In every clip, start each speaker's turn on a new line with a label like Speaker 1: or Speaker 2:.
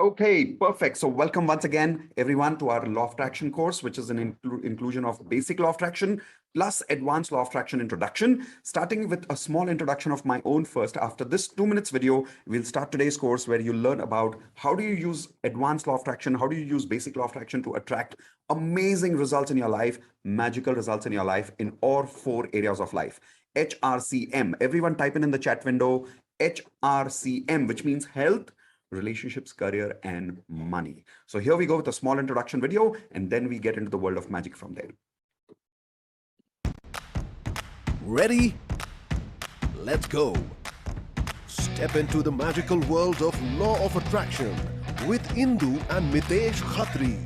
Speaker 1: Okay, perfect. So welcome once again, everyone, to our Law of Attraction course, which is an inclusion of basic Law of Attraction plus advanced Law of Attraction introduction, starting with a small introduction of my own first. After this 2 minutes video, we'll start today's course where you learn about how do you use advanced Law of Attraction, how do you use basic Law of Attraction to attract amazing results in your life, magical results in your life in all 4 areas of life. HRCM. Everyone type in the chat window, HRCM, which means health, relationships, career, and money. So here we go with a small introduction video, and then we get into the world of magic from there.
Speaker 2: Ready? Let's go. Step into the magical world of Law of Attraction with Indu and Mitesh Khatri.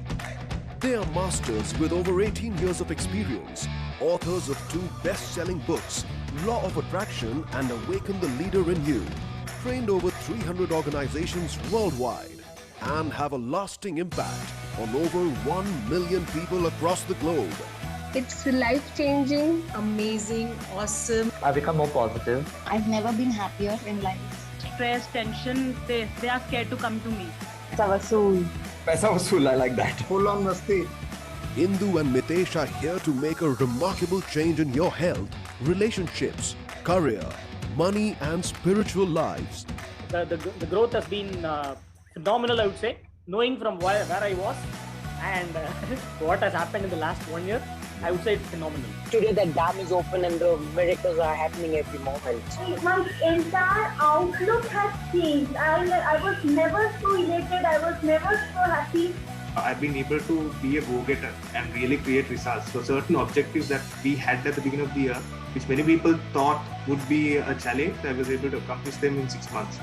Speaker 2: They are masters with over 18 years of experience, authors of 2 best-selling books, Law of Attraction and Awaken the Leader in You, trained over 300 organizations worldwide, and have a lasting impact on over 1 million people across the globe.
Speaker 3: It's life-changing,
Speaker 4: amazing, awesome.
Speaker 5: I've become more positive.
Speaker 6: I've never been happier in life.
Speaker 4: Stress, tension, they are scared to come to me.
Speaker 1: Paisa vasool, I like that.
Speaker 5: Full on masti.
Speaker 2: Indu and Mitesh are here to make a remarkable change in your health, relationships, career, money and spiritual lives.
Speaker 7: The growth has been phenomenal, I would say. Knowing from where I was and what has happened in the last 1 year, I would say it's phenomenal.
Speaker 8: Today the dam is open and the miracles are happening every moment.
Speaker 9: My entire outlook has changed. I was never so elated. I was never so happy.
Speaker 10: I've been able to be a go-getter and really create results. So certain objectives that we had at the beginning of the year, which many people thought would be a challenge, I was able to accomplish them in 6 months.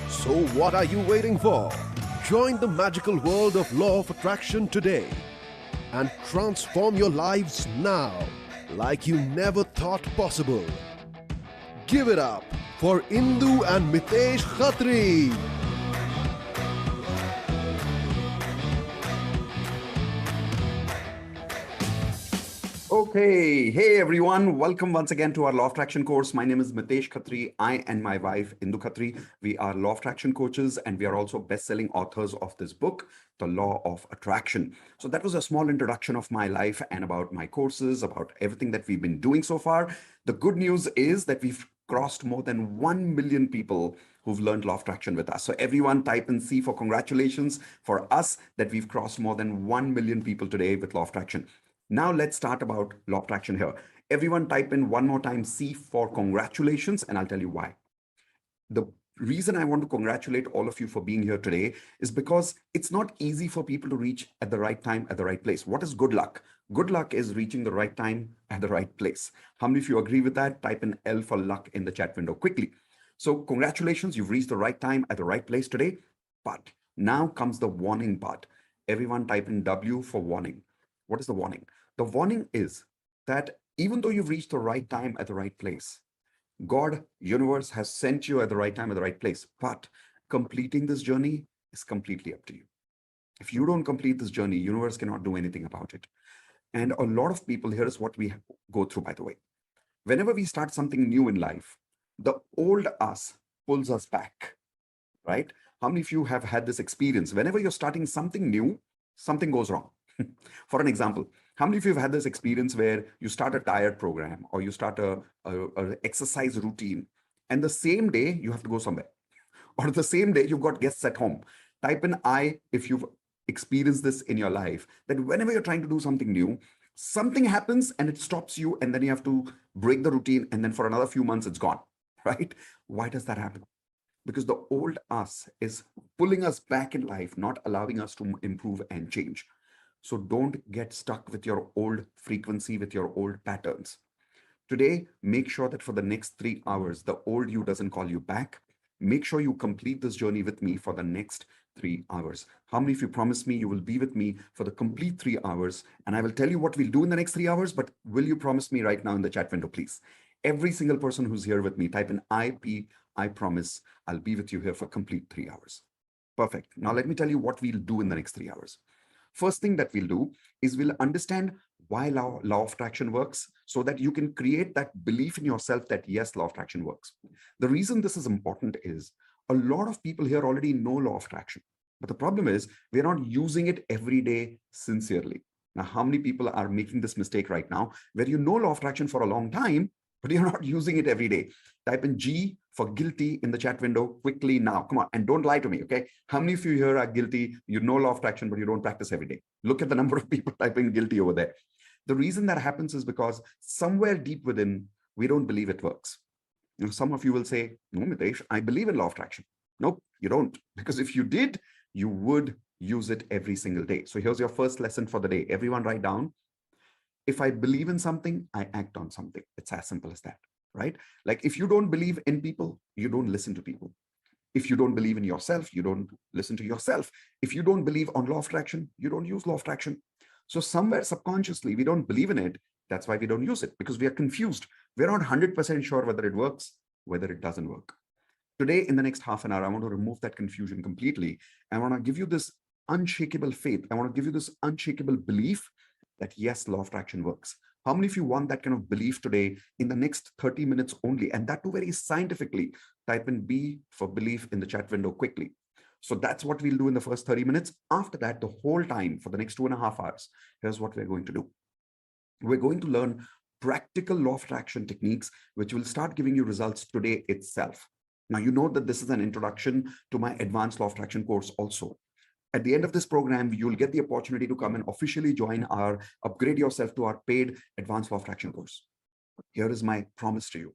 Speaker 2: So what are you waiting for? Join the magical world of Law of Attraction today and transform your lives now like you never thought possible. Give it up for Indu and Mitesh Khatri.
Speaker 1: Okay, hey everyone, welcome once again to our Law of Attraction course. My name is Mitesh Khatri. I and my wife Indu Khatri, we are Law of Attraction coaches, and we are also best-selling authors of this book, The Law of Attraction. So that was a small introduction of my life and about my courses, about everything that we've been doing so far. The good news is that we've crossed more than 1 million people who've learned Law of Attraction with us. So everyone type in C for congratulations for us that we've crossed more than 1 million people today with Law of Attraction. Now let's start about Law of Attraction here. Everyone type in one more time C for congratulations, and I'll tell you why. The reason I want to congratulate all of you for being here today is because it's not easy for people to reach at the right time, at the right place. What is good luck? Good luck is reaching the right time at the right place. How many of you agree with that? Type in L for luck in the chat window quickly. So congratulations, you've reached the right time at the right place today. But now comes the warning part. Everyone type in W for warning. What is the warning? The warning is that even though you've reached the right time at the right place, God, universe has sent you at the right time at the right place, but completing this journey is completely up to you. If you don't complete this journey, universe cannot do anything about it. And a lot of people, here is what we go through, by the way. Whenever we start something new in life, the old us pulls us back, right? How many of you have had this experience? Whenever you're starting something new, something goes wrong. For an example, how many of you have had this experience where you start a diet program or you start a exercise routine, and the same day you have to go somewhere, or the same day you've got guests at home? Type in I if you've experienced this in your life, that whenever you're trying to do something new, something happens and it stops you, and then you have to break the routine, and then for another few months it's gone, right? Why does that happen? Because the old us is pulling us back in life, not allowing us to improve and change. So don't get stuck with your old frequency, with your old patterns. Today, make sure that for the next 3 hours, the old you doesn't call you back. Make sure you complete this journey with me for the next 3 hours. How many of you promise me you will be with me for the complete 3 hours? And I will tell you what we'll do in the next 3 hours, but will you promise me right now in the chat window, please? Every single person who's here with me, type in I promise I'll be with you here for complete 3 hours. Perfect. Now let me tell you what we'll do in the next 3 hours. First thing that we'll do is we'll understand why law of attraction works, so that you can create that belief in yourself that yes, law of attraction works. The reason this is important is a lot of people here already know law of attraction. But the problem is we're not using it every day sincerely. Now, how many people are making this mistake right now where you know law of attraction for a long time, but you're not using it every day? Type in G for guilty in the chat window quickly now. Come on, and don't lie to me, okay? How many of you here are guilty? You know law of attraction, but you don't practice every day. Look at the number of people typing guilty over there. The reason that happens is because somewhere deep within, we don't believe it works. You know, some of you will say, no, Mitesh, I believe in law of attraction. Nope, you don't. Because if you did, you would use it every single day. So here's your first lesson for the day. Everyone write down, if I believe in something, I act on something. It's as simple as that, right? Like if you don't believe in people, you don't listen to people. If you don't believe in yourself, you don't listen to yourself. If you don't believe on law of attraction, you don't use law of attraction. So somewhere subconsciously, we don't believe in it. That's why we don't use it, because we are confused. We're not 100% sure whether it works, whether it doesn't work. Today, in the next half an hour, I want to remove that confusion completely. I want to give you this unshakable faith. I want to give you this unshakable belief that yes, law of attraction works. How many of you want that kind of belief today in the next 30 minutes only? And that too very scientifically. Type in B for belief in the chat window quickly. So that's what we'll do in the first 30 minutes. After that, the whole time for the next 2.5 hours, here's what we're going to do. We're going to learn practical law of attraction techniques, which will start giving you results today itself. Now, you know that this is an introduction to my advanced law of attraction course also. At the end of this program, you'll get the opportunity to come and officially join our upgrade yourself to our paid advanced law of attraction course. Here is my promise to you.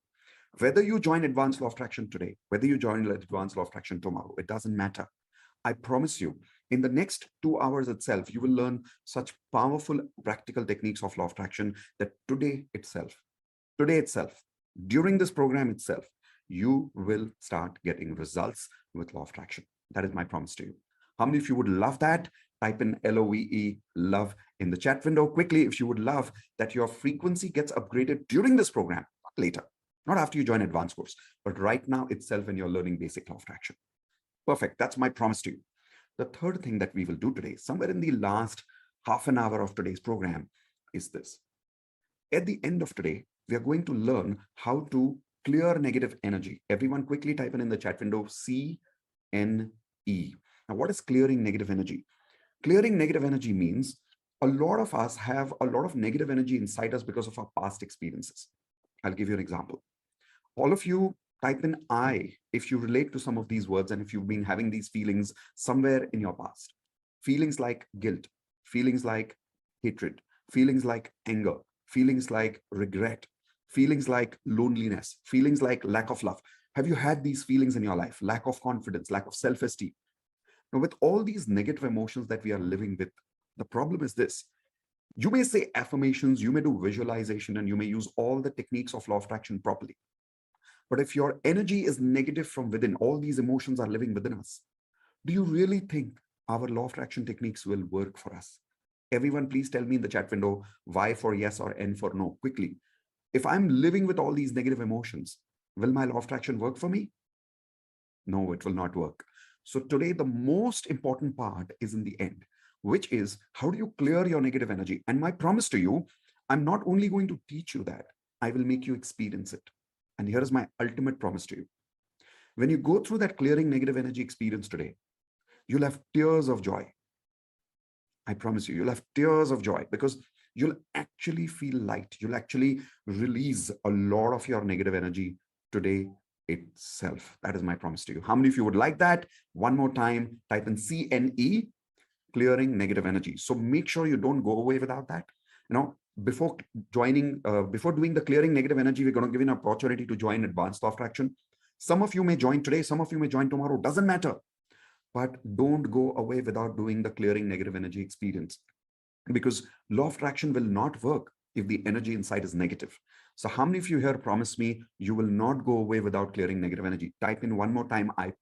Speaker 1: Whether you join advanced law of attraction today, whether you join advanced law of attraction tomorrow, it doesn't matter. I promise you, in the next 2 hours itself, you will learn such powerful practical techniques of law of attraction that today itself, during this program itself, you will start getting results with law of attraction. That is my promise to you. How many of you would love that? Type in LOVE, love, in the chat window quickly if you would love that your frequency gets upgraded during this program, not later, not after you join advanced course, but right now itself when you're learning basic law of attraction. Perfect. That's my promise to you. The third thing that we will do today, somewhere in the last half an hour of today's program, is this. At the end of today, we are going to learn how to clear negative energy. Everyone quickly type in the chat window, CNE. Now, what is clearing negative energy? Clearing negative energy means a lot of us have a lot of negative energy inside us because of our past experiences. I'll give you an example. All of you type in I if you relate to some of these words and if you've been having these feelings somewhere in your past. Feelings like guilt, feelings like hatred, feelings like anger, feelings like regret, feelings like loneliness, feelings like lack of love. Have you had these feelings in your life? Lack of confidence, lack of self-esteem. Now, with all these negative emotions that we are living with, the problem is this. You may say affirmations, you may do visualization, and you may use all the techniques of law of attraction properly. But if your energy is negative from within, all these emotions are living within us, do you really think our law of attraction techniques will work for us? Everyone, please tell me in the chat window, Y for yes or N for no, quickly. If I'm living with all these negative emotions, will my law of attraction work for me? No, it will not work. So today, the most important part is in the end, which is how do you clear your negative energy? And my promise to you, I'm not only going to teach you that, I will make you experience it. And here is my ultimate promise to you. When you go through that clearing negative energy experience today, you'll have tears of joy. I promise you, you'll have tears of joy because you'll actually feel light. You'll actually release a lot of your negative energy today itself. That is my promise to you. How many of you would like that? One more time, type in CNE, clearing negative energy. So make sure you don't go away without that. You know, before doing the clearing negative energy, we're going to give you an opportunity to join advanced law of attraction. Some of you may join today, some of you may join tomorrow, doesn't matter. But don't go away without doing the clearing negative energy experience, because law of attraction will not work if the energy inside is negative. So how many of you here promise me you will not go away without clearing negative energy? Type in one more time, I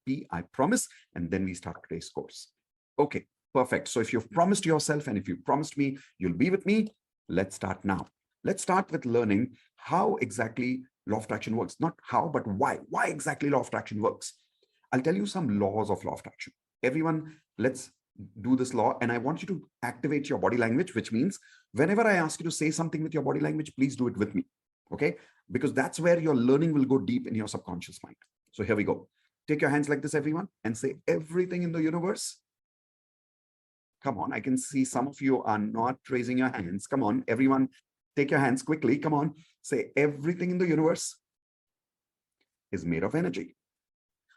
Speaker 1: promise, and then we start today's course. Okay, perfect. So if you've promised yourself and if you promised me, you'll be with me. Let's start now. Let's start with learning how exactly law of attraction works. Not how, but why. Why exactly law of attraction works? I'll tell you some laws of law of attraction. Everyone, let's do this law. And I want you to activate your body language, which means whenever I ask you to say something with your body language, please do it with me. Okay? Because that's where your learning will go deep in your subconscious mind. So here we go. Take your hands like this, everyone, and say everything in the universe Come on, I can see some of you are not raising your hands. Come on, everyone, take your hands quickly. Come on, say everything in the universe is made of energy.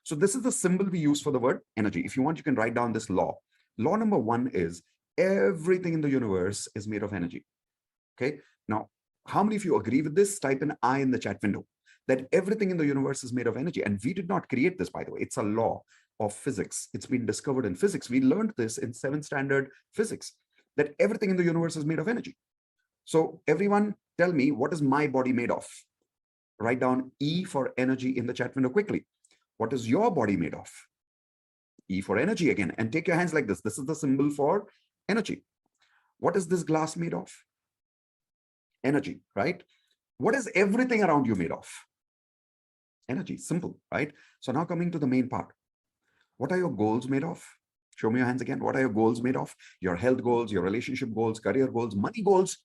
Speaker 1: So this is the symbol we use for the word energy. If you want, you can write down this law. Law number 1 is everything in the universe is made of energy. Okay. Now, how many of you agree with this? Type an I in the chat window, that everything in the universe is made of energy. And we did not create this, by the way. It's a law of physics. It's been discovered in physics. We learned this in 7th standard physics, that everything in the universe is made of energy. So everyone tell me, what is my body made of? Write down E for energy in the chat window quickly. What is your body made of? E for energy again. And take your hands like this. This is the symbol for energy. What is this glass made of? Energy, right? What is everything around you made of? Energy. Simple, right? So now coming to the main part. What are your goals made of? Show me your hands again. What are your goals made of? Your health goals, your relationship goals, career goals, money goals,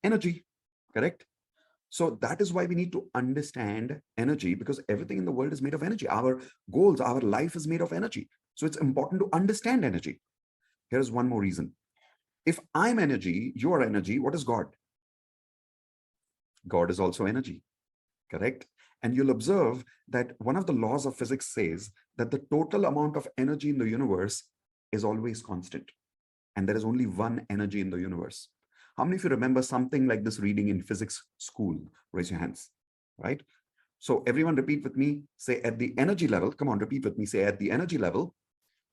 Speaker 1: energy, correct? So that is why we need to understand energy, because everything in the world is made of energy. Our goals, our life is made of energy. So it's important to understand energy. Here's one more reason. If I'm energy, you are energy, what is God? God is also energy, correct? And you'll observe that one of the laws of physics says that the total amount of energy in the universe is always constant. And there is only one energy in the universe. How many of you remember something like this reading in physics school? Raise your hands, right? So everyone repeat with me, say at the energy level, come on, repeat with me, say at the energy level,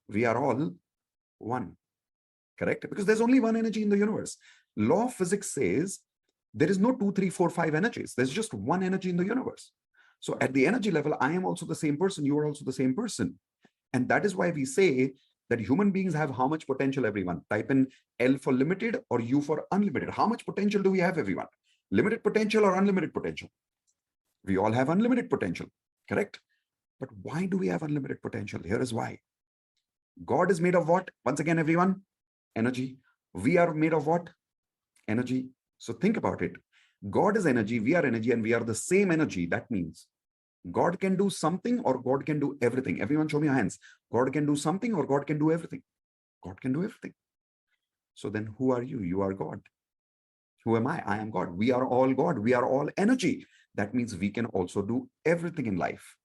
Speaker 1: we are all one, correct? Because there's only one energy in the universe. Law of physics says there is no 2, 3, 4, 5 energies. There's just one energy in the universe. So at the energy level, I am also the same person. You are also the same person. And that is why we say that human beings have how much potential, everyone? Type in L for limited or U for unlimited. How much potential do we have, everyone? Limited potential or unlimited potential? We all have unlimited potential, correct? But why do we have unlimited potential? Here is why. God is made of what? Once again, everyone, energy. We are made of what? Energy. So think about it. God is energy, we are energy, and we are the same energy. That means God can do something or God can do everything. Everyone show me your hands. God can do something or God can do everything. God can do everything. So then who are you? You are God. Who am I? I am God. We are all God. We are all energy. That means we can also do everything in life.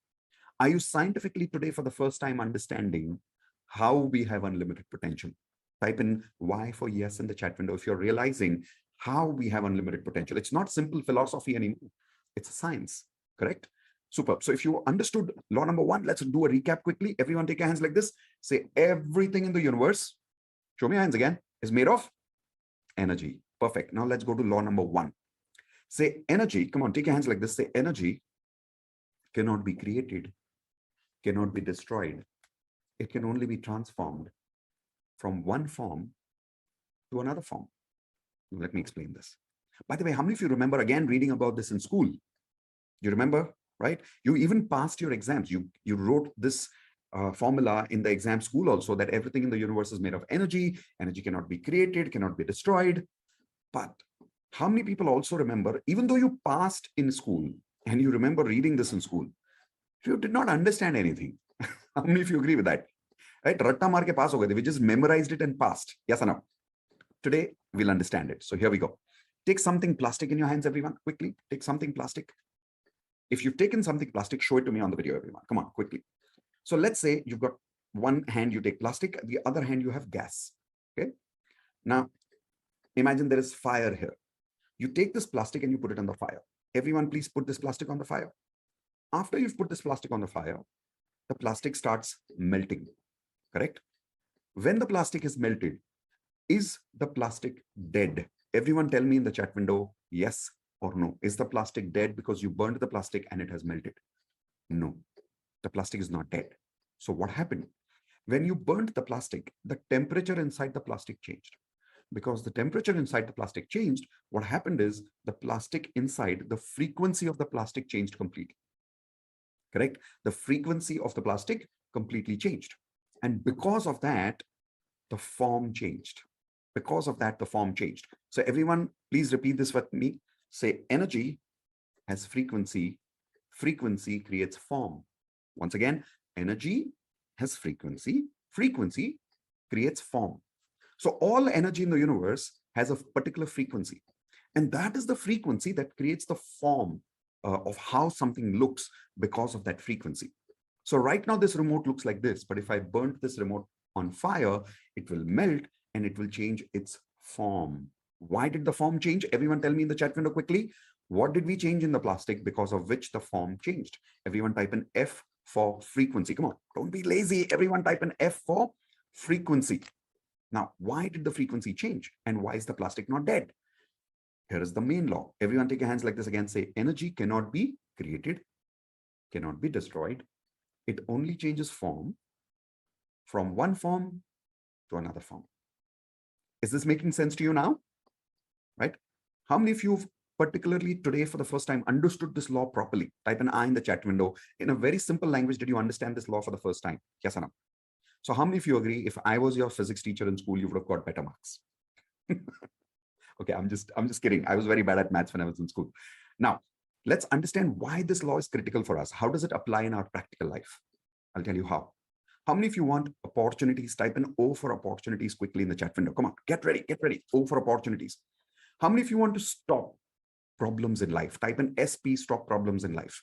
Speaker 1: Are you scientifically today for the first time understanding how we have unlimited potential? Type in Y for yes in the chat window if you're realizing how we have unlimited potential. It's not simple philosophy anymore. It's a science, correct? Superb. So if you understood law number 1, let's do a recap quickly. Everyone take your hands like this. Say everything in the universe, show me your hands again, is made of energy. Perfect. Now let's go to law number 1. Say energy, come on, take your hands like this. Say energy cannot be created, cannot be destroyed. It can only be transformed from one form to another form. Let me explain this. By the way, how many of you remember again reading about this in school? You remember, right? You even passed your exams. You wrote this formula in the exam school also, that everything in the universe is made of energy. Energy cannot be created, cannot be destroyed. But how many people also remember, even though you passed in school and you remember reading this in school, you did not understand anything? How many of you agree with that? Right? Ratta maar ke pass ho gaye. We just memorized it and passed. Yes or no? Today, we'll understand it. So here we go. Take something plastic in your hands, everyone. Quickly, take something plastic. If you've taken something plastic, show it to me on the video, everyone. Come on, quickly. So let's say you've got one hand, you take plastic, the other hand, you have gas. Okay. Now, imagine there is fire here. You take this plastic and you put it on the fire. Everyone, please put this plastic on the fire. After you've put this plastic on the fire, the plastic starts melting, correct? When the plastic is melted, is the plastic dead? Everyone tell me in the chat window, yes or no. Is the plastic dead because you burned the plastic and it has melted? No, the plastic is not dead. So what happened? When you burned the plastic, the temperature inside the plastic changed. Because the temperature inside the plastic changed, what happened is the plastic inside, the frequency of the plastic changed completely. Correct? The frequency of the plastic completely changed. And because of that, the form changed. Because of that, the form changed. So everyone, please repeat this with me. Say energy has frequency. Frequency creates form. Once again, energy has frequency. Frequency creates form. So all energy in the universe has a particular frequency. And that is the frequency that creates the form of how something looks because of that frequency. So right now this remote looks like this, but if I burnt this remote on fire, it will melt and it will change its form. Why did the form change? Everyone tell me in the chat window quickly. What did we change in the plastic because of which the form changed? Everyone type in F for frequency. Come on, don't be lazy. Everyone type in F for frequency. Now, why did the frequency change? And why is the plastic not dead? Here is the main law. Everyone take your hands like this again. Say, energy cannot be created, cannot be destroyed. It only changes form from one form to another form. Is this making sense to you now? Right? How many of you particularly today for the first time understood this law properly? Type an I in the chat window. In a very simple language, did you understand this law for the first time? Yes or no? So how many of you agree if I was your physics teacher in school, you would have got better marks? Okay, I'm just kidding. I was very bad at maths when I was in school. Now, let's understand why this law is critical for us. How does it apply in our practical life? I'll tell you how. How many of you want opportunities? Type in O for opportunities quickly in the chat window. Come on, get ready, get ready. O for opportunities. How many of you want to stop problems in life? Type in SP, stop problems in life.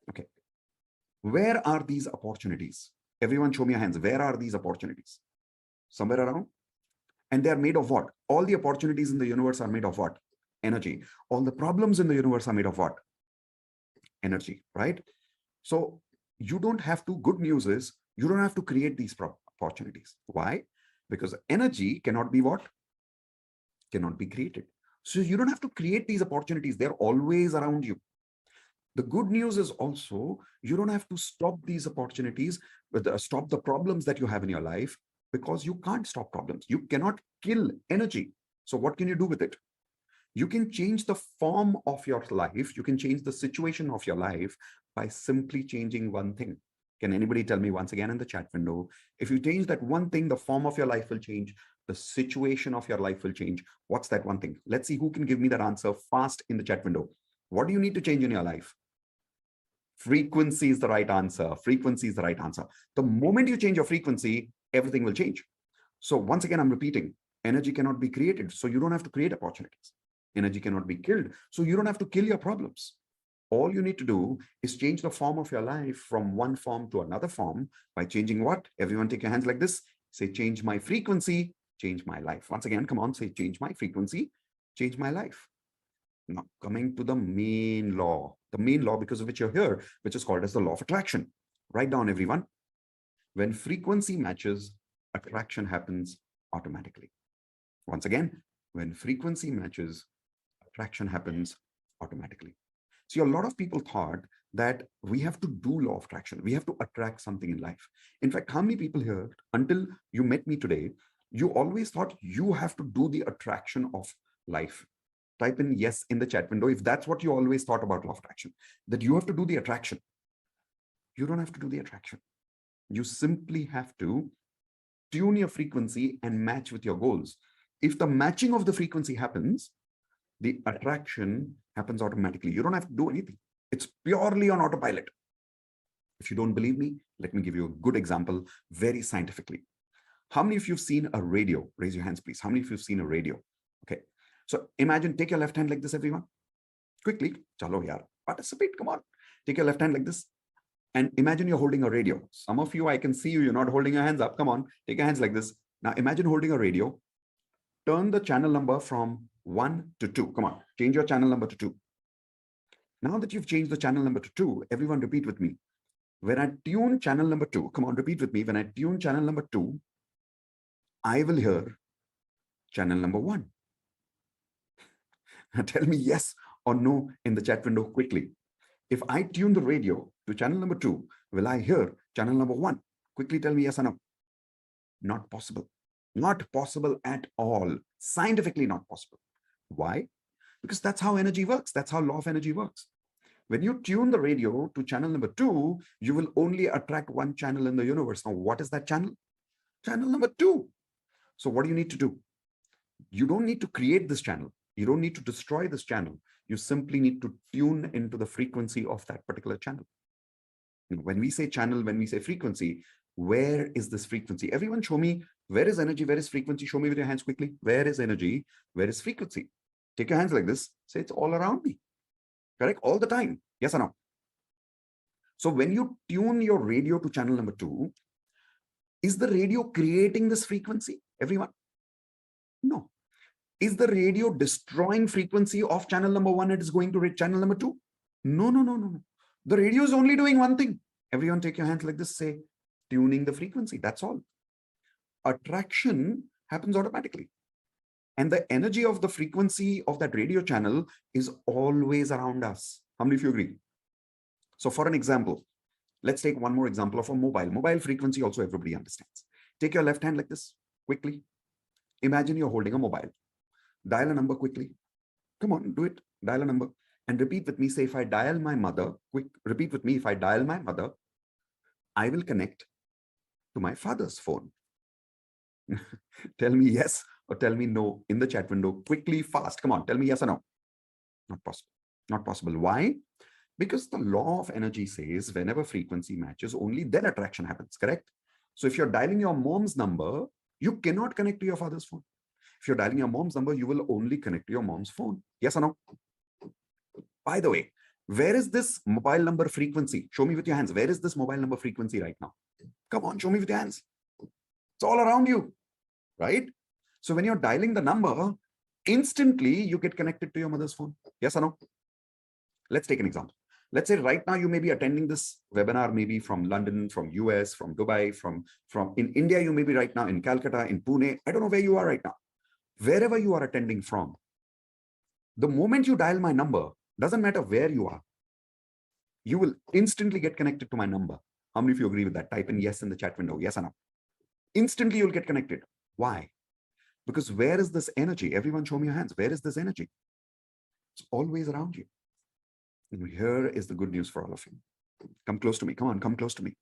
Speaker 1: Okay. Where are these opportunities? Everyone show me your hands. Where are these opportunities? Somewhere around? And they are made of what? All the opportunities in the universe are made of what? Energy. All the problems in the universe are made of what? Energy, right? So you don't have to, good news is, you don't have to create these opportunities. Why? Because energy cannot be what? Cannot be created. So you don't have to create these opportunities. They're always around you. The good news is also, you don't have to stop these opportunities, stop the problems that you have in your life, because you can't stop problems. You cannot kill energy. So what can you do with it? You can change the form of your life. You can change the situation of your life by simply changing one thing. Can anybody tell me once again in the chat window, if you change that one thing, the form of your life will change, the situation of your life will change. What's that one thing? Let's see who can give me that answer fast in the chat window. What do you need to change in your life? Frequency is the right answer. Frequency is the right answer. The moment you change your frequency, everything will change. So once again, I'm repeating, energy cannot be created, so you don't have to create opportunities. Energy cannot be killed, so you don't have to kill your problems. All you need to do is change the form of your life from one form to another form by changing what? Everyone take your hands like this. Say, change my frequency, change my life. Once again, come on, say, change my frequency, change my life. Now, coming to the main law because of which you're here, which is called as the law of attraction. Write down, everyone. When frequency matches, attraction happens automatically. Once again, when frequency matches, attraction happens automatically. See, a lot of people thought that we have to do law of attraction. We have to attract something in life. In fact, how many people here, until you met me today, you always thought you have to do the attraction of life? Type in yes in the chat window if that's what you always thought about law of attraction, that you have to do the attraction. You don't have to do the attraction. You simply have to tune your frequency and match with your goals. If the matching of the frequency happens, the attraction happens automatically. You don't have to do anything. It's purely on autopilot. If you don't believe me, let me give you a good example very scientifically. How many of you have seen a radio? Raise your hands, please. How many of you have seen a radio? Okay. So imagine, take your left hand like this, everyone. Quickly. Chalo yaar. Participate. Come on. Take your left hand like this. And imagine you're holding a radio. Some of you, I can see you, you're not holding your hands up. Come on. Take your hands like this. Now imagine holding a radio. Turn the channel number from 1 to 2. Come on. Change your channel number to 2. Now that you've changed the channel number to 2, everyone repeat with me. When I tune channel number 2, come on, repeat with me. When I tune channel number 2, I will hear channel number 1. Tell me yes or no in the chat window quickly. If I tune the radio to channel number 2, will I hear channel number 1? Quickly tell me yes or no. Not possible. Not possible at all. Scientifically not possible. Why? Because that's how energy works. That's how law of energy works. When you tune the radio to channel number 2, you will only attract one channel in the universe. Now, what is that channel? Channel number 2. So what do you need to do? You don't need to create this channel. You don't need to destroy this channel. You simply need to tune into the frequency of that particular channel. When we say channel, when we say frequency, Where is this frequency? Everyone show me, where is energy? Where is frequency? Show me with your hands quickly. Where is energy? Where is frequency? Take your hands like this. Say it's all around me. Correct? All the time. Yes or no? So when you tune your radio to channel number 2, is the radio creating this frequency? Everyone? No. Is the radio destroying frequency of channel number 1 and is going to channel number 2? No, no, no, no, no. The radio is only doing one thing. Everyone take your hands like this, say, tuning the frequency. That's all. Attraction happens automatically. And the energy of the frequency of that radio channel is always around us. How many of you agree? So for an example, let's take one more example of a mobile. Mobile frequency also everybody understands. Take your left hand like this, quickly. Imagine you're holding a mobile. Dial a number quickly. Come on, do it. Dial a number. And repeat with me. Say, if I dial my mother, repeat with me. If I dial my mother, I will connect to my father's phone. Tell me yes or tell me no in the chat window. Quickly, fast. Come on, tell me yes or no. Not possible. Not possible. Why? Because the law of energy says whenever frequency matches, only then attraction happens, correct? So if you're dialing your mom's number, you cannot connect to your father's phone. If you're dialing your mom's number, you will only connect to your mom's phone. Yes or no? By the way, where is this mobile number frequency? Show me with your hands. Where is this mobile number frequency right now? Come on, show me with your hands. It's all around you, right? So when you're dialing the number, instantly you get connected to your mother's phone. Yes or no? Let's take an example. Let's say right now you may be attending this webinar, maybe from London, from US, from Dubai, from in India, you may be right now in Calcutta, in Pune. I don't know where you are right now. Wherever you are attending from, the moment you dial my number, doesn't matter where you are, you will instantly get connected to my number. How many of you agree with that? Type in yes in the chat window. Yes or no? Instantly you'll get connected. Why? Because where is this energy? Everyone show me your hands. Where is this energy? It's always around you. And here is the good news for all of you. Come close to me. Come on, come close to me.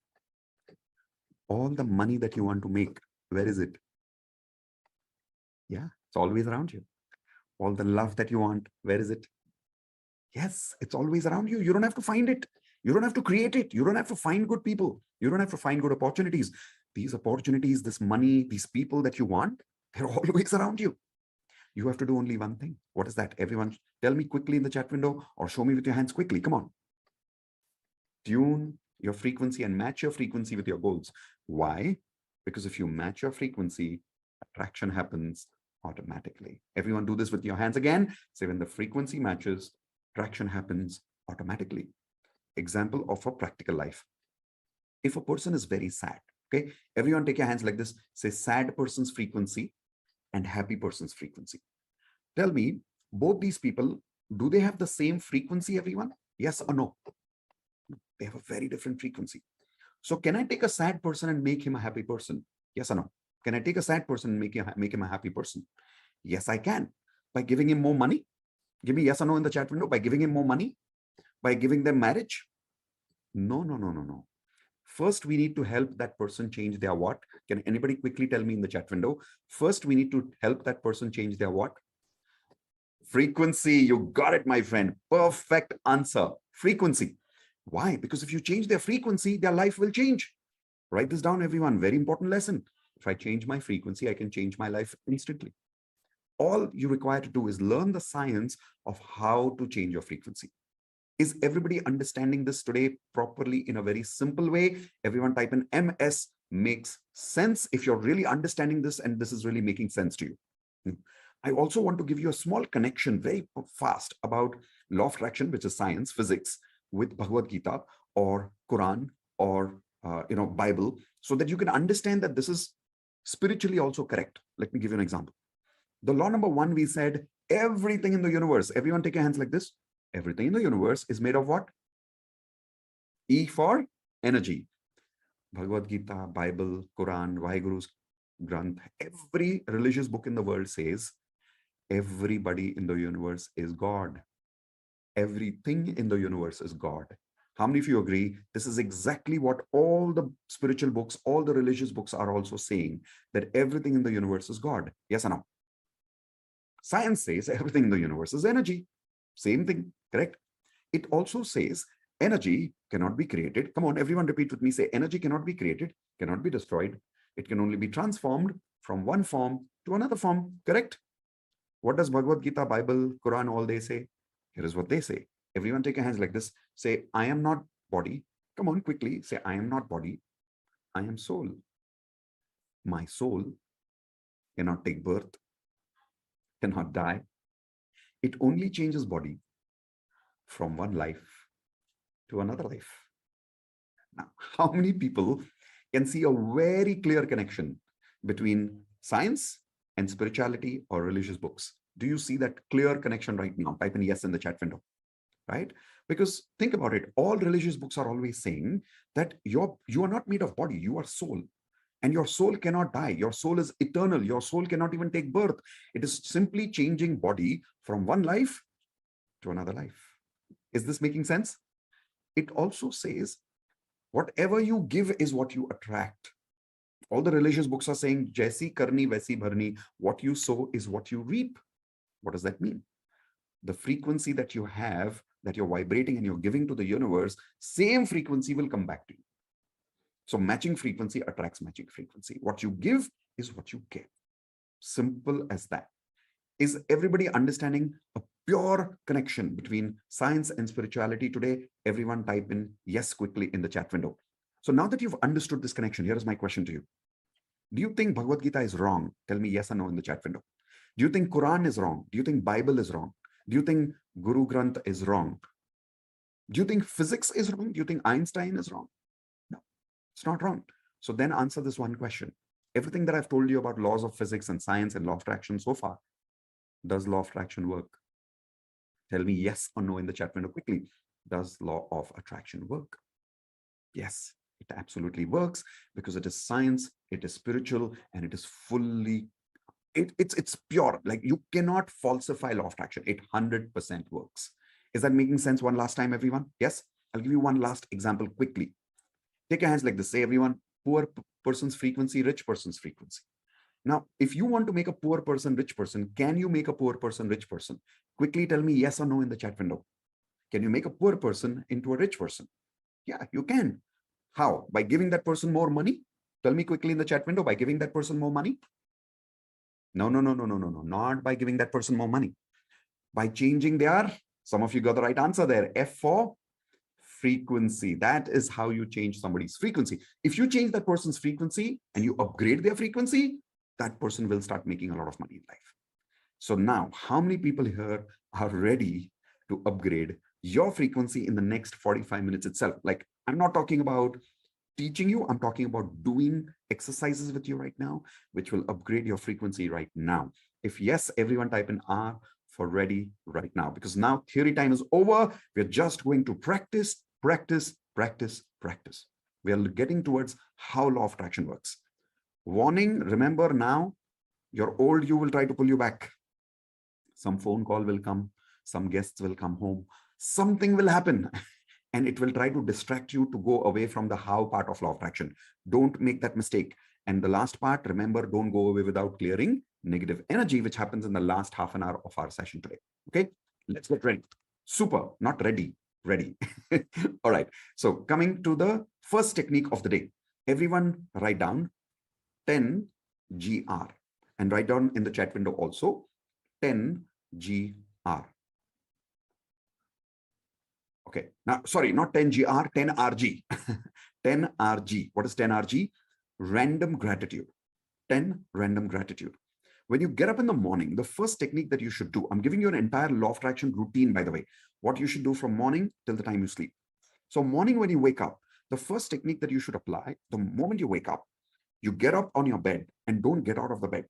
Speaker 1: All the money that you want to make, where is it? Yeah, it's always around you. All the love that you want, where is it? Yes, it's always around you. You don't have to find it. You don't have to create it. You don't have to find good people. You don't have to find good opportunities. These opportunities, this money, these people that you want, they're always around you. You have to do only one thing. What is that? Everyone, tell me quickly in the chat window or show me with your hands quickly. Come on. Tune your frequency and match your frequency with your goals. Why? Because if you match your frequency, attraction happens automatically. Everyone do this with your hands again. Say when the frequency matches, attraction happens automatically. Example of a practical life. If a person is very sad, okay, everyone take your hands like this. Say sad person's frequency and happy person's frequency. Tell me, both these people, do they have the same frequency, everyone? Yes or no? They have a very different frequency. So can I take a sad person and make him a happy person? Yes or no? Can I take a sad person and make him a happy person? Yes, I can. By giving him more money? Give me yes or no in the chat window. By giving him more money? By giving them marriage? No, no, no, no, no. First, we need to help that person change their what? Can anybody quickly tell me in the chat window? First, we need to help that person change their what? Frequency. You got it, my friend. Perfect answer. Frequency. Why? Because if you change their frequency, their life will change. Write this down, everyone. Very important lesson. If I change my frequency, I can change my life instantly. All you require to do is learn the science of how to change your frequency. Is everybody understanding this today properly in a very simple way? Everyone type in MS makes sense if you're really understanding this and this is really making sense to you. I also want to give you a small connection very fast about law of attraction, which is science, physics, with Bhagavad Gita or Quran or Bible, so that you can understand that this is spiritually also correct. Let me give you an example. The law number 1, we said everything in the universe. Everyone take your hands like this. Everything in the universe is made of what? E for energy. Bhagavad Gita, Bible, Quran, Vaheguru's Granth, every religious book in the world says everybody in the universe is God. Everything in the universe is God. How many of you agree? This is exactly what all the spiritual books, all the religious books are also saying, that everything in the universe is God. Yes or no? Science says everything in the universe is energy. Same thing, correct? It also says energy cannot be created. Come on, everyone repeat with me. Say, energy cannot be created, cannot be destroyed. It can only be transformed from one form to another form. Correct? What does Bhagavad Gita, Bible, Quran, all they say? Here is what they say. Everyone take your hands like this. Say, I am not body. Come on, quickly. Say, I am not body. I am soul. My soul cannot take birth, cannot die. It only changes body from one life to another life. Now, how many people can see a very clear connection between science and spirituality or religious books? Do you see that clear connection right now? Type in yes in the chat window, right? Because think about it. All religious books are always saying that you are not made of body, you are soul. And your soul cannot die. Your soul is eternal. Your soul cannot even take birth. It is simply changing body from one life to another life. Is this making sense? It also says, whatever you give is what you attract. All the religious books are saying, Jaisi karni, vaisi bharni. What you sow is what you reap. What does that mean? The frequency that you have, that you're vibrating and you're giving to the universe, same frequency will come back to you. So matching frequency attracts matching frequency. What you give is what you get. Simple as that. Is everybody understanding a pure connection between science and spirituality today? Everyone type in yes quickly in the chat window. So now that you've understood this connection, here is my question to you. Do you think Bhagavad Gita is wrong? Tell me yes or no in the chat window. Do you think Quran is wrong? Do you think Bible is wrong? Do you think Guru Granth is wrong? Do you think physics is wrong? Do you think Einstein is wrong? No, it's not wrong. So then answer this one question. Everything that I've told you about laws of physics and science and law of attraction so far, does law of attraction work? Tell me yes or no in the chat window quickly. Does law of attraction work? Yes, it absolutely works because it is science, it is spiritual, and it is fully, it's pure. Like you cannot falsify law of attraction. It 100% works. Is that making sense one last time, everyone? Yes? I'll give you one last example quickly. Take your hands like this. Say, everyone, poor person's frequency, rich person's frequency. Now, if you want to make a poor person rich person, can you make a poor person rich person? Quickly tell me yes or no in the chat window. Can you make a poor person into a rich person? Yeah, you can. How? By giving that person more money? Tell me quickly in the chat window, by giving that person more money? No, not by giving that person more money. By changing their, some of you got the right answer there, F for frequency. That is how you change somebody's frequency. If you change that person's frequency and you upgrade their frequency, that person will start making a lot of money in life. So now, how many people here are ready to upgrade your frequency in the next 45 minutes itself? Like, I'm not talking about teaching you, I'm talking about doing exercises with you right now, which will upgrade your frequency right now. If yes, everyone type in R for ready right now, because now theory time is over. We're just going to practice, practice, practice, practice. We are getting towards how law of attraction works. Warning, remember now, your old you will try to pull you back. Some phone call will come, some guests will come home, something will happen, and it will try to distract you to go away from the how part of law of attraction. Don't make that mistake. And the last part, remember, don't go away without clearing negative energy, which happens in the last half an hour of our session today. Okay, let's get ready. Super, not ready, ready. All right, so coming to the first technique of the day. Everyone write down 10 GR and write down in the chat window also 10 GR. Okay, now, sorry, not 10 GR, 10 RG. 10 RG. What is 10 RG? Random gratitude. 10 random gratitude. When you get up in the morning, the first technique that you should do, I'm giving you an entire law of attraction routine, by the way, what you should do from morning till the time you sleep. So morning when you wake up, the first technique that you should apply, the moment you wake up, you get up on your bed and don't get out of the bed.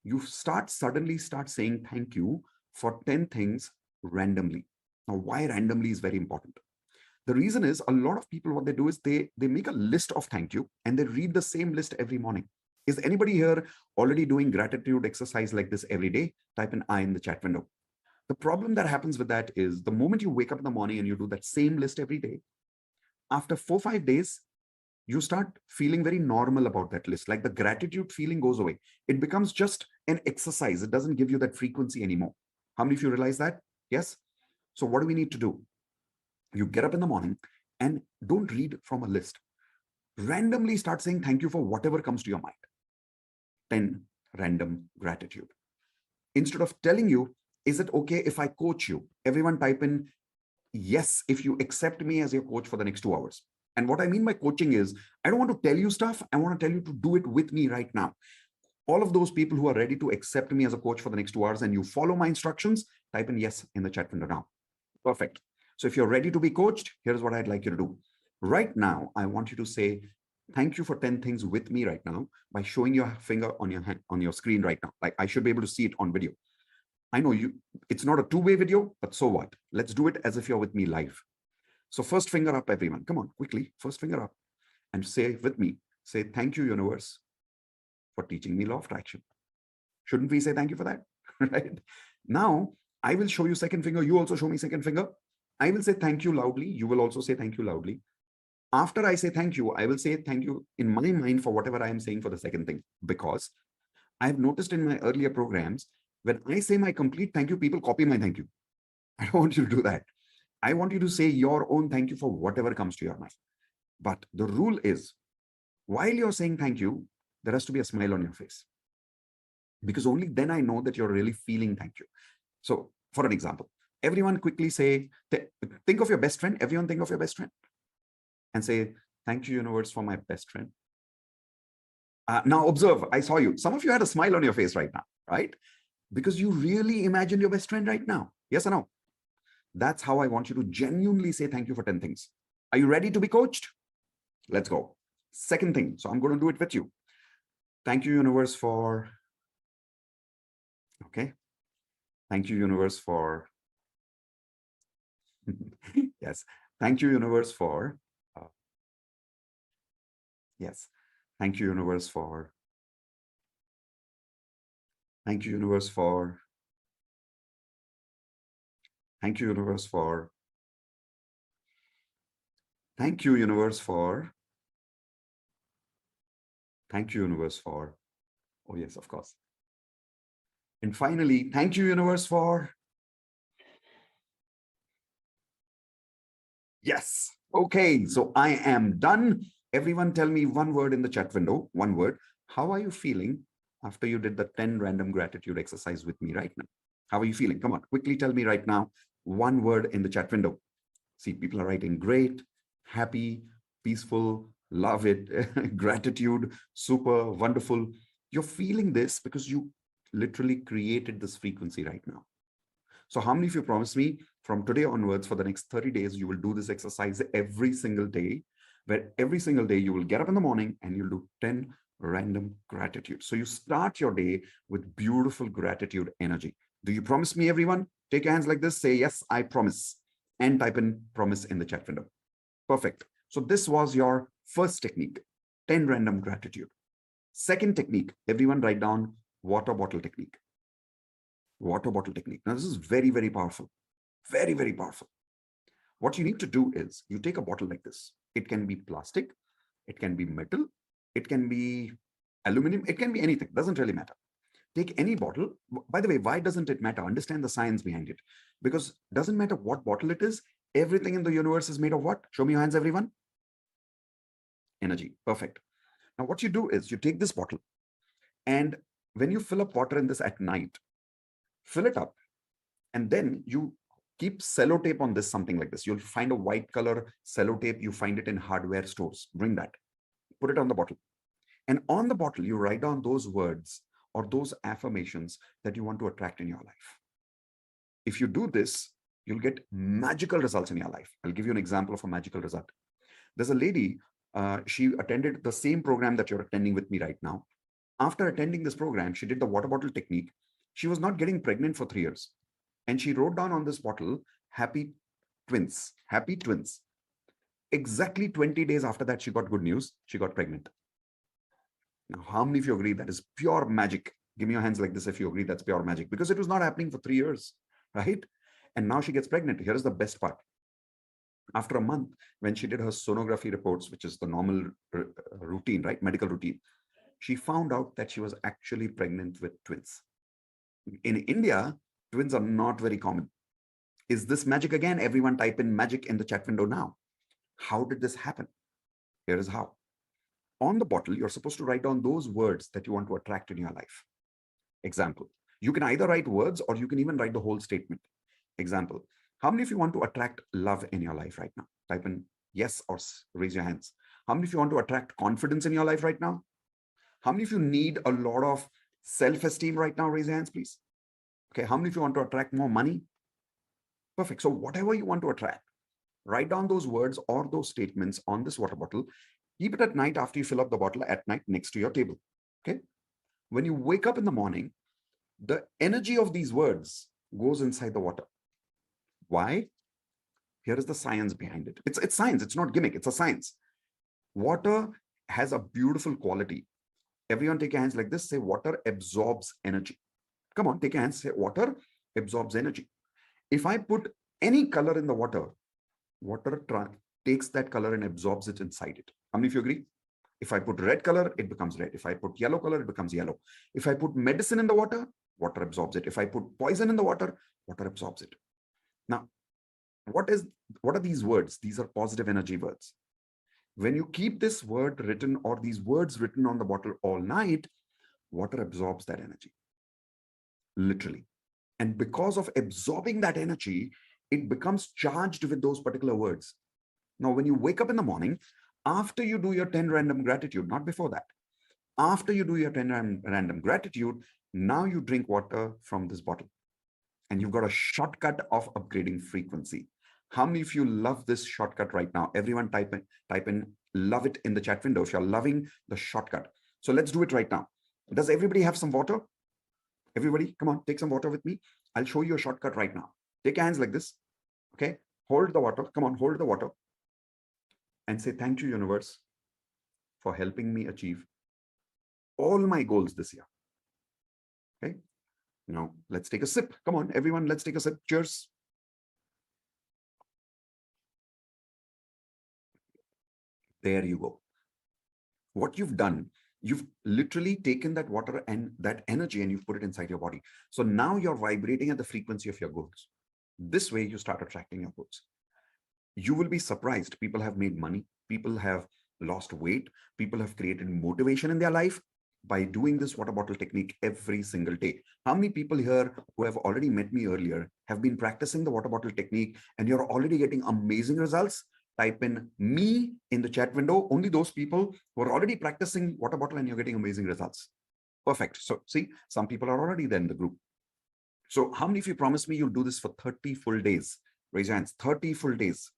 Speaker 1: You suddenly start saying thank you for 10 things randomly. Now, why randomly is very important. The reason is a lot of people, what they do is they make a list of thank you and they read the same list every morning. Is anybody here already doing gratitude exercise like this every day? Type an I in the chat window. The problem that happens with that is the moment you wake up in the morning and you do that same list every day, after 4-5 days, you start feeling very normal about that list. Like the gratitude feeling goes away. It becomes just an exercise. It doesn't give you that frequency anymore. How many of you realize that? Yes? So what do we need to do? You get up in the morning And don't read from a list. Randomly start saying thank you for whatever comes to your mind. 10 random gratitude. Instead of telling you, is it okay if I coach you? Everyone type in, yes, if you accept me as your coach for the next 2 hours. And what I mean by coaching is, I don't want to tell you stuff. I want to tell you to do it with me right now. All of those people who are ready to accept me as a coach for the next 2 hours and you follow my instructions, type in yes in the chat window now. Perfect. So if you're ready to be coached, here's what I'd like you to do. Right now, I want you to say, thank you for 10 things with me right now by showing your finger on your hand, on your screen right now. Like I should be able to see it on video. I know it's not a two-way video, but so what? Let's do it as if you're with me live. So first finger up, everyone. Come on, quickly. First finger up and say with me, say, thank you, universe, for teaching me law of attraction. Shouldn't we say thank you for that? Right? Now, I will show you second finger. You also show me second finger. I will say thank you loudly. You will also say thank you loudly. After I say thank you, I will say thank you in my mind for whatever I am saying for the second thing, because I have noticed in my earlier programs, when I say my complete thank you, people copy my thank you. I don't want you to do that. I want you to say your own thank you for whatever comes to your mind. But the rule is, while you're saying thank you, there has to be a smile on your face. Because only then I know that you're really feeling thank you. So for an example, everyone quickly say, think of your best friend. Everyone think of your best friend. And say, thank you, universe, for my best friend. Now observe, I saw you. Some of you had a smile on your face right now, right? Because you really imagined your best friend right now. Yes or no? That's how I want you to genuinely say thank you for 10 things. Are you ready to be coached? Let's go. Second thing. So I'm going to do it with you. Thank you, universe, for... Okay. Thank you, universe, for... Yes. Thank you, universe, for... Yes. Thank you, universe, for... Thank you, universe, for... Thank you, universe, for... Thank you, universe, for... Thank you, universe, for... Oh, yes, of course. And finally, thank you, universe, for... Yes. Okay, so I am done. Everyone tell me one word in the chat window, one word. How are you feeling after you did the 10 random gratitude exercise with me right now? How are you feeling? Come on, quickly tell me right now, one word in the chat window. See, people are writing great, happy, peaceful, love it, gratitude, super, wonderful. You're feeling this because you literally created this frequency right now. So how many of you promise me from today onwards for the next 30 days, you will do this exercise every single day, where every single day you will get up in the morning and you'll do 10 random gratitude. So you start your day with beautiful gratitude energy. Do you promise me, everyone? Take your hands like this, say, yes, I promise, and type in promise in the chat window. Perfect. So this was your first technique, 10 random gratitude. Second technique, everyone write down water bottle technique. Water bottle technique. Now, this is very, very powerful. Very, very powerful. What you need to do is you take a bottle like this. It can be plastic. It can be metal. It can be aluminum. It can be anything. Doesn't really matter. Take any bottle. By the way, why doesn't it matter? Understand the science behind it. Because it doesn't matter what bottle it is. Everything in the universe is made of what? Show me your hands, everyone. Energy. Perfect. Now, what you do is you take this bottle, and when you fill up water in this at night, fill it up, and then you keep sellotape on this, something like this. You'll find a white color sellotape. You find it in hardware stores. Bring that. Put it on the bottle. And on the bottle, you write down those words or those affirmations that you want to attract in your life. If you do this, you'll get magical results in your life. I'll give you an example of a magical result. There's a lady, she attended the same program that you're attending with me right now. After attending this program, she did the water bottle technique. She was not getting pregnant for 3 years. And she wrote down on this bottle, happy twins, happy twins. Exactly 20 days after that, she got good news. She got pregnant. Now, how many of you agree that is pure magic? Give me your hands like this if you agree that's pure magic, because it was not happening for 3 years, right? And now she gets pregnant. Here is the best part. After a month, when she did her sonography reports, which is the normal routine, right? Medical routine, she found out that she was actually pregnant with twins. In India, twins are not very common. Is this magic again? Everyone type in magic in the chat window now. How did this happen? Here is how. On the bottle, you're supposed to write down those words that you want to attract in your life. Example, you can either write words or you can even write the whole statement. Example, how many of you want to attract love in your life right now? Type in yes or raise your hands. How many of you want to attract confidence in your life right now? How many of you need a lot of self-esteem right now? Raise your hands, please. Okay, how many of you want to attract more money? Perfect. So whatever you want to attract, write down those words or those statements on this water bottle. Keep it at night after you fill up the bottle at night next to your table. Okay. When you wake up in the morning, the energy of these words goes inside the water. Why? Here is the science behind it. It's science. It's not gimmick. It's a science. Water has a beautiful quality. Everyone take your hands like this. Say water absorbs energy. Come on, take your hands. Say water absorbs energy. If I put any color in the water, water takes that color and absorbs it inside it. How many of you agree? If I put red color, it becomes red. If I put yellow color, it becomes yellow. If I put medicine in the water, water absorbs it. If I put poison in the water, water absorbs it. Now, what are these words? These are positive energy words. When you keep this word written or these words written on the bottle all night, water absorbs that energy. Literally. And because of absorbing that energy, it becomes charged with those particular words. Now, when you wake up in the morning, after you do your 10 random gratitude, not before that, after you do your 10 random gratitude, now you drink water from this bottle. And you've got a shortcut of upgrading frequency. How many of you love this shortcut right now? Everyone type in love it in the chat window if you're loving the shortcut. So let's do it right now. Does everybody have some water? Everybody, come on, take some water with me. I'll show you a shortcut right now. Take your hands like this. Okay, hold the water. Come on, hold the water. And say, thank you, universe, for helping me achieve all my goals this year. Okay, now let's take a sip. Come on, everyone, let's take a sip. Cheers. There you go. What you've done, you've literally taken that water and that energy and you've put it inside your body. So now you're vibrating at the frequency of your goals. This way you start attracting your goals. You will be surprised. People have made money. People have lost weight. People have created motivation in their life by doing this water bottle technique every single day. How many people here who have already met me earlier have been practicing the water bottle technique and you're already getting amazing results? Type in me in the chat window. Only those people who are already practicing water bottle and you're getting amazing results. Perfect. So see, some people are already there in the group. So how many of you promise me you'll do this for 30 full days? Raise your hands. 30 full days.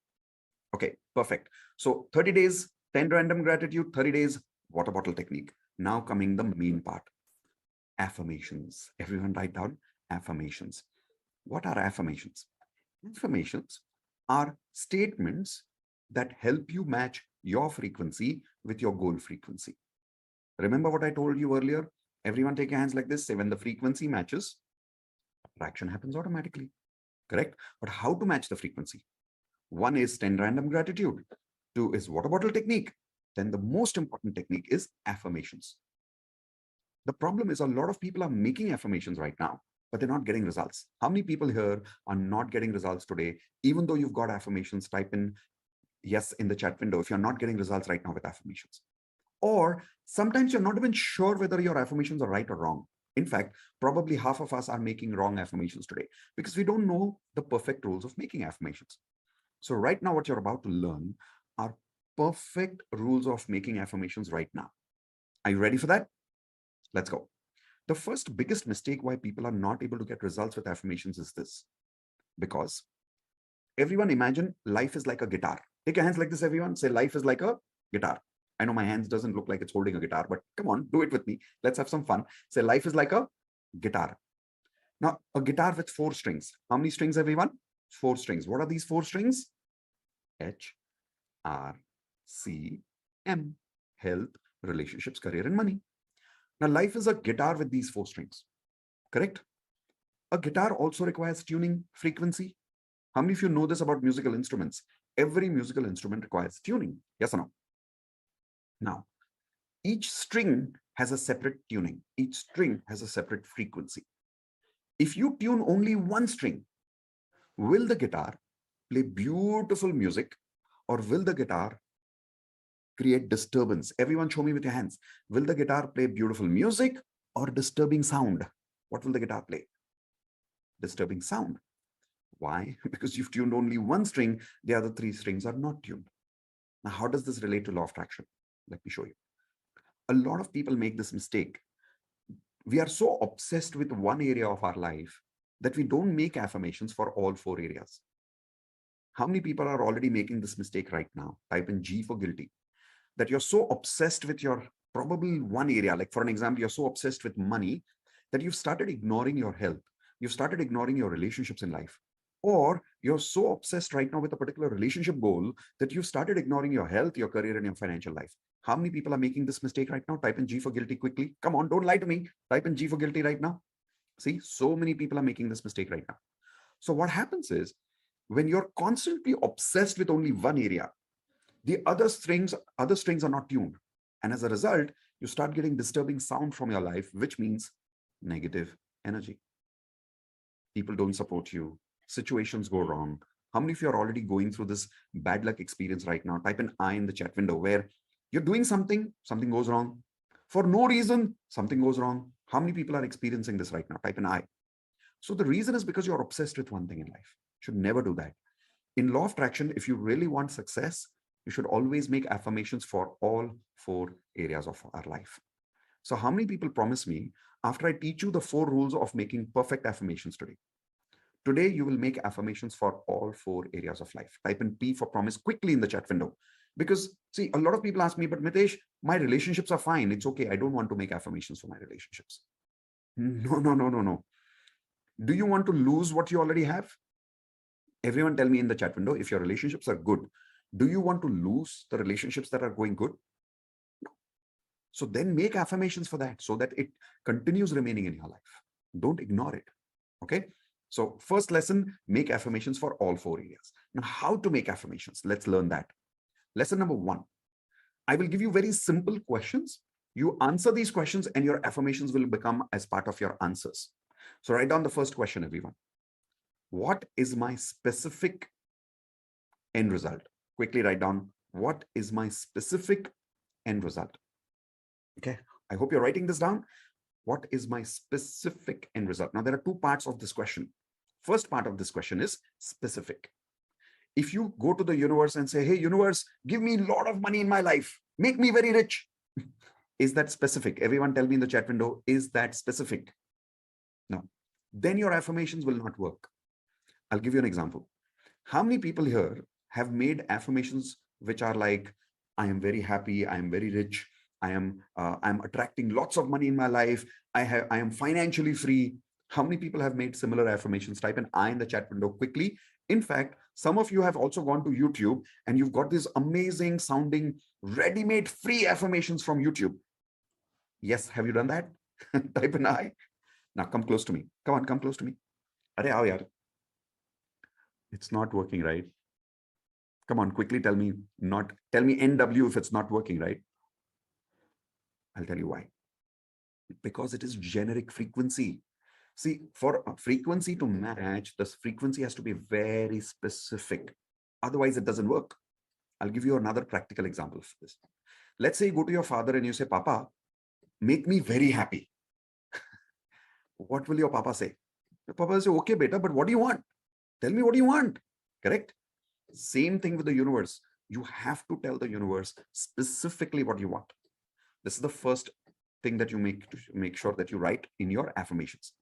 Speaker 1: Okay, perfect. So 30 days, 10 random gratitude, 30 days, water bottle technique. Now coming the main part, affirmations. Everyone write down affirmations. What are affirmations? Affirmations are statements that help you match your frequency with your goal frequency. Remember what I told you earlier? Everyone take your hands like this. Say when the frequency matches, attraction happens automatically. Correct? But how to match the frequency? One is 10 random gratitude. Two is water bottle technique. Then the most important technique is affirmations. The problem is a lot of people are making affirmations right now, but they're not getting results. How many people here are not getting results today? Even though you've got affirmations, type in yes in the chat window if you're not getting results right now with affirmations. Or sometimes you're not even sure whether your affirmations are right or wrong. In fact, probably half of us are making wrong affirmations today because we don't know the perfect rules of making affirmations. So right now, what you're about to learn are perfect rules of making affirmations right now. Are you ready for that? Let's go. The first biggest mistake why people are not able to get results with affirmations is this. Because everyone imagine life is like a guitar. Take your hands like this, everyone. Say life is like a guitar. I know my hands doesn't look like it's holding a guitar, but come on, do it with me. Let's have some fun. Say life is like a guitar. Now, a guitar with 4 strings. How many strings, everyone? 4 strings. What are these 4 strings? H, R, C, M. Health, relationships, career, and money. Now, life is a guitar with these 4 strings. Correct? A guitar also requires tuning frequency. How many of you know this about musical instruments? Every musical instrument requires tuning. Yes or no? Now, each string has a separate tuning. Each string has a separate frequency. If you tune only one string, will the guitar play beautiful music or will the guitar create disturbance? Everyone show me with your hands. Will the guitar play beautiful music or disturbing sound? What will the guitar play? Disturbing sound. Why? Because you've tuned only one string, the other three strings are not tuned. Now, how does this relate to law of attraction? Let me show you. A lot of people make this mistake. We are so obsessed with one area of our life that we don't make affirmations for all four areas. How many people are already making this mistake right now? Type in G for guilty. That you're so obsessed with your probably one area. Like for an example, you're so obsessed with money that you've started ignoring your health. You've started ignoring your relationships in life. Or you're so obsessed right now with a particular relationship goal that you've started ignoring your health, your career, and your financial life. How many people are making this mistake right now? Type in G for guilty quickly. Come on, don't lie to me. Type in G for guilty right now. See, so many people are making this mistake right now. So what happens is, when you're constantly obsessed with only one area, the other strings are not tuned. And as a result, you start getting disturbing sound from your life, which means negative energy. People don't support you. Situations go wrong. How many of you are already going through this bad luck experience right now? Type an I in the chat window where you're doing something goes wrong. For no reason, something goes wrong. How many people are experiencing this right now? Type an I. So the reason is because you're obsessed with one thing in life. Should never do that. In law of attraction, if you really want success, you should always make affirmations for all four areas of our life. So how many people promise me after I teach you the 4 rules of making perfect affirmations today? Today, you will make affirmations for all 4 areas of life. Type in P for promise quickly in the chat window. Because see, a lot of people ask me, but Mitesh, my relationships are fine. It's okay. I don't want to make affirmations for my relationships. No. Do you want to lose what you already have? Everyone tell me in the chat window, if your relationships are good, do you want to lose the relationships that are going good? No. So then make affirmations for that so that it continues remaining in your life. Don't ignore it. Okay. So first lesson, make affirmations for all 4 areas. Now, how to make affirmations? Let's learn that. Lesson number 1. I will give you very simple questions. You answer these questions and your affirmations will become as part of your answers. So write down the first question, everyone. What is my specific end result? Quickly write down, what is my specific end result? Okay, I hope you're writing this down. What is my specific end result? Now, there are 2 parts of this question. First part of this question is specific. If you go to the universe and say, hey, universe, give me a lot of money in my life, make me very rich. Is that specific? Everyone tell me in the chat window, is that specific? No. Then your affirmations will not work. I'll give you an example. How many people here have made affirmations which are like, I am very happy, I am very rich, I'm attracting lots of money in my life, I am financially free. How many people have made similar affirmations? Type an I in the chat window quickly. In fact, some of you have also gone to YouTube and you've got these amazing sounding ready-made free affirmations from YouTube. Yes, have you done that? Type an I. Now come close to me. Come on, come close to me. Arey aao yaar. It's not working, right? Come on, quickly tell me NW if it's not working, right? I'll tell you why. Because it is generic frequency. See, for a frequency to match, this frequency has to be very specific. Otherwise, it doesn't work. I'll give you another practical example for this. Let's say you go to your father and you say, Papa, make me very happy. What will your Papa say? Your Papa will say, okay, beta, but what do you want? Tell me what you want. Correct? Same thing with the universe. You have to tell the universe specifically what you want. This is the first thing that you make sure that you write in your affirmations.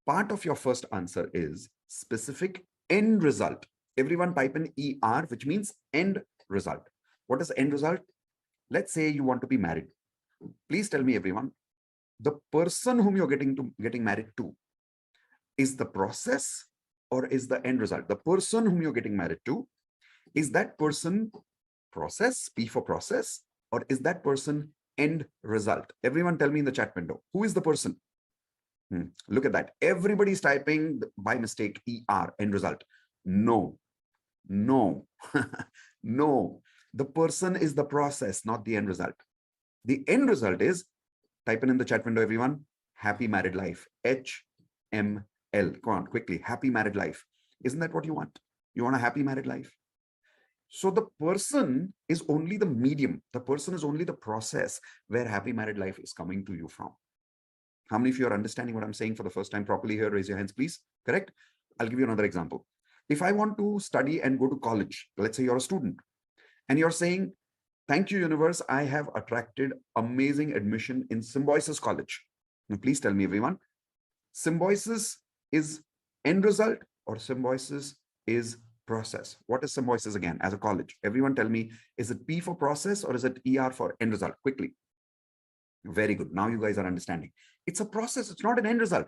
Speaker 1: Part of your first answer is specific end result. Everyone type in ER, which means end result. What is end result? Let's say you want to be married. Please tell me, everyone, the person whom you're getting married to is the process or is the end result? The person whom you're getting married to, is that person process, P for process, or is that person end result? Everyone tell me in the chat window, who is the person? Look at that. Everybody's typing by mistake ER, end result. No. No. The person is the process, not the end result. The end result is, type in the chat window, everyone, happy married life. HML. Come on, quickly. Happy married life. Isn't that what you want? You want a happy married life? So the person is only the medium. The person is only the process where happy married life is coming to you from. How many of you are understanding what I'm saying for the first time properly here? Raise your hands, please. Correct? I'll give you another example. If I want to study and go to college, let's say you're a student and you're saying, thank you, universe, I have attracted amazing admission in Symbiosis College. Now, please tell me, everyone, Symbiosis is end result or Symbiosis is process? What is Symbiosis again as a college? Everyone tell me, is it P for process or is it ER for end result? Quickly. Very good. Now you guys are understanding. It's a process. It's not an end result.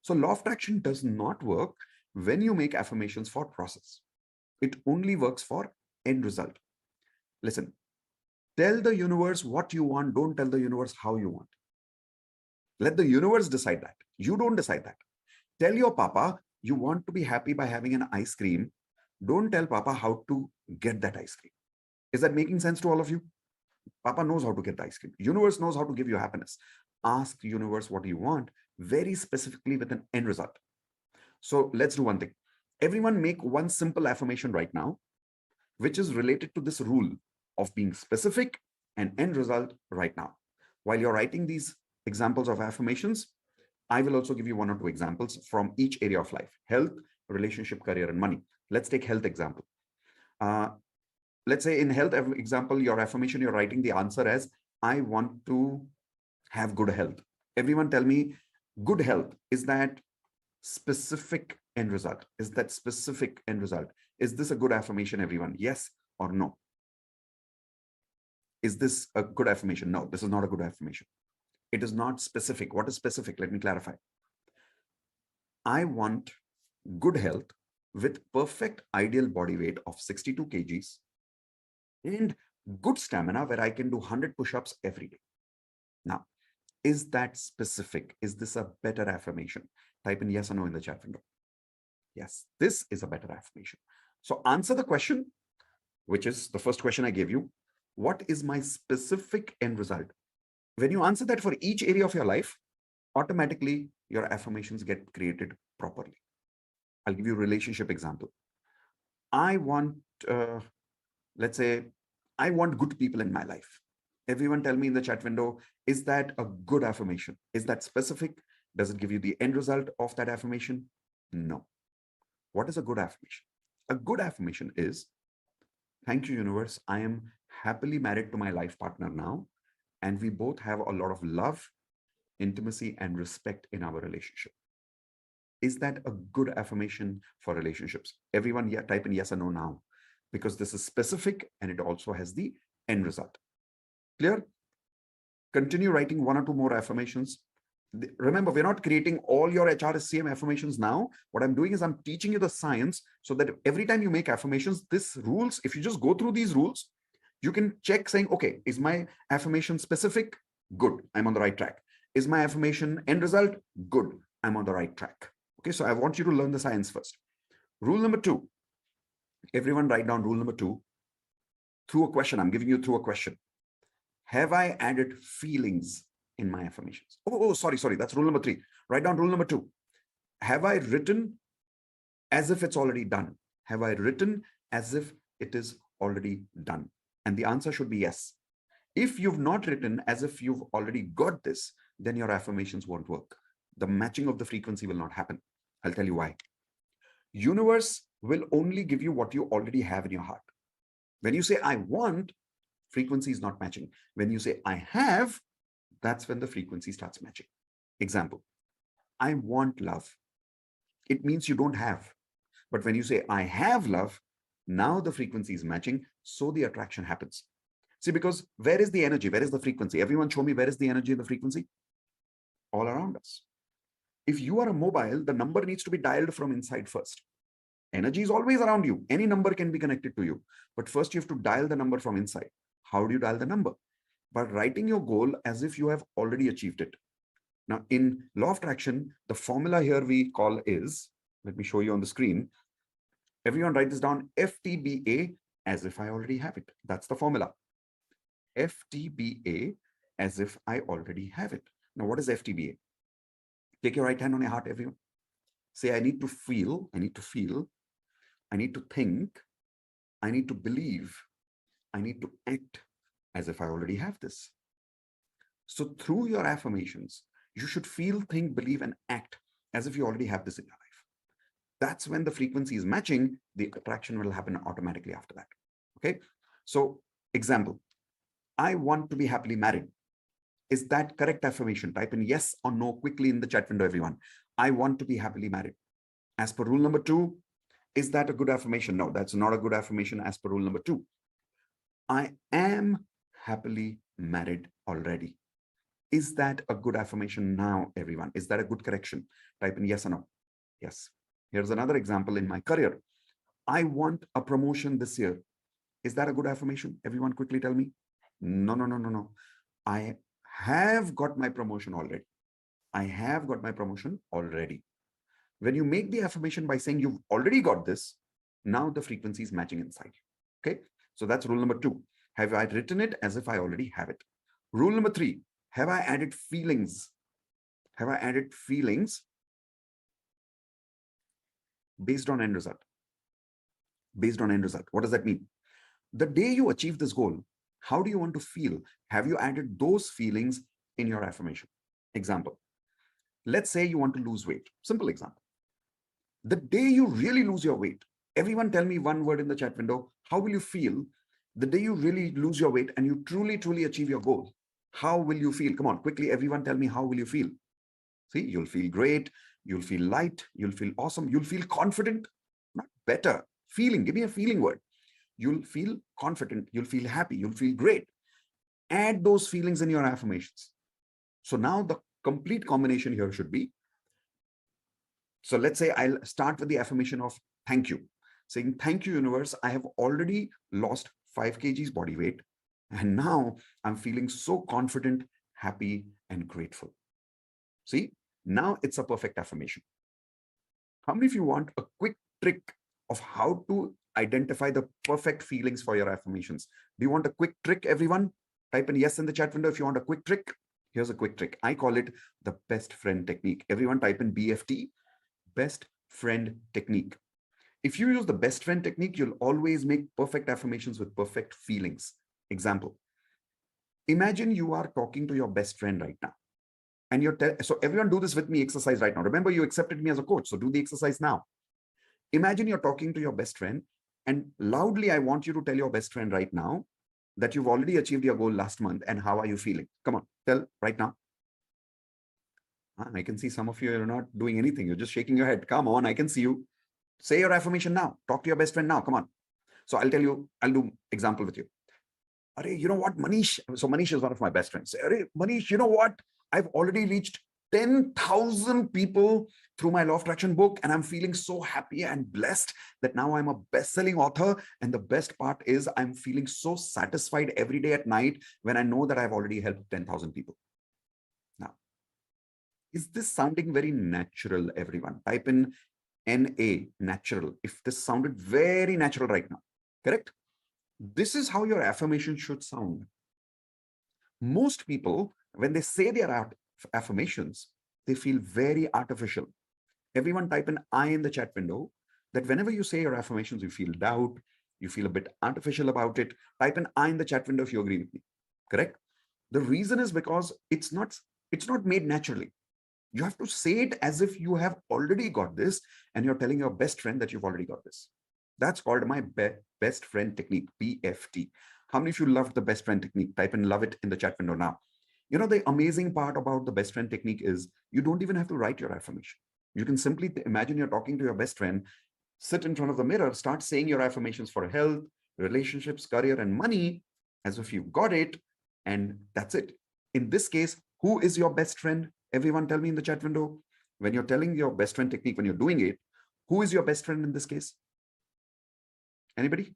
Speaker 1: So law of attraction does not work when you make affirmations for process. It only works for end result. Listen, tell the universe what you want. Don't tell the universe how you want. Let the universe decide that. You don't decide that. Tell your papa you want to be happy by having an ice cream. Don't tell papa how to get that ice cream. Is that making sense to all of you? Papa knows how to get the ice cream. Universe knows how to give you happiness. Ask the universe what you want very specifically with an end result. So let's do one thing. Everyone make one simple affirmation right now, which is related to this rule of being specific and end result right now. While you're writing these examples of affirmations, I will also give you one or two examples from each area of life: health, relationship, career, and money. Let's take health example. Let's say in health example, your affirmation, you're writing the answer as, I want to have good health. Everyone tell me, good health, is that specific end result? Is that specific end result? Is this a good affirmation, everyone? Yes or no? Is this a good affirmation? No, this is not a good affirmation. It is not specific. What is specific? Let me clarify. I want good health with perfect ideal body weight of 62 kgs and good stamina where I can do 100 push-ups every day. Now, is that specific? Is this a better affirmation? Type in yes or no in the chat window. Yes, this is a better affirmation. So answer the question, which is the first question I gave you. What is my specific end result? When you answer that for each area of your life, automatically your affirmations get created properly. I'll give you a relationship example. I want, let's say, I want good people in my life. Everyone tell me in the chat window, is that a good affirmation? Is that specific? Does it give you the end result of that affirmation? No. What is a good affirmation? A good affirmation is, thank you, universe. I am happily married to my life partner now, and we both have a lot of love, intimacy, and respect in our relationship. Is that a good affirmation for relationships? Everyone type in yes or no now, because this is specific and it also has the end result. Clear? Continue writing one or two more affirmations. Remember, we're not creating all your HRSCM affirmations now. What I'm doing is I'm teaching you the science so that every time you make affirmations, this rules, if you just go through these rules, you can check saying, okay, is my affirmation specific? Good, I'm on the right track. Is my affirmation end result? Good, I'm on the right track. Okay, so I want you to learn the science first. Rule number 2. Everyone write down rule number 2 through a question. I'm giving you through a question. Have I added feelings in my affirmations? Sorry. That's rule number 3. Write down rule number 2. Have I written as if it's already done? Have I written as if it is already done? And the answer should be yes. If you've not written as if you've already got this, then your affirmations won't work. The matching of the frequency will not happen. I'll tell you why. Universe will only give you what you already have in your heart. When you say, I want, frequency is not matching. When you say, I have, that's when the frequency starts matching. Example, I want love. It means you don't have. But when you say, I have love, now the frequency is matching, so the attraction happens. See, because where is the energy? Where is the frequency? Everyone show me, where is the energy and the frequency? All around us. If you are a mobile, the number needs to be dialed from inside first. Energy is always around you. Any number can be connected to you. But first you have to dial the number from inside. How do you dial the number? By writing your goal as if you have already achieved it. Now, in law of attraction, the formula here we call is, let me show you on the screen. Everyone write this down, FTBA, as if I already have it. That's the formula. FTBA, as if I already have it. Now, what is FTBA? Take your right hand on your heart, everyone. Say, I need to feel, I need to feel, I need to think, I need to believe, I need to act as if I already have this. So through your affirmations, you should feel, think, believe, and act as if you already have this in your life. That's when the frequency is matching, the attraction will happen automatically after that. Okay. So example, I want to be happily married. Is that correct affirmation? Type in yes or no quickly in the chat window, everyone. I want to be happily married. As per rule number 2, is that a good affirmation? No, that's not a good affirmation as per rule number 2. I am happily married already. Is that a good affirmation now, everyone? Is that a good correction? Type in yes or no. Yes. Here's another example in my career. I want a promotion this year. Is that a good affirmation? Everyone quickly tell me. No, no, no, no, no. I have got my promotion already. I have got my promotion already. When you make the affirmation by saying you've already got this, now the frequency is matching inside. Okay. So that's rule number 2. Have I written it as if I already have it? Rule number 3. Have I added feelings? Have I added feelings based on end result? Based on end result. What does that mean? The day you achieve this goal, how do you want to feel? Have you added those feelings in your affirmation? Example. Let's say you want to lose weight. Simple example. The day you really lose your weight, everyone tell me one word in the chat window. How will you feel the day you really lose your weight and you truly, truly achieve your goal? How will you feel? Come on, quickly, everyone tell me, how will you feel? See, you'll feel great. You'll feel light. You'll feel awesome. You'll feel confident. Not better. Feeling. Give me a feeling word. You'll feel confident. You'll feel happy. You'll feel great. Add those feelings in your affirmations. So now the complete combination here should be, so let's say I'll start with the affirmation of thank you. Saying, thank you, universe. I have already lost 5 kgs body weight. And now I'm feeling so confident, happy, and grateful. See, now it's a perfect affirmation. How many of you want a quick trick of how to identify the perfect feelings for your affirmations? Do you want a quick trick, everyone? Type in yes in the chat window if you want a quick trick. Here's a quick trick. I call it the best friend technique. Everyone type in BFT, best friend technique. If you use the best friend technique, you'll always make perfect affirmations with perfect feelings. Example. Imagine you are talking to your best friend right now. And so everyone do this with me exercise right now. Remember, you accepted me as a coach. So do the exercise now. Imagine you're talking to your best friend and loudly, I want you to tell your best friend right now that you've already achieved your goal last month and how are you feeling? Come on, tell right now. I can see some of you are not doing anything. You're just shaking your head. Come on, I can see you. Say your affirmation now. Talk to your best friend now. Come on. So I'll tell you, I'll do example with you. Are you know what, Manish? So Manish is one of my best friends. Say, Manish, you know what? I've already reached 10,000 people through my Law of Attraction book, and I'm feeling so happy and blessed that now I'm a best-selling author. And the best part is I'm feeling so satisfied every day at night when I know that I've already helped 10,000 people. Now, is this sounding very natural, everyone? Type in NA, natural. If this sounded very natural right now, correct? This is how your affirmation should sound. Most people, when they say their affirmations, they feel very artificial. Everyone type an I in the chat window that whenever you say your affirmations, you feel doubt, you feel a bit artificial about it. Type an I in the chat window if you agree with me, correct? The reason is because it's not made naturally. You have to say it as if you have already got this and you're telling your best friend that you've already got this. That's called my best friend technique, BFT. How many of you loved the best friend technique? Type in love it in the chat window now. You know, the amazing part about the best friend technique is you don't even have to write your affirmation. You can simply imagine you're talking to your best friend, sit in front of the mirror, start saying your affirmations for health, relationships, career, and money as if you've got it. And that's it. In this case, who is your best friend? Everyone tell me in the chat window. When you're telling your best friend technique, when you're doing it, who is your best friend in this case? Anybody?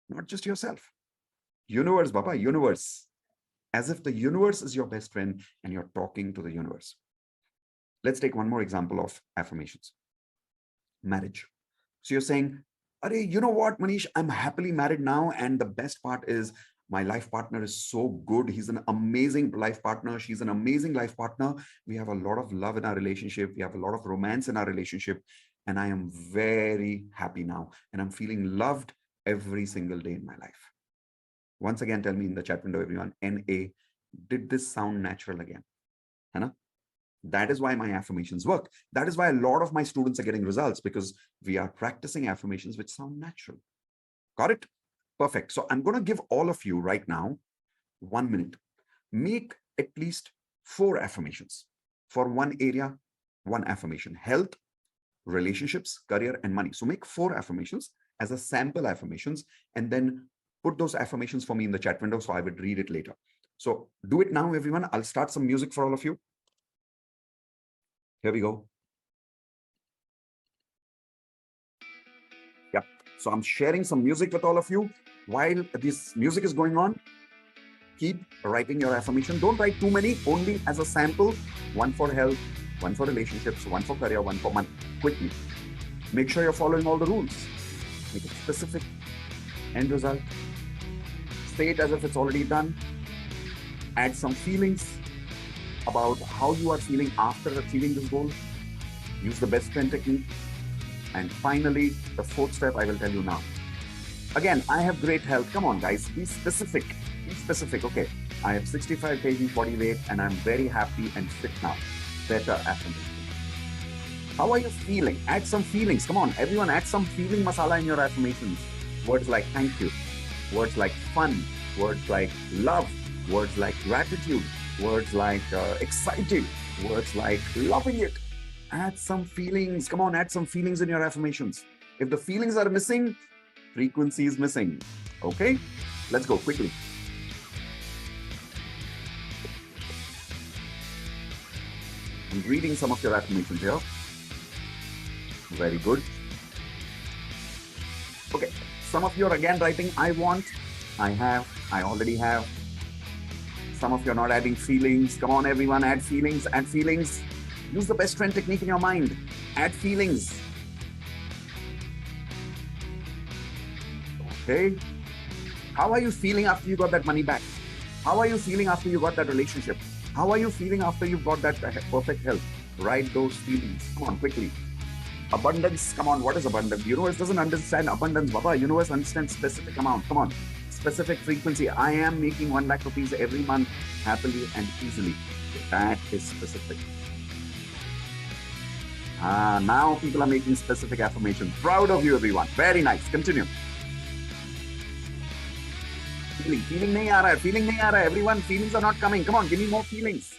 Speaker 1: Not just yourself. Universe, Baba, universe. As if the universe is your best friend and you're talking to the universe. Let's take one more example of affirmations. Marriage. So you're saying, you know what, Manish, I'm happily married now. And the best part is my life partner is so good. He's an amazing life partner. She's an amazing life partner. We have a lot of love in our relationship. We have a lot of romance in our relationship. And I am very happy now. And I'm feeling loved every single day in my life. Once again, tell me in the chat window, everyone, NA, did this sound natural again? Hana? That is why my affirmations work. That is why a lot of my students are getting results, because we are practicing affirmations which sound natural. Got it? Perfect. So I'm going to give all of you right now 1 minute. Make at least 4 affirmations for one area, one affirmation: health, relationships, career, and money. So make 4 affirmations as a sample affirmations, and then put those affirmations for me in the chat window so I would read it later. So do it now, everyone. I'll start some music for all of you. Here we go. Yeah. So I'm sharing some music with all of you. While this music is going on, keep writing your affirmation. Don't write too many, only as a sample. 1 for health, 1 for relationships, 1 for career, 1 for money. Quickly. Make sure you're following all the rules. Make it specific. End result. Say it as if it's already done. Add some feelings about how you are feeling after achieving this goal. Use the best friend technique. And finally, the 4th step I will tell you now. Again, I have great health. Come on, guys, be specific. Be specific. Okay, I have 65 kg body weight and I'm very happy and fit now. Better affirmation. How are you feeling? Add some feelings. Come on, everyone, add some feeling masala in your affirmations. Words like thank you, words like fun, words like love, words like gratitude, words like excited, words like loving it. Add some feelings. Come on, add some feelings in your affirmations. If the feelings are missing, frequency is missing. Okay, let's go quickly. I'm reading some of your affirmations here. Very good. Okay, some of you are again writing I want, I have, I already have. Some of you are not adding feelings. Come on, everyone, add feelings, add feelings. Use the best friend technique in your mind. Add feelings. Okay. How are you feeling after you got that money back? How are you feeling after you got that relationship? How are you feeling after you got that perfect health? Write those feelings. Come on, quickly. Abundance. Come on, what is abundance? Universe doesn't understand abundance, Baba. Universe understands specific amount. Come on. Specific frequency. I am making 1 lakh rupees every month happily and easily. That is specific. Now people are making specific affirmations. Proud of you, everyone. Very nice. Continue. Feeling nahi aa raha hai. Feeling nahi aa raha hai. Everyone, feelings are not coming. Come on, give me more feelings.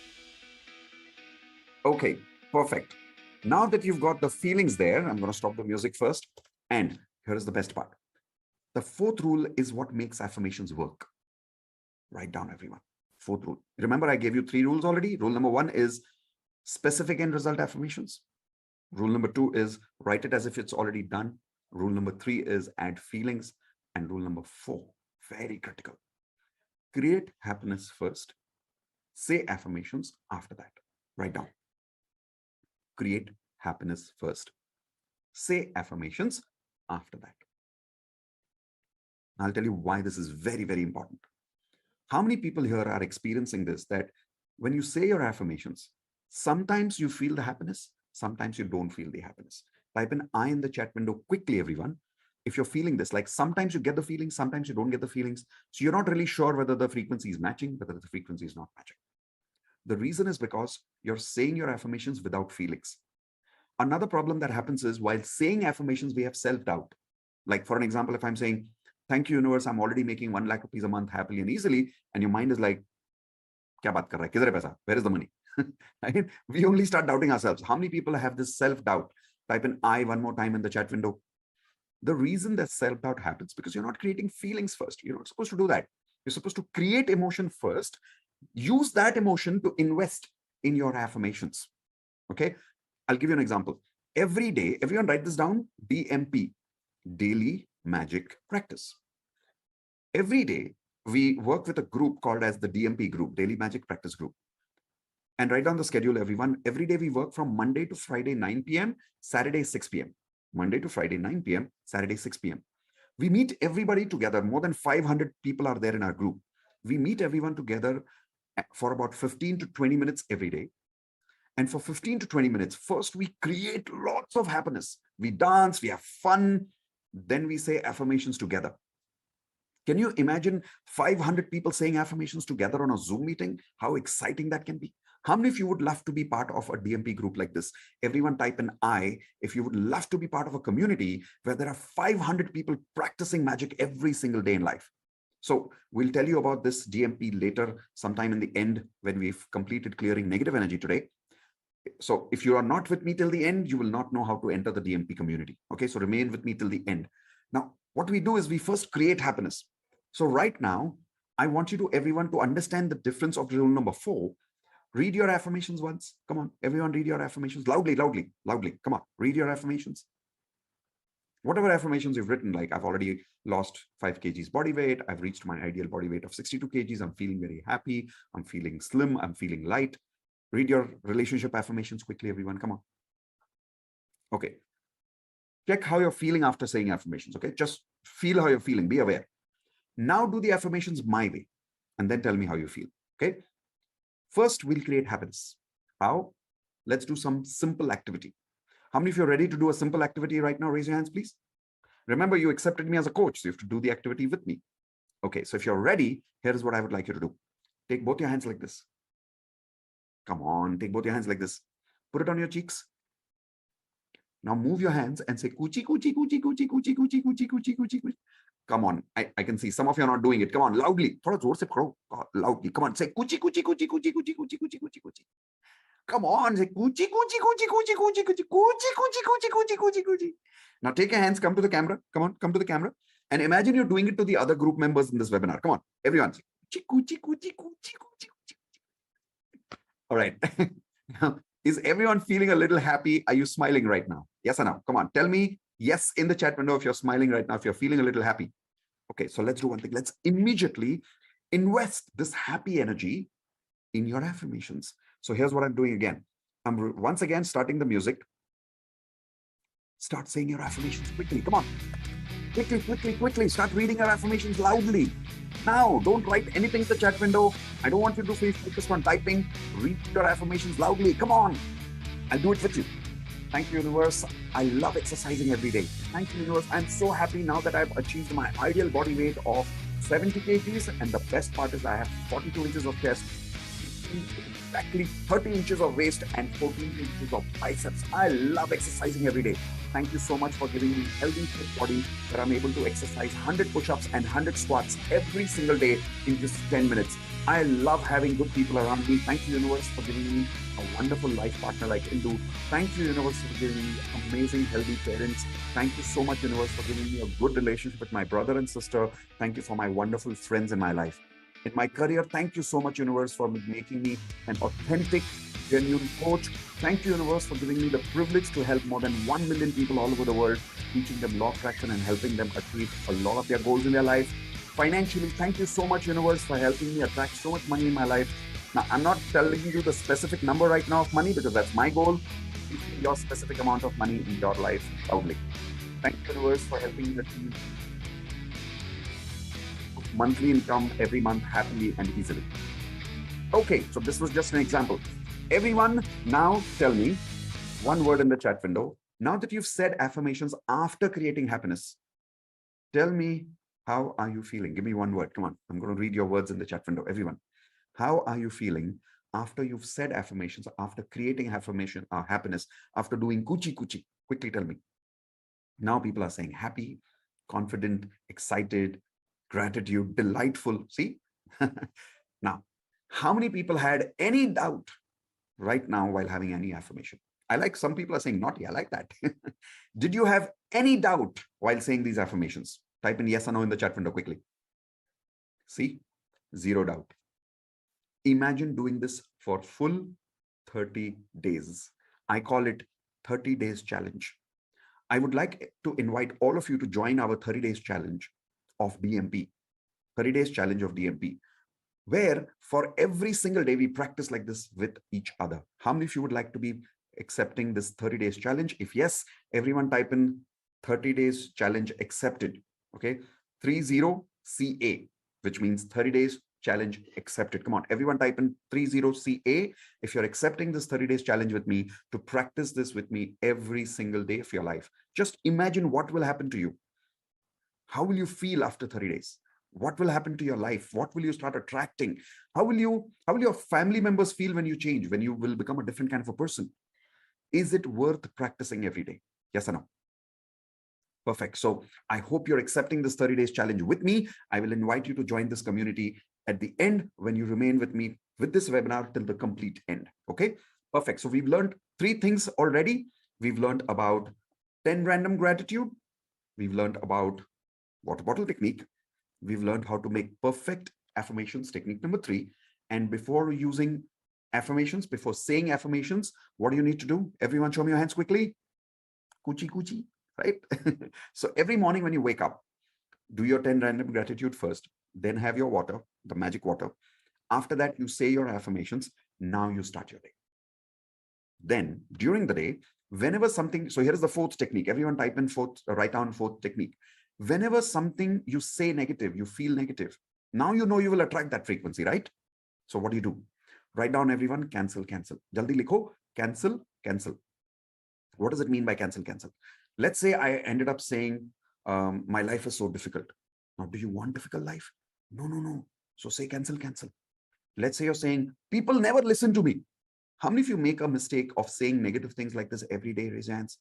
Speaker 1: Okay, perfect. Now that you've got the feelings there, I'm going to stop the music first. And here is the best part. The 4th rule is what makes affirmations work. Write down, everyone. 4th rule. Remember, I gave you 3 rules already. Rule number 1 is specific end result affirmations. Rule number 2 is write it as if it's already done. Rule number 3 is add feelings. And rule number 4, very critical. Create happiness first. Say affirmations after that. Write down. Create happiness first. Say affirmations after that. I'll tell you why this is very, very important. How many people here are experiencing this, that when you say your affirmations, sometimes you feel the happiness, sometimes you don't feel the happiness? Type in I in the chat window quickly, everyone. If you're feeling this, like sometimes you get the feelings, sometimes you don't get the feelings. So you're not really sure whether the frequency is matching, whether the frequency is not matching. The reason is because you're saying your affirmations without feelings. Another problem that happens is while saying affirmations, we have self-doubt. Like for an example, if I'm saying, thank you, universe, I'm already making 1 lakh rupees a month happily and easily. And your mind is like, kya baat kar raha hai? Kidhar hai paisa? Where is the money? Right? We only start doubting ourselves. How many people have this self-doubt? Type in I one more time in the chat window. The reason that self-doubt happens because you're not creating feelings first. You're not supposed to do that. You're supposed to create emotion first. Use that emotion to invest in your affirmations. Okay. I'll give you an example. Every day, everyone write this down, DMP, Daily Magic Practice. Every day, we work with a group called as the DMP group, Daily Magic Practice Group. And write down the schedule, everyone. Every day we work from Monday to Friday, 9 p.m., Saturday, 6 p.m. Monday to Friday, 9 p.m., Saturday, 6 p.m. We meet everybody together. More than 500 people are there in our group. We meet everyone together for about 15 to 20 minutes every day. And for 15 to 20 minutes, first we create lots of happiness. We dance, we have fun, Then we say affirmations together. Can you imagine 500 people saying affirmations together on a Zoom meeting? How exciting that can be. How many of you would love to be part of a DMP group like this? Everyone type in I if you would love to be part of a community where there are 500 people practicing magic every single day in life. So we'll tell you about this DMP later, sometime in the end when we've completed clearing negative energy today. So if you are not with me till the end, you will not know how to enter the DMP community. Okay, so remain with me till the end. Now, what we do is we first create happiness. So right now, I want you to everyone to understand the difference of rule number 4. Read your affirmations once. Come on, everyone read your affirmations loudly, loudly, loudly. Come on, read your affirmations. Whatever affirmations you've written, like I've already lost 5 kgs body weight. I've reached my ideal body weight of 62 kgs. I'm feeling very happy. I'm feeling slim. I'm feeling light. Read your relationship affirmations quickly, everyone. Come on. Okay. Check how you're feeling after saying affirmations. Okay. Just feel how you're feeling. Be aware. Now do the affirmations my way and then tell me how you feel. Okay. First, we'll create happiness. How? Let's do some simple activity. How many of you are ready to do a simple activity right now? Raise your hands, please. Remember, you accepted me as a coach, so you have to do the activity with me. Okay, so if you're ready, here is what I would like you to do. Take both your hands like this. Come on, take both your hands like this. Put it on your cheeks. Now move your hands and say coochie, coochie, coochie, coochie, coochie, coochie, coochie, coochie, coochie, coochie. Come on, I can see some of you are not doing it. Come on, loudly. Thoda zor se karo. Loudly. Come on, say coochie, coochie, coochie, coochie, coochie, coochie, coochie, coochie, coochie. Come on, say coochie, coochie, coochie, coochie, coochie, coochie, coochie, coochie, coochie, coochie, coochie, coochie. Now take your hands, come to the camera. Come on, come to the camera. And imagine you're doing it to the other group members in this webinar. Come on, everyone. Say coochie, coochie, coochie, coochie, coochie, coochie. All right. Now, is everyone feeling a little happy? Are you smiling right now? Yes or no? Come on, tell me yes in the chat window if you're smiling right now, if you're feeling a little happy. Okay, so let's do one thing. Let's immediately invest this happy energy in your affirmations. So here's what I'm doing again. I'm once again starting the music. Start saying your affirmations quickly. Come on. Quickly, quickly, quickly. Start reading your affirmations loudly. Now, don't write anything in the chat window. I don't want you to be focused on typing. Read your affirmations loudly. Come on. I'll do it with you. Thank you, universe. I love exercising every day. Thank you, universe. I'm so happy now that I've achieved my ideal body weight of 70 kgs. And the best part is I have 42 inches of chest, exactly 30 inches of waist, and 14 inches of biceps. I love exercising every day. Thank you so much for giving me a healthy, fit body where I'm able to exercise 100 push-ups and 100 squats every single day in just 10 minutes. I love having good people around me. Thank you, universe, for giving me a wonderful life partner like Indu. Thank you, universe, for giving me amazing, healthy parents. Thank you so much, universe, for giving me a good relationship with my brother and sister. Thank you for my wonderful friends in my life. In my career, thank you so much, universe, for making me an authentic, genuine coach. Thank you, universe, for giving me the privilege to help more than 1 million people all over the world, teaching them law of attraction and helping them achieve a lot of their goals in their life. Financially, thank you so much, universe, for helping me attract so much money in my life. Now, I'm not telling you the specific number right now of money because that's my goal. Give me your specific amount of money in your life loudly. Thank you, universe, for helping me achieve monthly income every month happily and easily. Okay, so this was just an example. Everyone, now tell me one word in the chat window. Now that you've said affirmations after creating happiness, tell me, how are you feeling? Give me one word. Come on. I'm going to read your words in the chat window. Everyone, how are you feeling after you've said affirmations, after creating affirmation, happiness, after doing coochie coochie? Quickly tell me. Now people are saying happy, confident, excited, gratitude, delightful. See? Now, how many people had any doubt right now while having any affirmation? I like some people are saying naughty. I like that. Did you have any doubt while saying these affirmations? Type in yes or no in the chat window quickly. See? Zero doubt. Imagine doing this for full 30 days. I call it 30 days challenge. I would like to invite all of you to join our 30 days challenge of DMP, 30 days challenge of DMP, where for every single day we practice like this with each other. How many of you would like to be accepting this 30 days challenge? If yes, everyone type in 30 days challenge accepted. Okay, 30CA, which means 30 days challenge accepted. Come on, everyone type in 30CA if you're accepting this 30 days challenge with me, to practice this with me every single day of your life. Just imagine what will happen to you. 30 days challenge accepted. Come on, everyone type in 30CA if you're accepting this 30 days challenge with me to practice this with me every single day of your life. Just imagine what will happen to you. 30 days challenge accepted. Come on, everyone type in 30CA if you're accepting this 30 days challenge with me to practice this with me every single day of your life. Just imagine what will happen to you. How will you feel after 30 days? What will happen to your life? What will you start attracting? How will your family members feel when you change, when you will become a different kind of a person? Is it worth practicing every day? Yes or no? Perfect. So I hope you're accepting this 30 days challenge with me. I will invite you to join this community at the end when you remain with me with this webinar till the complete end. Okay, perfect. So we've learned 3 things already. We've learned about 10 random gratitude. We've learned about water bottle technique. We've learned how to make perfect affirmations, technique number 3. And before using affirmations, before saying affirmations, what do you need to do? Everyone show me your hands quickly. Coochie coochie, right? So every morning when you wake up, do your 10 random gratitude first, then have your water, the magic water. After that, you say your affirmations. Now you start your day. Then during the day, whenever something, so here is the 4th technique. Everyone type in 4th, write down 4th technique. Whenever something you say negative, you feel negative, now you know you will attract that frequency, right? So what do? Write down everyone, cancel, cancel. Jaldi likho, cancel, cancel. What does it mean by cancel, cancel? Let's say I ended up saying, my life is so difficult. Now, do you want difficult life? No, no, no. So say cancel, cancel. Let's say you're saying, people never listen to me. How many of you make a mistake of saying negative things like this every day? Raise your hands.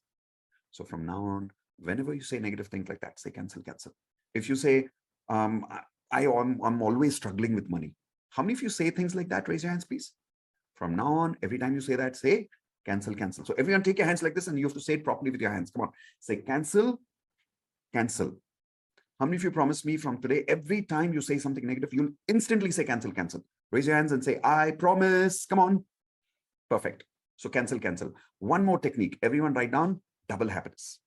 Speaker 1: So from now on, whenever you say negative things like that, say cancel, cancel. If you say, I'm always struggling with money. How many of you say things like that? Raise your hands, please. From now on, every time you say that, say cancel, cancel. So everyone take your hands like this and you have to say it properly with your hands. Come on, say cancel, cancel. How many of you promise me from today, every time you say something negative, you'll instantly say cancel, cancel? Raise your hands and say, I promise. Come on. Perfect. So cancel, cancel. One more technique. Everyone write down double happiness.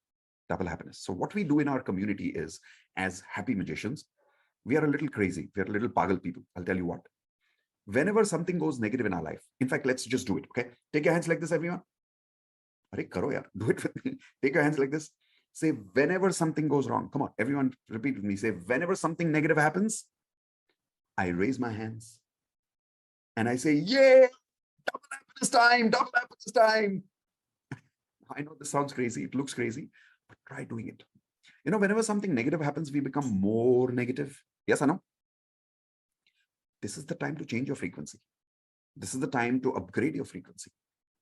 Speaker 1: Double happiness. So what we do in our community is, as happy magicians, we are a little crazy. We are a little pagal people. I'll tell you what. Whenever something goes negative in our life, in fact, let's just do it. Okay. Take your hands like this, everyone. Arey, karo yaar. Do it with me. Take your hands like this. Say, whenever something goes wrong. Come on, everyone, repeat with me. Say, whenever something negative happens, I raise my hands and I say, yay, double happiness time, double happiness time. I know this sounds crazy. It looks crazy, but try doing it. You know, whenever something negative happens, we become more negative. Yes or no? This is the time to change your frequency. This is the time to upgrade your frequency.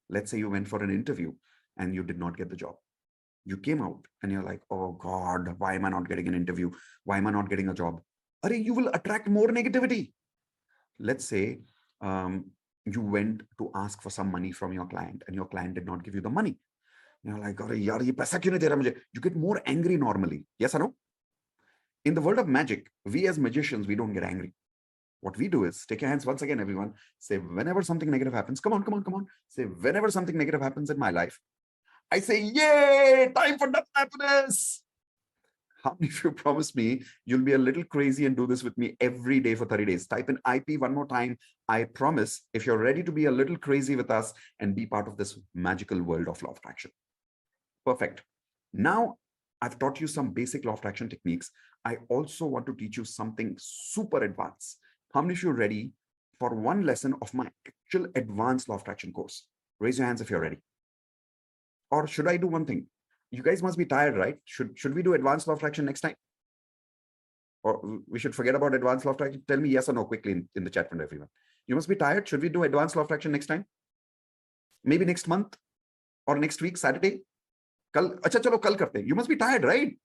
Speaker 1: Let's say you went for an interview and you did not get the job. You came out and you're like, oh God, why am I not getting an interview? Why am I not getting a job? You will attract more negativity. Let's say you went to ask for some money from your client and your client did not give you the money. You're like, yaar, ye paisa kyun nahi de raha mujhe? You get more angry normally. Yes or no? In the world of magic, we as magicians, we don't get angry. What we do is, take your hands once again, everyone. Say, whenever something negative happens, come on, come on, come on. Say, whenever something negative happens in my life, I say, yay, time for double happiness. How many of you promise me you'll be a little crazy and do this with me every day for 30 days? Type in IP one more time. I promise, if you're ready to be a little crazy with us and be part of this magical world of law of attraction. Perfect. Now, I've taught you some basic law of attraction techniques. I also want to teach you something super advanced. How many of you are ready for one lesson of my actual advanced law of attraction course? Raise your hands if you're ready. Or should I do one thing? You guys must be tired, right? Should we do advanced law of attraction next time? Or we should forget about advanced law of attraction? Tell me yes or no quickly in the chat room, everyone. You must be tired. Should we do advanced law of attraction next time? Maybe next month or next week, Saturday? Kal, acha chalo, kal karte. You must be tired, right?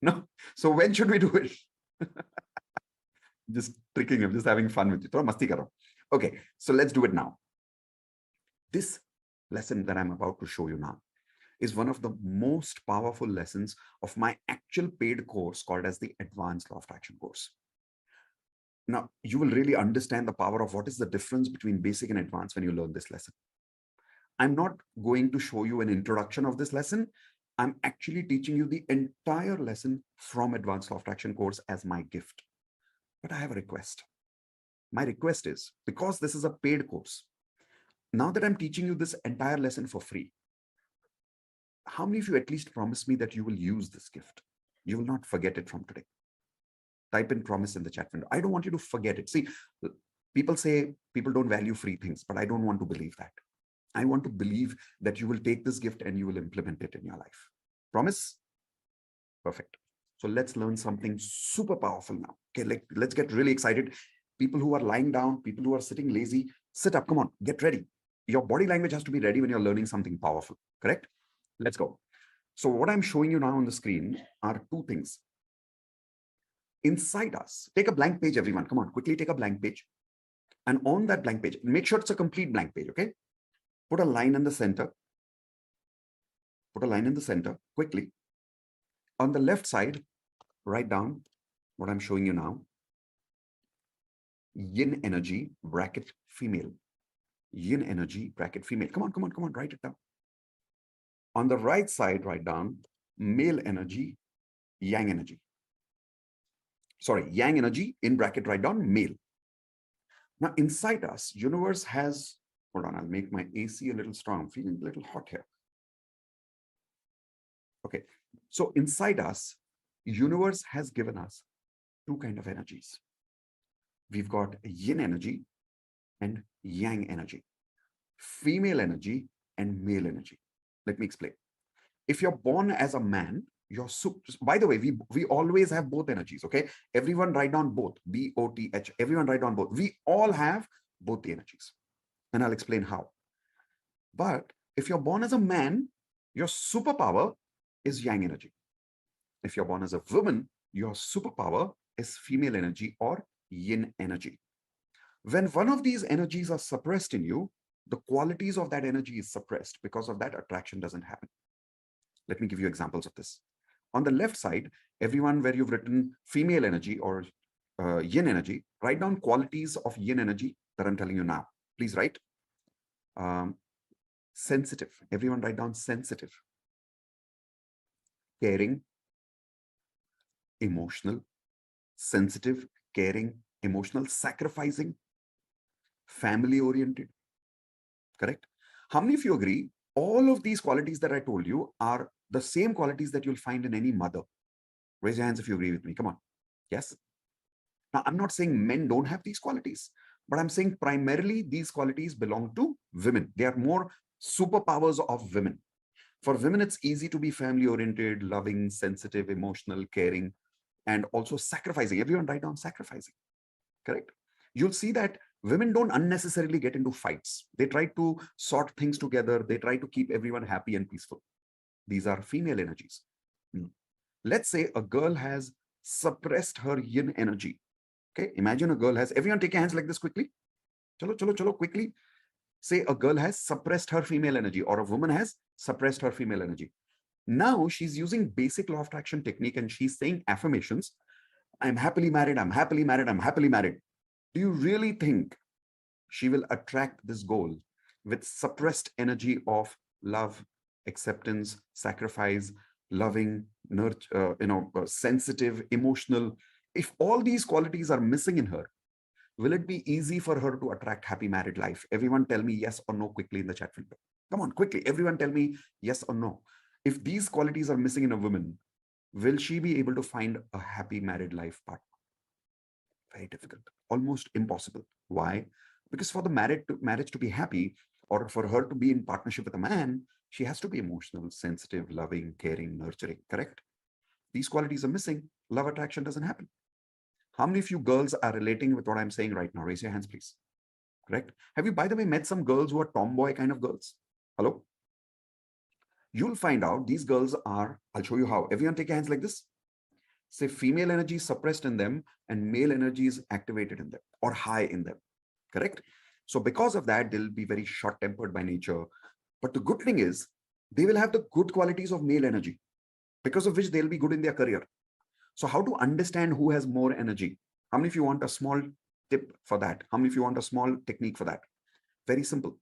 Speaker 1: No. So when should we do it? Just tricking him, just having fun with you. Thoda masti karo. Okay, so let's do it now. This lesson that I'm about to show you now is one of the most powerful lessons of my actual paid course called as the Advanced Law of Attraction course. Now, you will really understand the power of what is the difference between basic and advanced when you learn this lesson. I'm not going to show you an introduction of this lesson. I'm actually teaching you the entire lesson from Advanced Law of Attraction course as my gift. But I have a request. My request is, because this is a paid course, now that I'm teaching you this entire lesson for free, how many of you at least promise me that you will use this gift? You will not forget it from today. Type in promise in the chat window. I don't want you to forget it. See, people say people don't value free things, but I don't want to believe that. I want to believe that you will take this gift and you will implement it in your life. Promise? Perfect. So let's learn something super powerful now. Okay, let's get really excited. People who are lying down, people who are sitting lazy, sit up. Come on, get ready. Your body language has to be ready when you're learning something powerful. Correct? Let's go. So what I'm showing you now on the screen are two things. Inside us, take a blank page, everyone. Come on, quickly take a blank page. And on that blank page, make sure it's a complete blank page, okay? Put a line in the center. Put a line in the center, quickly. On the left side, write down what I'm showing you now. Yin energy, bracket female. Yin energy, bracket female. Come on, write it down. On the right side, write down male energy, yang energy. Sorry, yang energy, in bracket, write down male. Now, inside us, universe has, hold on, I'll make my AC a little strong. I'm feeling a little hot here. Okay, so inside us, universe has given us two kind of energies. We've got yin energy and yang energy, female energy and male energy. Let me explain. If you're born as a man, you're by the way, we always have both energies, okay? Everyone write down both, B-O-T-H. Everyone write down both. We all have both the energies, and I'll explain how. But if you're born as a man, your superpower is yang energy. If you're born as a woman, your superpower is female energy or yin energy. When one of these energies are suppressed in you, the qualities of that energy is suppressed. Because of that, attraction doesn't happen. Let me give you examples of this. On the left side, everyone where you've written female energy or yin energy, write down qualities of yin energy that I'm telling you now. Please write. Sensitive. Everyone write down sensitive. Caring. Emotional. Sensitive, caring, emotional, sacrificing, family oriented. Correct? How many of you agree all of these qualities that I told you are the same qualities that you'll find in any mother? Raise your hands if you agree with me. Come on. Yes? Now, I'm not saying men don't have these qualities, but I'm saying primarily these qualities belong to women. They are more superpowers of women. For women, it's easy to be family oriented, loving, sensitive, emotional, caring, and also sacrificing. Everyone write down sacrificing. Correct? You'll see that women don't unnecessarily get into fights. They try to sort things together. They try to keep everyone happy and peaceful. These are female energies. Let's say a girl has suppressed her yin energy. Okay, imagine a girl has, everyone take your hands like this quickly. Chalo, quickly. Say a girl has suppressed her female energy, or a woman has suppressed her female energy. Now she's using basic law of attraction technique and she's saying affirmations. I'm happily married, I'm happily married, I'm happily married. Do you really think she will attract this goal with suppressed energy of love, acceptance, sacrifice, loving, nurture, sensitive, emotional? If all these qualities are missing in her, will it be easy for her to attract happy married life? Everyone tell me yes or no quickly in the chat window. Come on, quickly. Everyone tell me yes or no. If these qualities are missing in a woman, will she be able to find a happy married life partner? Very difficult, almost impossible. Why? Because for the marriage to be happy, or for her to be in partnership with a man, she has to be emotional, sensitive, loving, caring, nurturing, correct? These qualities are missing. Love attraction doesn't happen. How many of you girls are relating with what I'm saying right now? Raise your hands, please. Correct? Have you, by the way, met some girls who are tomboy kind of girls? Hello? You'll find out these girls are, I'll show you how. Everyone take your hands like this. Say female energy is suppressed in them and male energy is activated in them or high in them. Correct? So because of that, they'll be very short-tempered by nature. But the good thing is they will have the good qualities of male energy, because of which they'll be good in their career. So how to understand who has more energy? How many of you want a small tip for that? How many of you want a small technique for that? Very simple.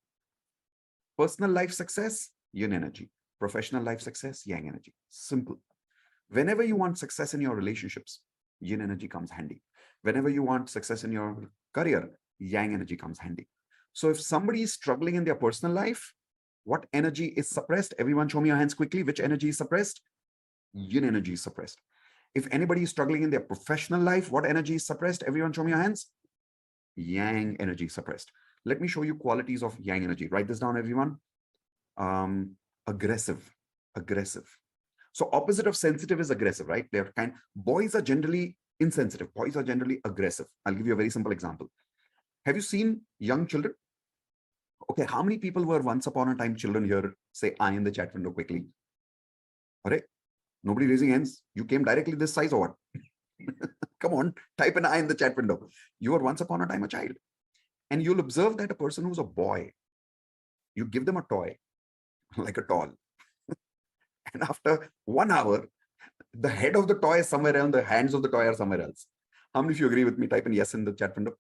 Speaker 1: Personal life success, yin energy. Professional life success, yang energy. Simple. Whenever you want success in your relationships, yin energy comes handy. Whenever you want success in your career, yang energy comes handy. So if somebody is struggling in their personal life, what energy is suppressed? Everyone show me your hands quickly. Which energy is suppressed? Yin energy is suppressed. If anybody is struggling in their professional life, what energy is suppressed? Everyone show me your hands. Yang energy is suppressed. Let me show you qualities of yang energy. Write this down, everyone. Aggressive. So opposite of sensitive is aggressive, right? They're kind. Boys are generally insensitive. Boys are generally aggressive. I'll give you a very simple example. Have you seen young children? Okay, how many people were once upon a time children here? Say I in the chat window quickly. All right. Nobody raising hands. You came directly this size or what? Come on, type an I in the chat window. You were once upon a time a child. And you'll observe that a person who's a boy, you give them a toy, like a doll. And after 1 hour, the head of the toy is somewhere else, the hands of the toy are somewhere else. How many of you agree with me? Type in yes in the chat window.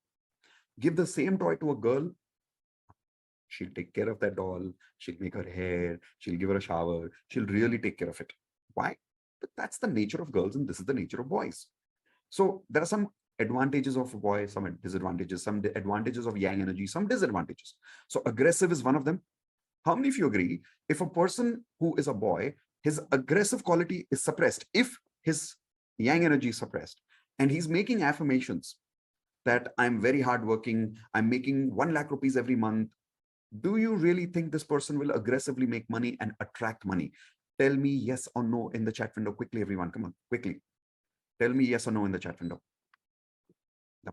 Speaker 1: Give the same toy to a girl. She'll take care of that doll. She'll make her hair. She'll give her a shower. She'll really take care of it. Why? But that's the nature of girls and this is the nature of boys. So there are some advantages of a boy, some disadvantages, some advantages of yang energy, some disadvantages. So aggressive is one of them. How many of you agree? If a person who is a boy, his aggressive quality is suppressed, if his yang energy is suppressed, and he's making affirmations that I'm very hardworking, I'm making 1 lakh rupees every month, do you really think this person will aggressively make money and attract money? Tell me yes or no in the chat window quickly, everyone. Come on, quickly. Tell me yes or no in the chat window. No.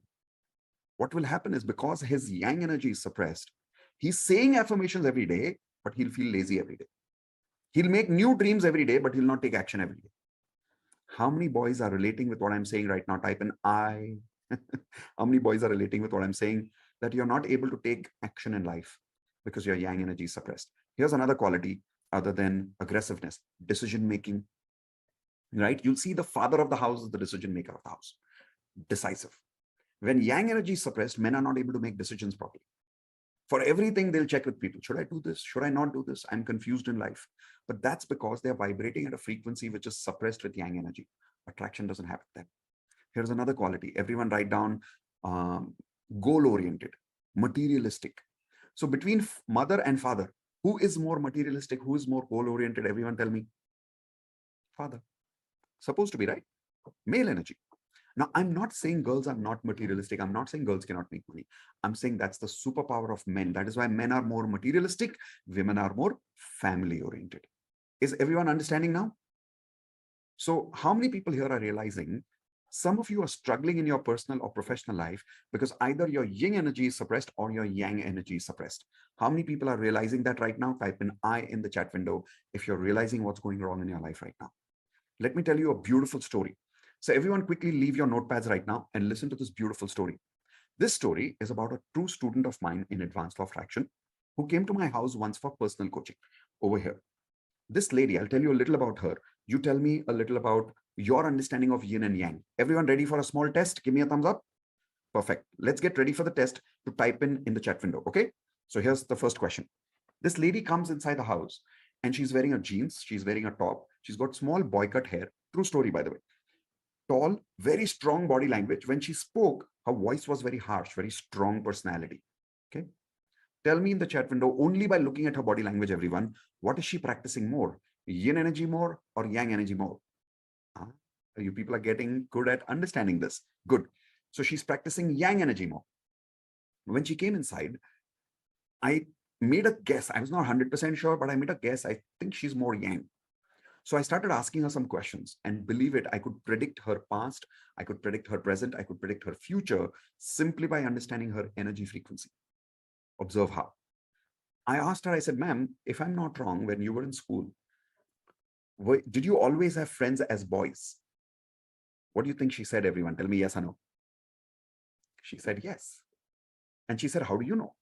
Speaker 1: What will happen is because his yang energy is suppressed, he's saying affirmations every day, but he'll feel lazy every day. He'll make new dreams every day, but he'll not take action every day. How many boys are relating with what I'm saying right now? Type in I. How many boys are relating with what I'm saying? That you're not able to take action in life because your yang energy is suppressed. Here's another quality other than aggressiveness, decision making, right? You'll see the father of the house is the decision maker of the house, decisive. When yang energy is suppressed, men are not able to make decisions properly. For everything, they'll check with people. Should I do this? Should I not do this? I'm confused in life. But that's because they're vibrating at a frequency which is suppressed with yang energy. Attraction doesn't happen then. Here's another quality. Everyone write down goal-oriented, materialistic. So between mother and father, who is more materialistic? Who is more goal-oriented? Everyone tell me. Father. Supposed to be, right? Male energy. Now, I'm not saying girls are not materialistic. I'm not saying girls cannot make money. I'm saying that's the superpower of men. That is why men are more materialistic. Women are more family-oriented. Is everyone understanding now? So how many people here are realizing some of you are struggling in your personal or professional life because either your yin energy is suppressed or your yang energy is suppressed? How many people are realizing that right now? Type in I in the chat window if you're realizing what's going wrong in your life right now. Let me tell you a beautiful story. So everyone quickly leave your notepads right now and listen to this beautiful story. This story is about a true student of mine in advanced law of attraction who came to my house once for personal coaching over here. This lady, I'll tell you a little about her. You tell me a little about your understanding of yin and yang. Everyone ready for a small test? Give me a thumbs up. Perfect. Let's get ready for the test to type in the chat window. Okay. So here's the first question. This lady comes inside the house and she's wearing a jeans. She's wearing a top. She's got small boy cut hair. True story, by the way. Tall, very strong body language. When she spoke, her voice was very harsh, very strong personality. Okay. Tell me in the chat window, only by looking at her body language, everyone, what is she practicing more? Yin energy more or yang energy more? You people are getting good at understanding this. Good. So she's practicing yang energy more. When she came inside, I made a guess. I was not 100% sure, but I made a guess. I think she's more yang. So I started asking her some questions, and believe it, I could predict her past, I could predict her present, I could predict her future simply by understanding her energy frequency. Observe how. I asked her, I said, ma'am, if I'm not wrong, when you were in school, did you always have friends as boys? What do you think she said, everyone? Tell me yes or no. She said yes. And she said, how do you know?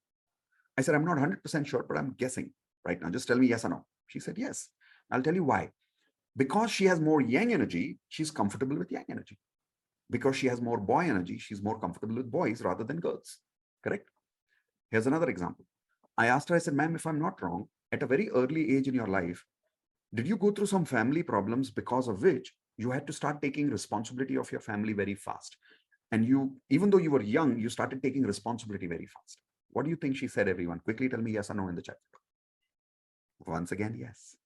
Speaker 1: I said, I'm not 100% sure, but I'm guessing right now. Just tell me yes or no. She said yes. I'll tell you why. Because she has more yang energy, she's comfortable with yang energy. Because she has more boy energy, she's more comfortable with boys rather than girls. Correct? Here's another example. I asked her, I said, ma'am, if I'm not wrong, at a very early age in your life, did you go through some family problems because of which you had to start taking responsibility of your family very fast? And you, even though you were young, you started taking responsibility very fast. What do you think she said, everyone? Quickly tell me yes or no in the chat. Once again, yes.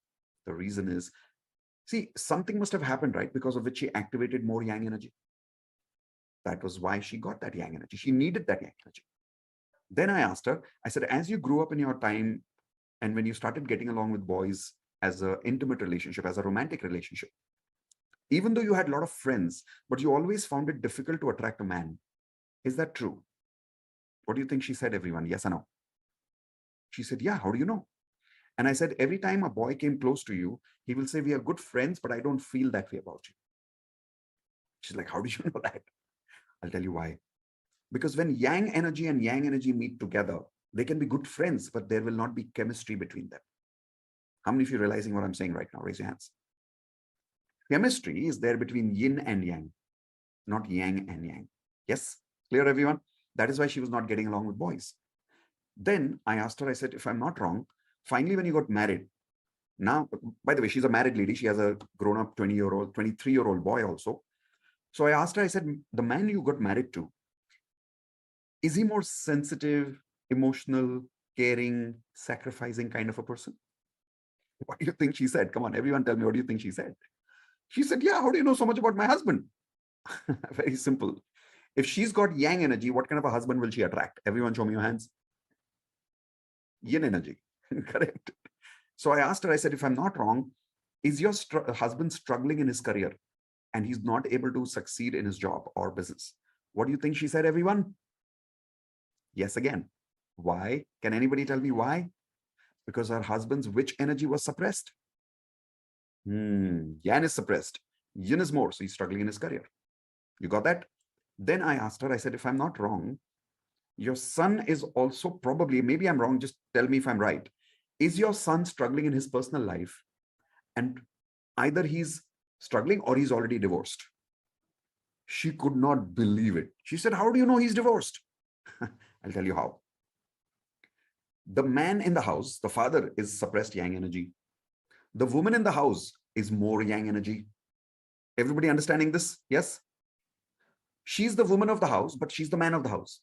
Speaker 1: The reason is, see, something must have happened, right? Because of which she activated more yang energy. That was why she got that yang energy. She needed that yang energy. Then I asked her, I said, as you grew up in your time and when you started getting along with boys as an intimate relationship, as a romantic relationship. Even though you had a lot of friends, but you always found it difficult to attract a man. Is that true? What do you think she said, everyone? Yes or no? She said, yeah, how do you know? And I said, every time a boy came close to you, he will say, we are good friends, but I don't feel that way about you. She's like, how do you know that? I'll tell you why. Because when yang energy and yang energy meet together, they can be good friends, but there will not be chemistry between them. How many of you are realizing what I'm saying right now? Raise your hands. Chemistry is there between yin and yang, not yang and yang. Yes? Clear, everyone? That is why she was not getting along with boys. Then I asked her, I said, if I'm not wrong, finally, when you got married, now, by the way, she's a married lady. She has a grown-up 20-year-old, 23-year-old boy also. So I asked her, I said, the man you got married to, is he more sensitive, emotional, caring, sacrificing kind of a person? What do you think she said? Come on, everyone tell me, what do you think she said? She said, yeah, how do you know so much about my husband? Very simple. If she's got yang energy, what kind of a husband will she attract? Everyone show me your hands. Yin energy, correct? So I asked her, I said, if I'm not wrong, is your husband struggling in his career and he's not able to succeed in his job or business? What do you think she said, everyone? Yes, again. Why? Can anybody tell me why? Because her husband's which energy was suppressed? Yang is suppressed. Yin is more, so he's struggling in his career. You got that? Then I asked her, I said, if I'm not wrong, your son is also probably, maybe I'm wrong, just tell me if I'm right. Is your son struggling in his personal life? And either he's struggling or he's already divorced. She could not believe it. She said, how do you know he's divorced? I'll tell you how. The man in the house, the father, is suppressed yang energy. The woman in the house is more yang energy. Everybody understanding this? Yes? She's the woman of the house, but she's the man of the house.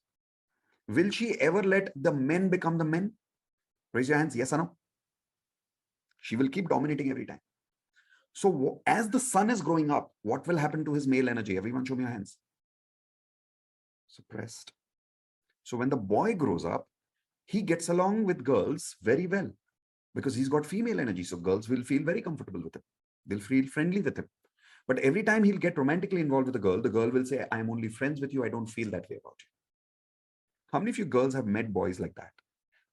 Speaker 1: Will she ever let the men become the men? Raise your hands, yes or no? She will keep dominating every time. So as the son is growing up, what will happen to his male energy? Everyone show me your hands. Suppressed. So when the boy grows up, he gets along with girls very well because he's got female energy. So girls will feel very comfortable with him. They'll feel friendly with him. But every time he'll get romantically involved with a girl, the girl will say, I'm only friends with you. I don't feel that way about you. How many of you girls have met boys like that,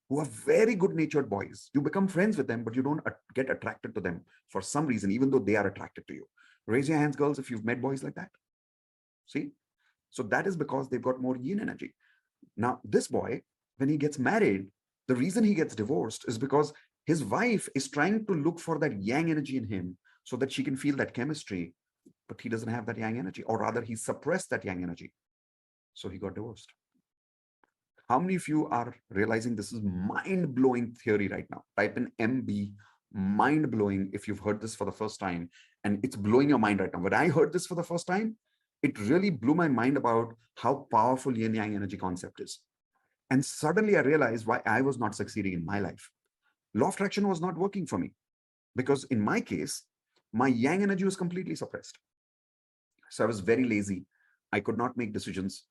Speaker 1: who are very good-natured boys? You become friends with them, but you don't get attracted to them for some reason, even though they are attracted to you. Raise your hands, girls, if you've met boys like that. See? So that is because they've got more yin energy. Now, this boy, when he gets married, the reason he gets divorced is because his wife is trying to look for that yang energy in him so that she can feel that chemistry, but he doesn't have that yang energy, or rather he suppressed that yang energy. So he got divorced. How many of you are realizing this is mind-blowing theory right now? Type in MB, mind-blowing, if you've heard this for the first time, and it's blowing your mind right now. When I heard this for the first time, it really blew my mind about how powerful yin-yang energy concept is. And suddenly I realized why I was not succeeding in my life. Law of attraction was not working for me because in my case, my yang energy was completely suppressed. So I was very lazy. I could not make decisions.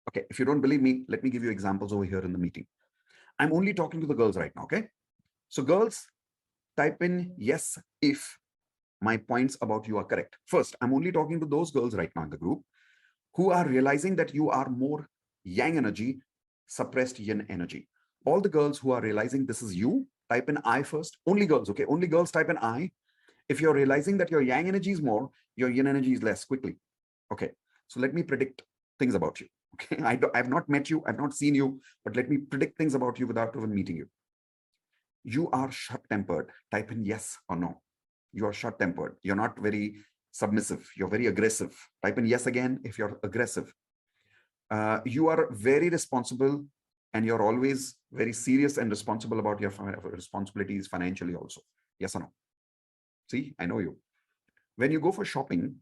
Speaker 1: Okay, if you don't believe me, let me give you examples over here in the meeting. I'm only talking to the girls right now, okay? So girls, type in yes if my points about you are correct. First, I'm only talking to those girls right now in the group who are realizing that you are more yang energy, suppressed yin energy. All the girls who are realizing this is you, type in I first. Only girls, okay? Only girls type in I. If you're realizing that your yang energy is more, your yin energy is less, quickly. Okay, so let me predict things about you. Okay, I've not met you, I've not seen you, but let me predict things about you without even meeting you. You are short-tempered. Type in yes or no. You are short-tempered. You're not very submissive. You're very aggressive. Type in yes again if you're aggressive. You are very responsible and you're always very serious and responsible about your responsibilities financially also. Yes or no? See, I know you. When you go for shopping,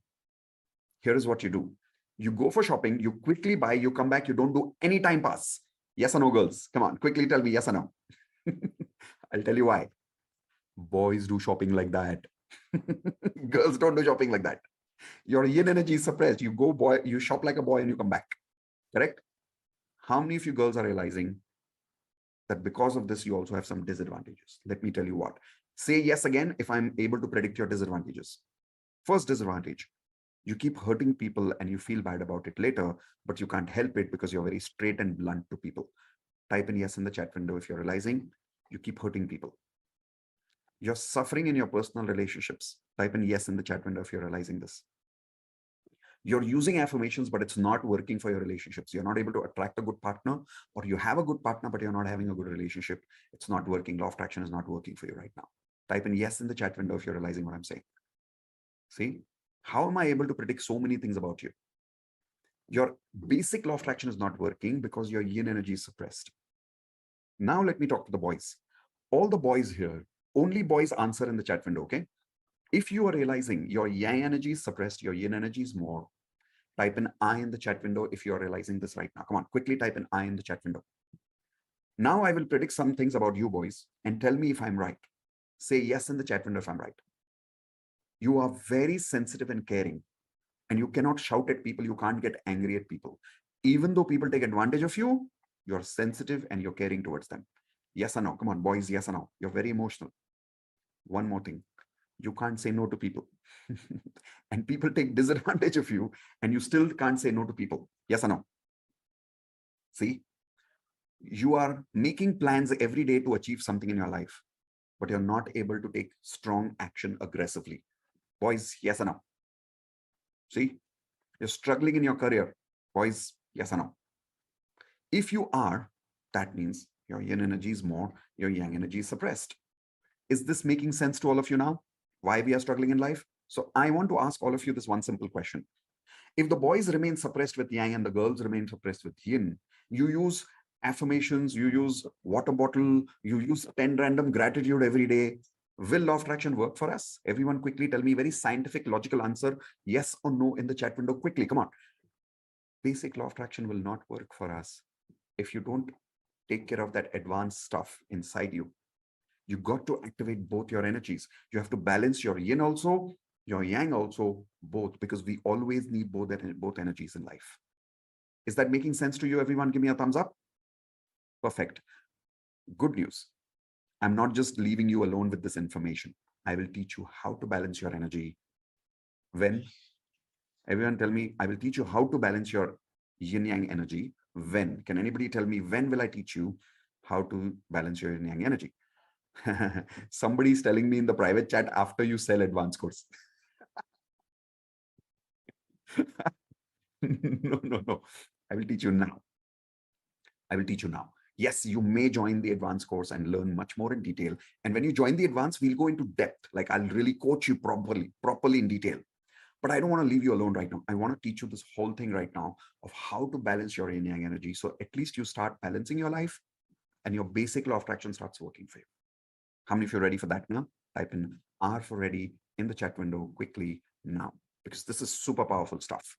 Speaker 1: here is what you do. You go for shopping, you quickly buy, you come back, you don't do any time pass. Yes or no, girls? Come on, quickly tell me yes or no. I'll tell you why. Boys do shopping like that. Girls don't do shopping like that. Your yin energy is suppressed. You go boy, you shop like a boy and you come back. Correct? How many of you girls are realizing that because of this, you also have some disadvantages? Let me tell you what. Say yes again if I'm able to predict your disadvantages. First disadvantage, you keep hurting people and you feel bad about it later, but you can't help it because you're very straight and blunt to people. Type in yes in the chat window if you're realizing you keep hurting people. You're suffering in your personal relationships. Type in yes in the chat window if you're realizing this. You're using affirmations, but it's not working for your relationships. You're not able to attract a good partner, or you have a good partner, but you're not having a good relationship. It's not working. Law of attraction is not working for you right now. Type in yes in the chat window if you're realizing what I'm saying. See, how am I able to predict so many things about you? Your basic law of attraction is not working because your yin energy is suppressed. Now let me talk to the boys. All the boys here, only boys answer in the chat window, okay? If you are realizing your yang energy is suppressed, your yin energy is more, type in I in the chat window if you are realizing this right now. Come on, quickly type in I in the chat window. Now I will predict some things about you boys and tell me if I'm right. Say yes in the chat window if I'm right. You are very sensitive and caring, and you cannot shout at people. You can't get angry at people. Even though people take advantage of you, you're sensitive and you're caring towards them. Yes or no? Come on, boys, yes or no? You're very emotional. One more thing. You can't say no to people. And people take disadvantage of you and you still can't say no to people. Yes or no? See, you are making plans every day to achieve something in your life, but you're not able to take strong action aggressively. Boys, yes or no? See, you're struggling in your career. Boys, yes or no? If you are, that means your yin energy is more, your yang energy is suppressed. Is this making sense to all of you now? Why we are struggling in life? So I want to ask all of you this one simple question. If the boys remain suppressed with yang and the girls remain suppressed with yin, you use affirmations, you use water bottle, you use 10 random gratitude every day. Will law of attraction work for us? Everyone quickly tell me very scientific, logical answer, yes or no in the chat window quickly. Come on. Basic law of attraction will not work for us if you don't take care of that advanced stuff inside you. You got to activate both your energies. You have to balance your yin also, your yang also, both, because we always need both energies in life. Is that making sense to you, everyone? Give me a thumbs up. Perfect. Good news. I'm not just leaving you alone with this information. I will teach you how to balance your energy. When? Everyone tell me, I will teach you how to balance your yin yang energy. When? Can anybody tell me when will I teach you how to balance your yin yang energy? Somebody's telling me in the private chat after you sell advanced course. No. I will teach you now. I will teach you now. Yes, you may join the advanced course and learn much more in detail. And when you join the advanced, we'll go into depth. Like I'll really coach you properly in detail. But I don't want to leave you alone right now. I want to teach you this whole thing right now of how to balance your yin yang energy. So at least you start balancing your life and your basic law of attraction starts working for you. How many of you are ready for that now? Type in R for ready in the chat window quickly now, because this is super powerful stuff.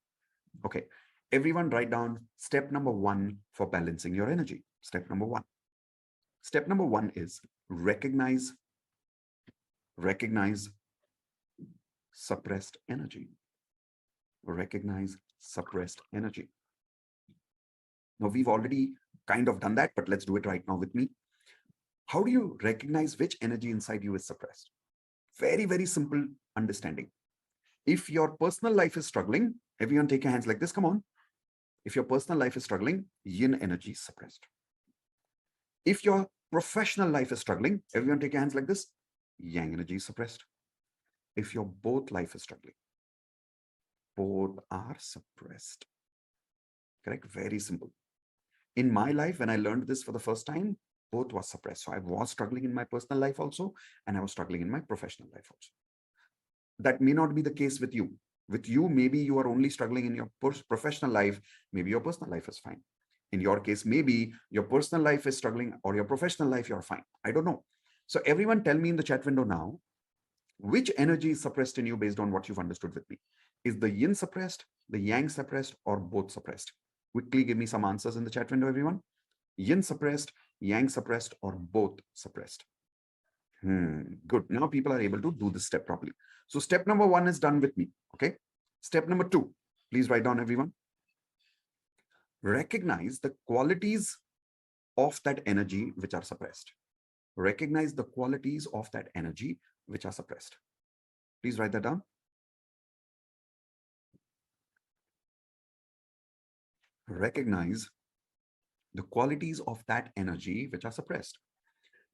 Speaker 1: Okay, everyone write down step number 1 for balancing your energy. Step number 1. Step number 1 is recognize suppressed energy. Recognize suppressed energy. Now we've already kind of done that, but let's do it right now with me. How do you recognize which energy inside you is suppressed? Very, very simple understanding. If your personal life is struggling, everyone take your hands like this, come on. If your personal life is struggling, yin energy is suppressed. If your professional life is struggling, everyone take your hands like this, yang energy is suppressed. If your both life is struggling, both are suppressed. Correct? Very simple. In my life, when I learned this for the first time, both was suppressed. So I was struggling in my personal life also, and I was struggling in my professional life also. That may not be the case with you. With you, maybe you are only struggling in your professional life. Maybe your personal life is fine. In your case, maybe your personal life is struggling or your professional life, you're fine. I don't know. So everyone tell me in the chat window now, which energy is suppressed in you based on what you've understood with me? Is the yin suppressed, the yang suppressed, or both suppressed? Quickly give me some answers in the chat window, everyone. Yin suppressed, yang suppressed, or both suppressed? Good. Now people are able to do this step properly. So step number 1 is done with me. Okay. Step number 2, please write down, everyone. Recognize the qualities of that energy which are suppressed. recognize the qualities of that energy which are suppressed. Please write that down. Recognize the qualities of that energy which are suppressed.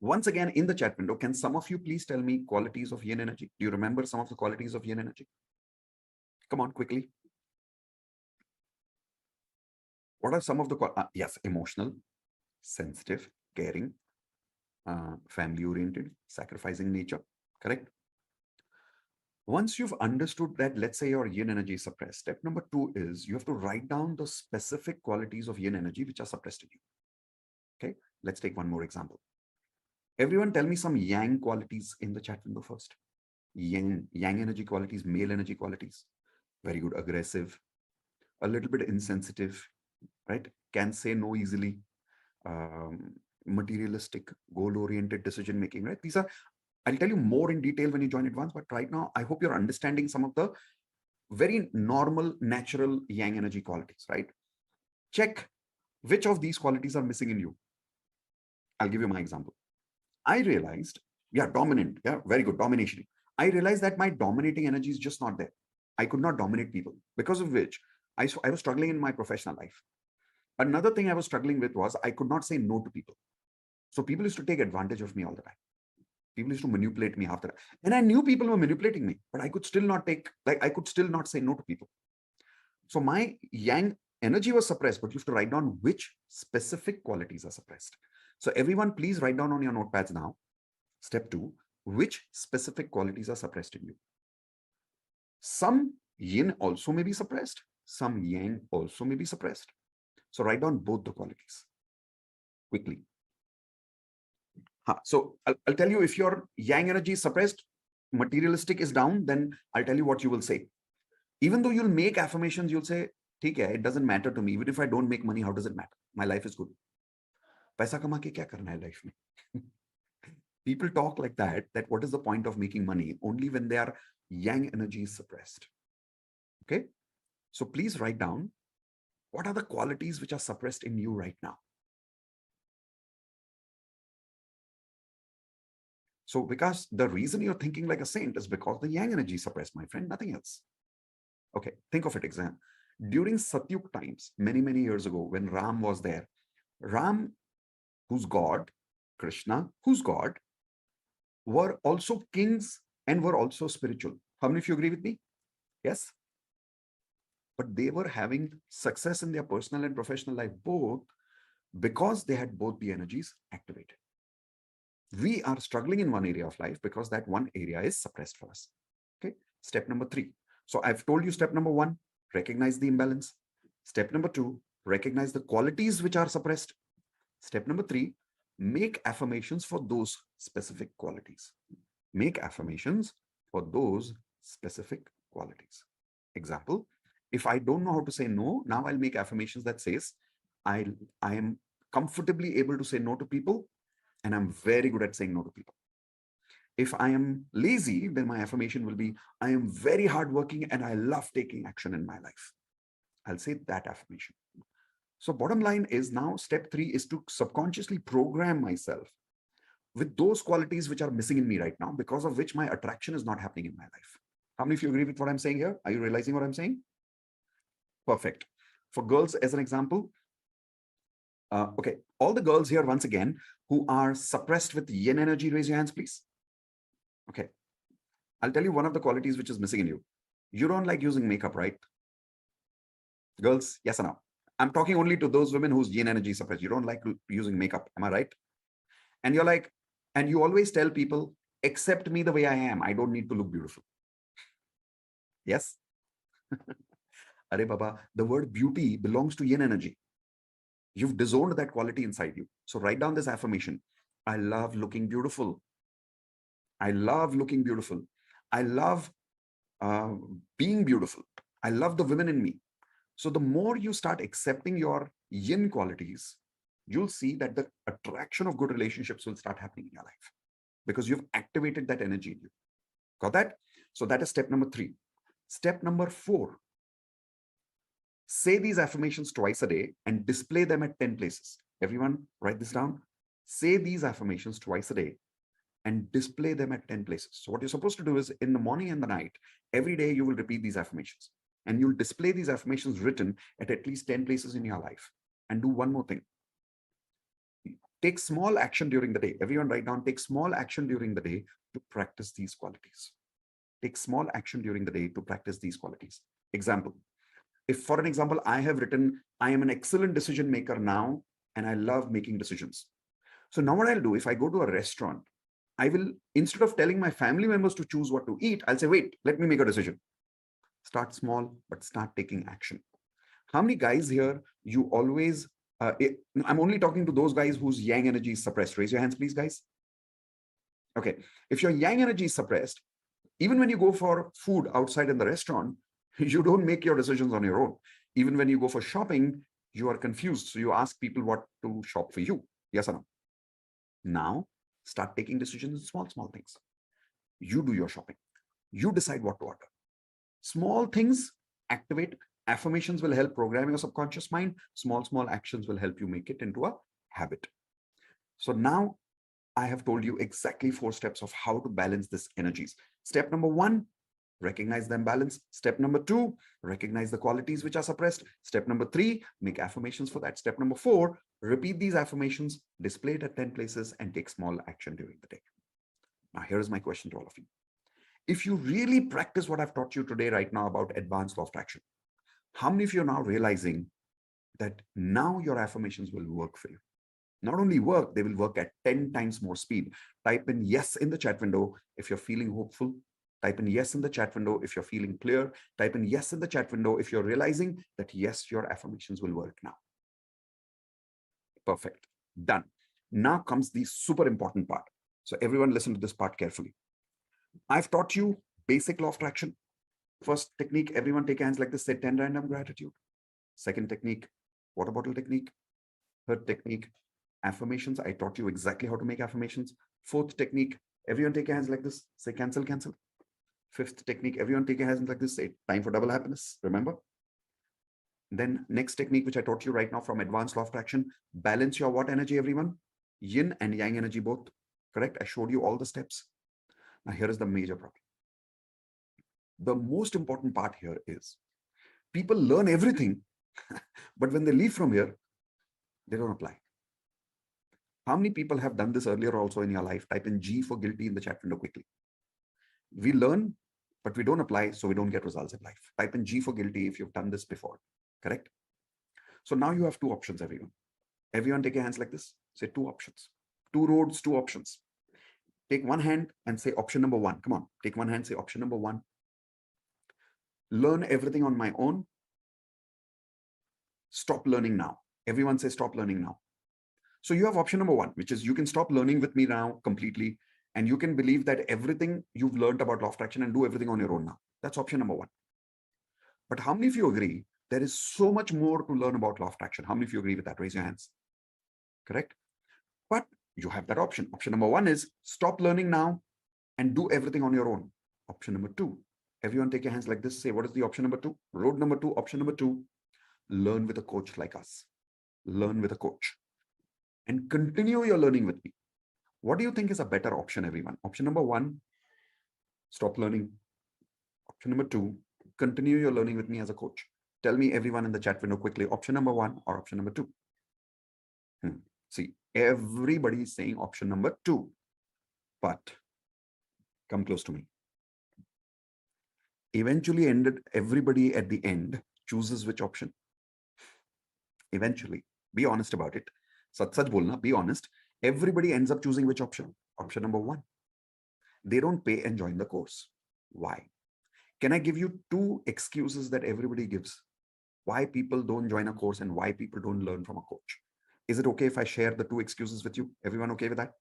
Speaker 1: Once again, in the chat window, can some of you please tell me qualities of yin energy? Do you remember some of the qualities of yin energy? Come on, quickly. What are some of the, yes, emotional, sensitive, caring, family oriented, sacrificing nature, correct? Once you've understood that, let's say your yin energy is suppressed, step number 2 is you have to write down the specific qualities of yin energy which are suppressed in you. Okay, let's take one more example. Everyone tell me some yang qualities in the chat window first. Yang energy qualities, male energy qualities. Very good. Aggressive, a little bit insensitive, right? Can say no easily, materialistic, goal-oriented decision making, right? These are, I'll tell you more in detail when you join advance, but right now, I hope you're understanding some of the very normal, natural yang energy qualities, right? Check which of these qualities are missing in you. I'll give you my example. I realized, yeah, dominant, yeah, very good, domination. I realized that my dominating energy is just not there. I could not dominate people, because of which I was struggling in my professional life. Another thing I was struggling with was I could not say no to people. So people used to take advantage of me all the time. People used to manipulate me after that. And I knew people were manipulating me, but I could still not say no to people. So my yang energy was suppressed, but you have to write down which specific qualities are suppressed. So everyone, please write down on your notepads now. Step 2, which specific qualities are suppressed in you? Some yin also may be suppressed. Some yang also may be suppressed. So write down both the qualities quickly. So I'll tell you, if your yang energy is suppressed, materialistic is down, then I'll tell you what you will say. Even though you'll make affirmations, you'll say, okay, it doesn't matter to me. Even if I don't make money, how does it matter? My life is good. Paisa kama ke kya karna hai life mein? People talk like that what is the point of making money? Only when their yang energy is suppressed. Okay? So please write down, what are the qualities which are suppressed in you right now? So because the reason you're thinking like a saint is because the yang energy is suppressed, my friend, nothing else. Okay, think of it, exam. During Satyug times, many, many years ago, when Ram was there, Ram, who's God, Krishna, who's God, were also kings and were also spiritual. How many of you agree with me? Yes? But they were having success in their personal and professional life both because they had both the energies activated. We are struggling in one area of life because that one area is suppressed for us. Okay, step number 3. So I've told you step number 1, recognize the imbalance. Step number 2, recognize the qualities which are suppressed. Step number 3, make affirmations for those specific qualities. Make affirmations for those specific qualities. Example, if I don't know how to say no, now I'll make affirmations that says, I am comfortably able to say no to people, and I'm very good at saying no to people. If I am lazy, then my affirmation will be, I am very hardworking and I love taking action in my life. I'll say that affirmation. So bottom line is, now step 3 is to subconsciously program myself with those qualities which are missing in me right now, because of which my attraction is not happening in my life. How many of you agree with what I'm saying here? Are you realizing what I'm saying? Perfect. For girls, as an example, okay, all the girls here, once again, who are suppressed with yin energy, raise your hands, please. Okay, I'll tell you one of the qualities which is missing in you. You don't like using makeup, right? Girls, yes or no? I'm talking only to those women whose yin energy is suppressed. You don't like using makeup, am I right? And you're like, and you always tell people, accept me the way I am. I don't need to look beautiful. Yes? Arey Baba, the word beauty belongs to yin energy. You've disowned that quality inside you. So write down this affirmation. I love looking beautiful. I love looking beautiful. I love being beautiful. I love the women in me. So the more you start accepting your yin qualities, you'll see that the attraction of good relationships will start happening in your life because you've activated that energy in you. Got that? So that is step number 3. Step number 4. Say these affirmations twice a day and display them at 10 places. Everyone write this down. Say these affirmations twice a day and display them at 10 places. So what you're supposed to do is in the morning and the night, every day you will repeat these affirmations and you'll display these affirmations written at least 10 places in your life. And do one more thing. Take small action during the day. Everyone write down, take small action during the day to practice these qualities. Take small action during the day to practice these qualities. Example, if for an example, I have written, I am an excellent decision maker now, and I love making decisions. So now what I'll do, if I go to a restaurant, I will, instead of telling my family members to choose what to eat, I'll say, wait, let me make a decision. Start small, but start taking action. How many guys here, you always, I'm only talking to those guys whose yang energy is suppressed. Raise your hands, please, guys. Okay, if your yang energy is suppressed, even when you go for food outside in the restaurant, you don't make your decisions on your own. Even when you go for shopping, you are confused. So you ask people what to shop for you. Yes or no? Now, start taking decisions in small, small things. You do your shopping. You decide what to order. Small things activate. Affirmations will help program your subconscious mind. Small, small actions will help you make it into a habit. So now I have told you exactly 4 steps of how to balance these energies. Step number 1, recognize the imbalance. Step number 2, recognize the qualities which are suppressed. Step number 3, make affirmations for that. Step number 4, repeat these affirmations, display it at 10 places, and take small action during the day. Now, here's my question to all of you. If you really practice what I've taught you today right now about advanced law of attraction, how many of you are now realizing that now your affirmations will work for you? Not only work, they will work at 10 times more speed. Type in yes in the chat window if you're feeling hopeful. Type in yes in the chat window if you're feeling clear. Type in yes in the chat window if you're realizing that yes, your affirmations will work now. Perfect. Done. Now comes the super important part. So everyone listen to this part carefully. I've taught you basic law of attraction. First technique, everyone take hands like this, say 10 random gratitude. Second technique, water bottle technique. Third technique, affirmations. I taught you exactly how to make affirmations. Fourth technique, everyone take hands like this, say cancel, cancel. Fifth technique, everyone take hands like this, say time for double happiness, remember? Then next technique, which I taught you right now from advanced law of attraction, balance your what energy, everyone? Yin and yang energy both, correct? I showed you all the steps. Now here is the major problem. The most important part here is people learn everything, but when they leave from here, they don't apply. How many people have done this earlier also in your life? Type in G for guilty in the chat window quickly. We learn, but we don't apply, so we don't get results in life. Type in G for guilty if you've done this before, correct? So now you have 2 options, everyone. Everyone take your hands like this. Say 2 options. 2 roads, 2 options. Take one hand and say option number 1. Come on, take one hand, say option number 1. Learn everything on my own. Stop learning now. Everyone say stop learning now. So you have option number 1, which is you can stop learning with me now completely, and you can believe that everything you've learned about law of attraction and do everything on your own now. That's option number 1. But how many of you agree there is so much more to learn about law of attraction? How many of you agree with that? Raise your hands. Correct? But you have that option. Option number 1 is stop learning now and do everything on your own. Option number 2, everyone take your hands like this. Say, what is the option number 2? Road number 2, option number 2, learn with a coach like us. Learn with a coach and continue your learning with me. What do you think is a better option, everyone? Option number 1, stop learning. Option number 2, continue your learning with me as a coach. Tell me, everyone in the chat window quickly, option number 1 or option number 2? See, everybody is saying option number 2, but come close to me. Eventually, everybody at the end chooses which option? Eventually, be honest about it. Sach bolna, be honest. Everybody ends up choosing which option? Option number 1. They don't pay and join the course. Why? Can I give you 2 excuses that everybody gives? Why people don't join a course and why people don't learn from a coach? Is it okay if I share the 2 excuses with you? Everyone okay with that?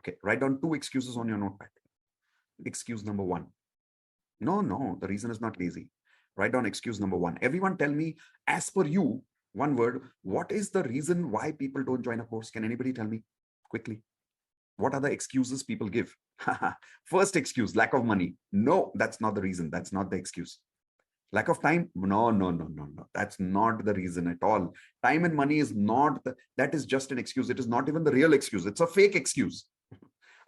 Speaker 1: Okay, write down 2 excuses on your notepad. Excuse number 1. No, the reason is not lazy. Write down excuse number 1. Everyone tell me, as per you, one word, what is the reason why people don't join a course? Can anybody tell me quickly? What are the excuses people give? First excuse, lack of money. No, that's not the reason. That's not the excuse. Lack of time? No, no, no, no, no. That's not the reason at all. Time and money is not, that is just an excuse. It is not even the real excuse. It's a fake excuse.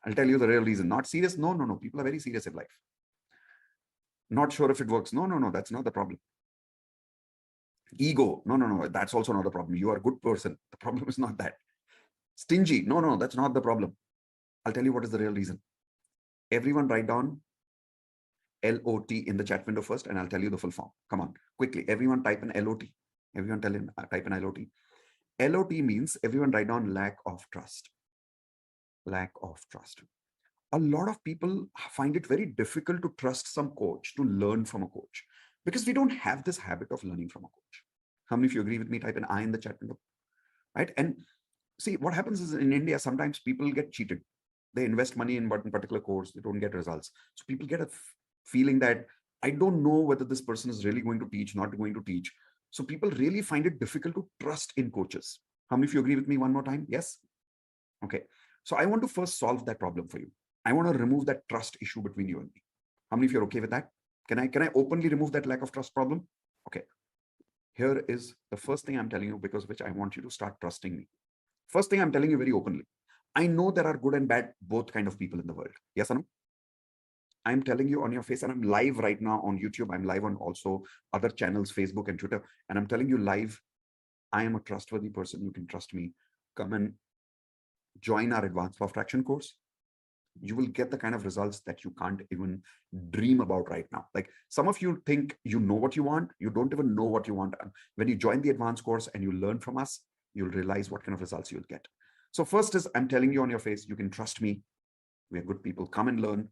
Speaker 1: I'll tell you the real reason. Not serious? No, no, no. People are very serious in life. Not sure if it works. No, no, no. That's not the problem. Ego? No, no, no. That's also not the problem. You are a good person. The problem is not that. Stingy? No, no, that's not the problem. I'll tell you what is the real reason. Everyone write down LOT in the chat window first, and I'll tell you the full form. Come on, quickly. Everyone type in LOT. Everyone type in LOT. LOT means everyone write down lack of trust. Lack of trust. A lot of people find it very difficult to trust some coach, to learn from a coach, because we don't have this habit of learning from a coach. How many of you agree with me? Type an I in the chat window, right? And see, what happens is in India, sometimes people get cheated. They invest money in one particular course, they don't get results. So people get a feeling that I don't know whether this person is really going to teach, not going to teach. So people really find it difficult to trust in coaches. How many of you agree with me one more time? Yes? Okay. So I want to first solve that problem for you. I want to remove that trust issue between you and me. How many of you are okay with that? Can I openly remove that lack of trust problem? Okay. Here is the first thing I'm telling you, because of which I want you to start trusting me. First thing I'm telling you very openly. I know there are good and bad, both kind of people in the world. Yes or no? I'm telling you on your face, and I'm live right now on YouTube. I'm live on also other channels, Facebook and Twitter. And I'm telling you live, I am a trustworthy person. You can trust me. Come and join our advanced law of attraction course. You will get the kind of results that you can't even dream about right now. Like some of you think you know what you want. You don't even know what you want. When you join the advanced course and you learn from us, you'll realize what kind of results you'll get. So first is, I'm telling you on your face, you can trust me. We are good people. Come and learn,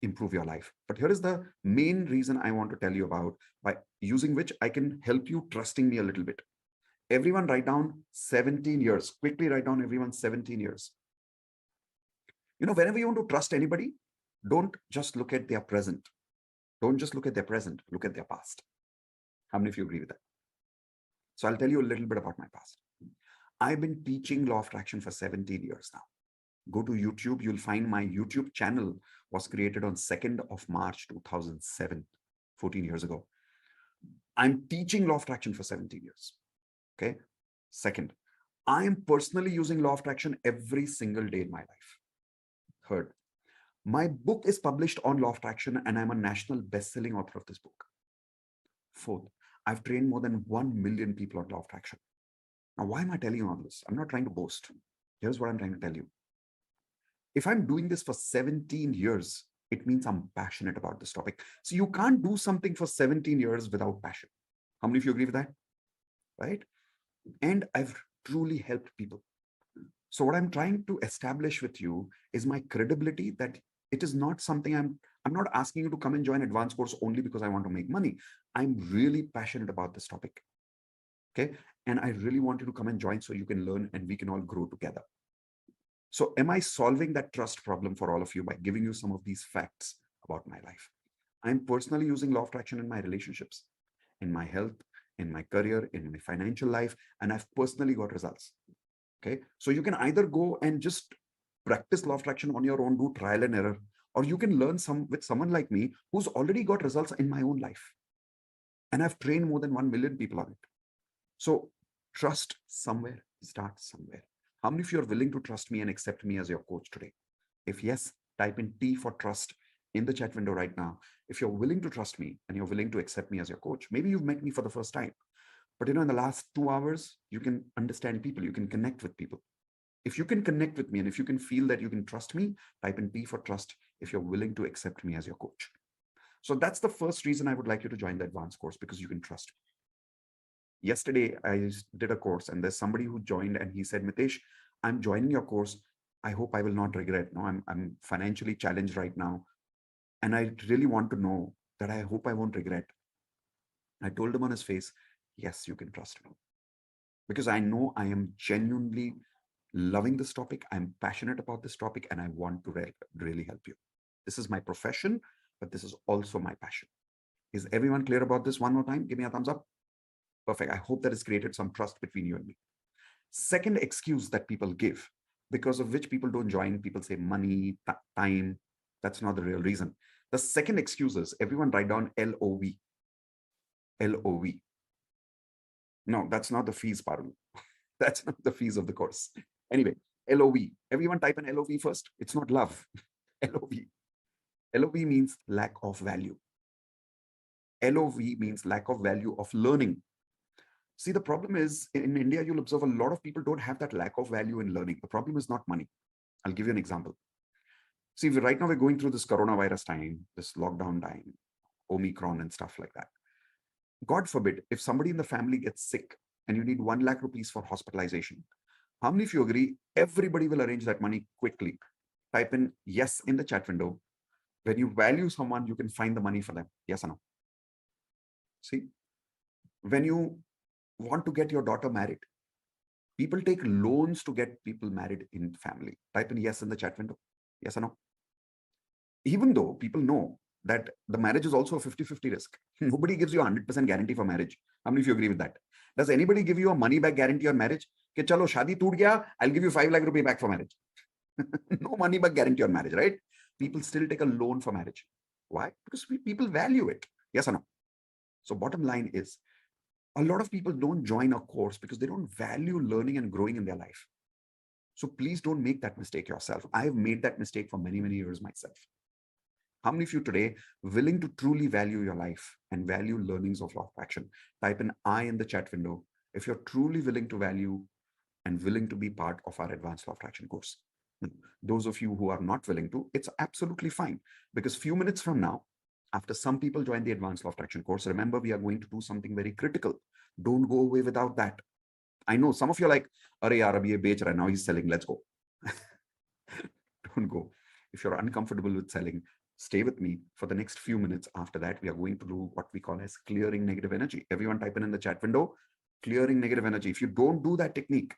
Speaker 1: improve your life. But here is the main reason I want to tell you about, by using which I can help you trusting me a little bit. Everyone write down 17 years. Quickly write down everyone 17 years. You know, whenever you want to trust anybody, don't just look at their present. Don't just look at their present, look at their past. How many of you agree with that? So I'll tell you a little bit about my past. I've been teaching law of attraction for 17 years now. Go to YouTube, you'll find my YouTube channel was created on 2nd of March 2007, 14 years ago. I'm teaching law of attraction for 17 years. Okay. Second, I am personally using law of attraction every single day in my life. Third, my book is published on law of attraction and I'm a national best-selling author of this book. Fourth, I've trained more than 1 million people on law of attraction. Now, why am I telling you all this? I'm not trying to boast. Here's what I'm trying to tell you. If I'm doing this for 17 years, it means I'm passionate about this topic. So you can't do something for 17 years without passion. How many of you agree with that? Right? And I've truly helped people. So what I'm trying to establish with you is my credibility, that it is not something I'm not asking you to come and join advanced course only because I want to make money. I'm really passionate about this topic. Okay. And I really want you to come and join so you can learn and we can all grow together. So am I solving that trust problem for all of you by giving you some of these facts about my life? I'm personally using law of attraction in my relationships, in my health, in my career, in my financial life, and I've personally got results. Okay. So you can either go and just practice law of attraction on your own, do trial and error, or you can learn with someone like me who's already got results in my own life. And I've trained more than 1 million people on it. So trust somewhere, start somewhere. How many of you are willing to trust me and accept me as your coach today? If yes, type in T for trust in the chat window right now. If you're willing to trust me and you're willing to accept me as your coach, maybe you've met me for the first time, but in the last 2 hours, you can understand people, you can connect with people. If you can connect with me and if you can feel that you can trust me, type in T for trust if you're willing to accept me as your coach. So that's the first reason I would like you to join the advanced course, because you can trust me. Yesterday, I did a course and there's somebody who joined and he said, Mitesh, I'm joining your course. I hope I will not regret. No, I'm financially challenged right now. And I really want to know that I hope I won't regret. I told him on his face, yes, you can trust me. Because I know I am genuinely loving this topic. I'm passionate about this topic and I want to really help you. This is my profession, but this is also my passion. Is everyone clear about this? One more time, give me a thumbs up. Perfect. I hope that has created some trust between you and me. Second excuse that people give, because of which people don't join, people say money, time. That's not the real reason. The second excuse is, everyone write down LOV. LOV. No, that's not the fees, Parul. That's not the fees of the course. Anyway, LOV. Everyone type an LOV first. It's not love. LOV. LOV means lack of value. LOV means lack of value of learning. See, the problem is in India, you'll observe a lot of people don't have that lack of value in learning. The problem is not money. I'll give you an example. See, right now we're going through this coronavirus time, this lockdown time, Omicron and stuff like that. God forbid, if somebody in the family gets sick and you need 1 lakh rupees for hospitalization, how many of you agree everybody will arrange that money quickly? Type in yes in the chat window. When you value someone, you can find the money for them. Yes or no? See, when you want to get your daughter married, people take loans to get people married in family. Type in yes in the chat window. Yes or no? Even though people know that the marriage is also a 50-50 risk. Nobody gives you a 100% guarantee for marriage. How many of you agree with that? Does anybody give you a money back guarantee on marriage? Ke chalo, shadi toot gaya, I'll give you 5 lakh rupee back for marriage. No money back guarantee on marriage, right? People still take a loan for marriage. Why? Because people value it. Yes or no? So bottom line is, a lot of people don't join a course because they don't value learning and growing in their life. So please don't make that mistake yourself. I have made that mistake for many, many years myself. How many of you today willing to truly value your life and value learnings of law of attraction? Type an I in the chat window if you're truly willing to value and willing to be part of our advanced law of attraction course. Those of you who are not willing to, it's absolutely fine, because few minutes from now, after some people join the advanced law of attraction course, remember, we are going to do something very critical. Don't go away without that. I know some of you are like, Are yaar, abhi ye bech raha hai, now he's selling, let's go. Don't go. If you're uncomfortable with selling, stay with me for the next few minutes. After that, we are going to do what we call as clearing negative energy. Everyone type in the chat window, clearing negative energy. If you don't do that technique,